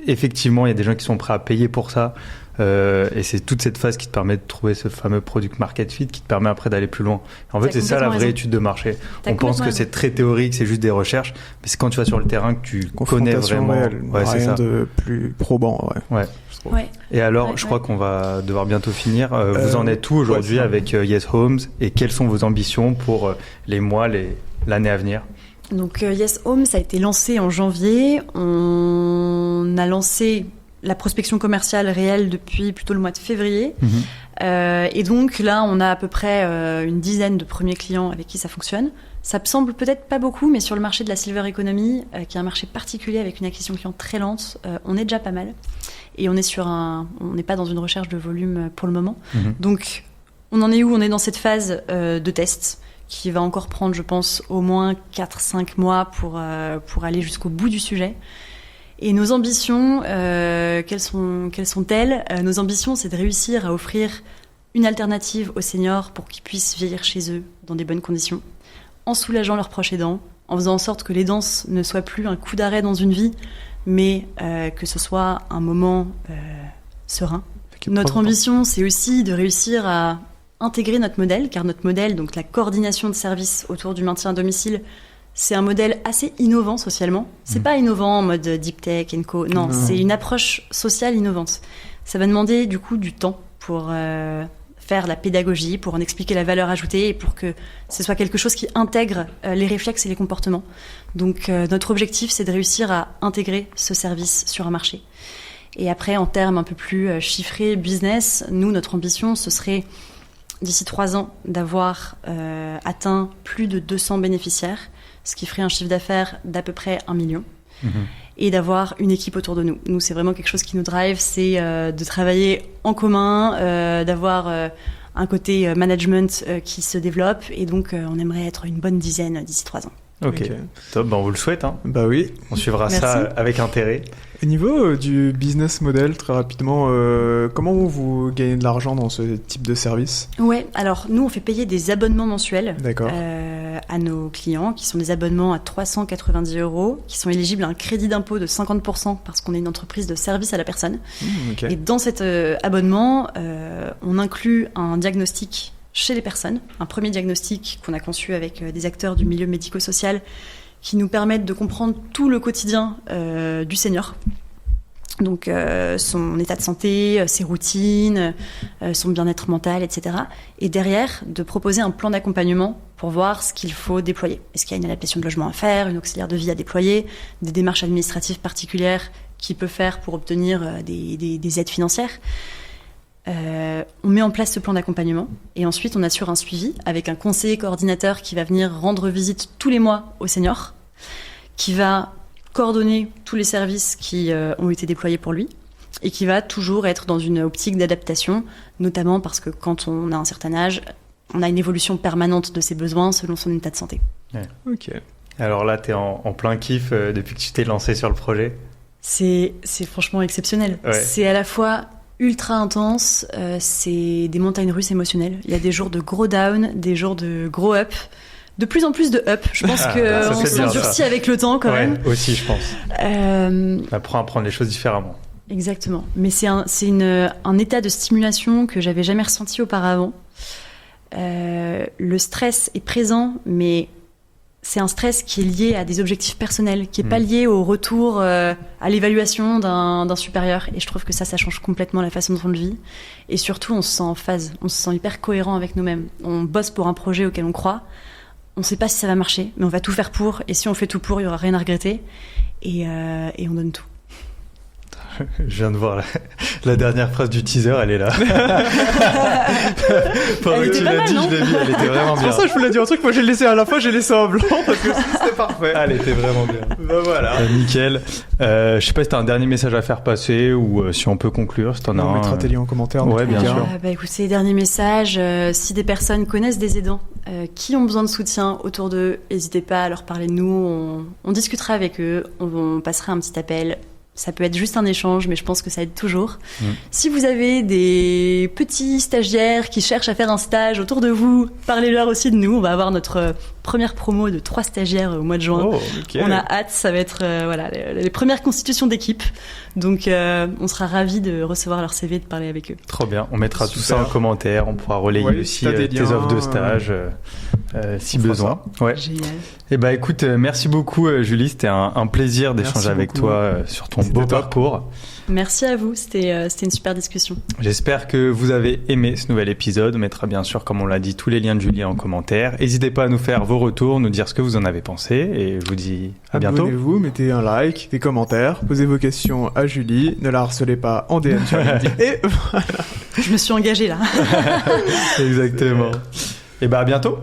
effectivement il y a des gens qui sont prêts à payer pour ça. Et c'est toute cette phase qui te permet de trouver ce fameux product market fit qui te permet après d'aller plus loin. En fait, T'as c'est ça la complètement vraie raison. étude de marché. T'as On pense complètement que c'est très théorique, c'est juste des recherches, mais c'est quand tu vas sur le terrain que tu connais Confrontation vraiment. réelle, Ouais, c'est rien ça. de plus probant. Ouais. Je trouve. Ouais. Et alors, Ouais, je ouais. crois qu'on va devoir bientôt finir. Vous en êtes où aujourd'hui ouais, c'est avec Yes Homes et quelles sont vos ambitions pour les mois, l'année à venir? Donc Yes Home, ça a été lancé en janvier. On a lancé la prospection commerciale réelle depuis plutôt le mois de février. Et donc là, on a à peu près une dizaine de premiers clients avec qui ça fonctionne. Ça me semble peut-être pas beaucoup, mais sur le marché de la Silver Economy, qui est un marché particulier avec une acquisition client très lente, on est déjà pas mal. Et on n'est pas dans une recherche de volume pour le moment. Donc, on en est où? On est dans cette phase de test qui va encore prendre, je pense, au moins 4-5 mois pour aller jusqu'au bout du sujet. Et nos ambitions, quelles sont-elles? Nos ambitions, c'est de réussir à offrir une alternative aux seniors pour qu'ils puissent vieillir chez eux dans des bonnes conditions, en soulageant leurs proches aidants, en faisant en sorte que l'aidance ne soit plus un coup d'arrêt dans une vie, mais que ce soit un moment serein. Notre ambition, c'est aussi de réussir à intégrer notre modèle, car notre modèle, donc la coordination de services autour du maintien à domicile, c'est un modèle assez innovant socialement. C'est pas innovant en mode deep tech and co. Non, c'est une approche sociale innovante. Ça va demander du coup du temps pour faire la pédagogie, pour en expliquer la valeur ajoutée et pour que ce soit quelque chose qui intègre les réflexes et les comportements. Donc notre objectif, c'est de réussir à intégrer ce service sur un marché. Et après, en termes un peu plus chiffrés, business, nous, notre ambition, ce serait d'ici 3 ans d'avoir atteint plus de 200 bénéficiaires, ce qui ferait un chiffre d'affaires d'à peu près 1 million. Et d'avoir une équipe autour de nous. Nous, c'est vraiment quelque chose qui nous drive, c'est de travailler en commun, d'avoir un côté management qui se développe. Et donc, on aimerait être une bonne dizaine d'ici 3 ans. Ok, top, ben on vous le souhaite. Hein. Bah oui. On suivra Merci. ça avec intérêt. Au niveau du business model, très rapidement, comment vous gagnez de l'argent dans ce type de service? Ouais, alors nous, on fait payer des abonnements mensuels D'accord. à nos clients, qui sont des abonnements à 390 €, qui sont éligibles à un crédit d'impôt de 50% parce qu'on est une entreprise de service à la personne. Ok. Et dans cet abonnement, on inclut un diagnostic chez les personnes, un premier diagnostic qu'on a conçu avec des acteurs du milieu médico-social qui nous permettent de comprendre tout le quotidien du senior. Donc son état de santé, ses routines, son bien-être mental, etc. Et derrière, de proposer un plan d'accompagnement pour voir ce qu'il faut déployer. Est-ce qu'il y a une adaptation de logement à faire, une auxiliaire de vie à déployer, des démarches administratives particulières qu'il peut faire pour obtenir des aides financières. On met en place ce plan d'accompagnement et ensuite on assure un suivi avec un conseiller coordinateur qui va venir rendre visite tous les mois aux seniors, qui va coordonner tous les services qui ont été déployés pour lui et qui va toujours être dans une optique d'adaptation, notamment parce que quand on a un certain âge, on a une évolution permanente de ses besoins selon son état de santé. Ok. Alors là, tu es en plein kiff depuis que tu t'es lancé sur le projet. C'est franchement exceptionnel. Ouais. C'est à la fois ultra intense, c'est des montagnes russes émotionnelles. Il y a des jours de gros down, des jours de gros up. De plus en plus de up. Je pense Ça, qu'on c'est bien, s'endurcit ça. avec le temps quand même. Aussi, je pense. Euh, On apprend à prendre les choses différemment. Exactement. Mais c'est un état de stimulation que j'avais jamais ressenti auparavant. Le stress est présent, mais c'est un stress qui est lié à des objectifs personnels, qui est pas lié au retour à l'évaluation d'un supérieur. Et je trouve que ça change complètement la façon dont on le vit. Et surtout, on se sent en phase, on se sent hyper cohérent avec nous-mêmes. On bosse pour un projet auquel on croit. On sait pas si ça va marcher, mais on va tout faire pour. Et si on fait tout pour, il y aura rien à regretter. Et on donne tout. Je viens de voir la dernière phrase du teaser, elle est là. Pendant que tu l'as dit, je l'ai vu, elle était vraiment C'est bien. pour ça que je voulais dire un truc, moi j'ai laissé à la fin, j'ai laissé en blanc parce que c'était parfait. Elle était vraiment bien. Bah voilà. Nickel. Je sais pas si t'as un dernier message à faire passer ou si on peut conclure, si t'en as On un. mettra tes liens en commentaire. dans Ouais, tous les bien cas. sûr. Bah écoutez, dernier message, si des personnes connaissent des aidants qui ont besoin de soutien autour d'eux, n'hésitez pas à leur parler de nous, on discutera avec eux, on passera un petit appel. Ça peut être juste un échange, mais je pense que ça aide toujours. Si vous avez des petits stagiaires qui cherchent à faire un stage autour de vous, parlez-leur aussi de nous. On va avoir notre première promo de 3 stagiaires au mois de juin. Oh, ok. On a hâte, ça va être voilà, les premières constitutions d'équipe. Donc on sera ravis de recevoir leur CV et de parler avec eux. Trop bien. On mettra tout Super. ça en commentaire. On pourra relayer Ouais, aussi si t'as des tes liens, offres de stage si on fera besoin. Ouais. Génial. Et bah écoute, merci beaucoup Julie. C'était un plaisir d'échanger Merci avec beaucoup. toi sur ton C'était beau top. parcours. Merci à vous, c'était une super discussion. J'espère que vous avez aimé ce nouvel épisode. On mettra bien sûr, comme on l'a dit, tous les liens de Julie en commentaire. N'hésitez pas à nous faire vos retours, nous dire ce que vous en avez pensé. Et je vous dis à bientôt. Abonnez-vous, mettez un like, des commentaires, posez vos questions à Julie, ne la harcelez pas en DM sur LinkedIn. Et Je me suis engagée là. Exactement. Et bah à bientôt.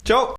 ciao.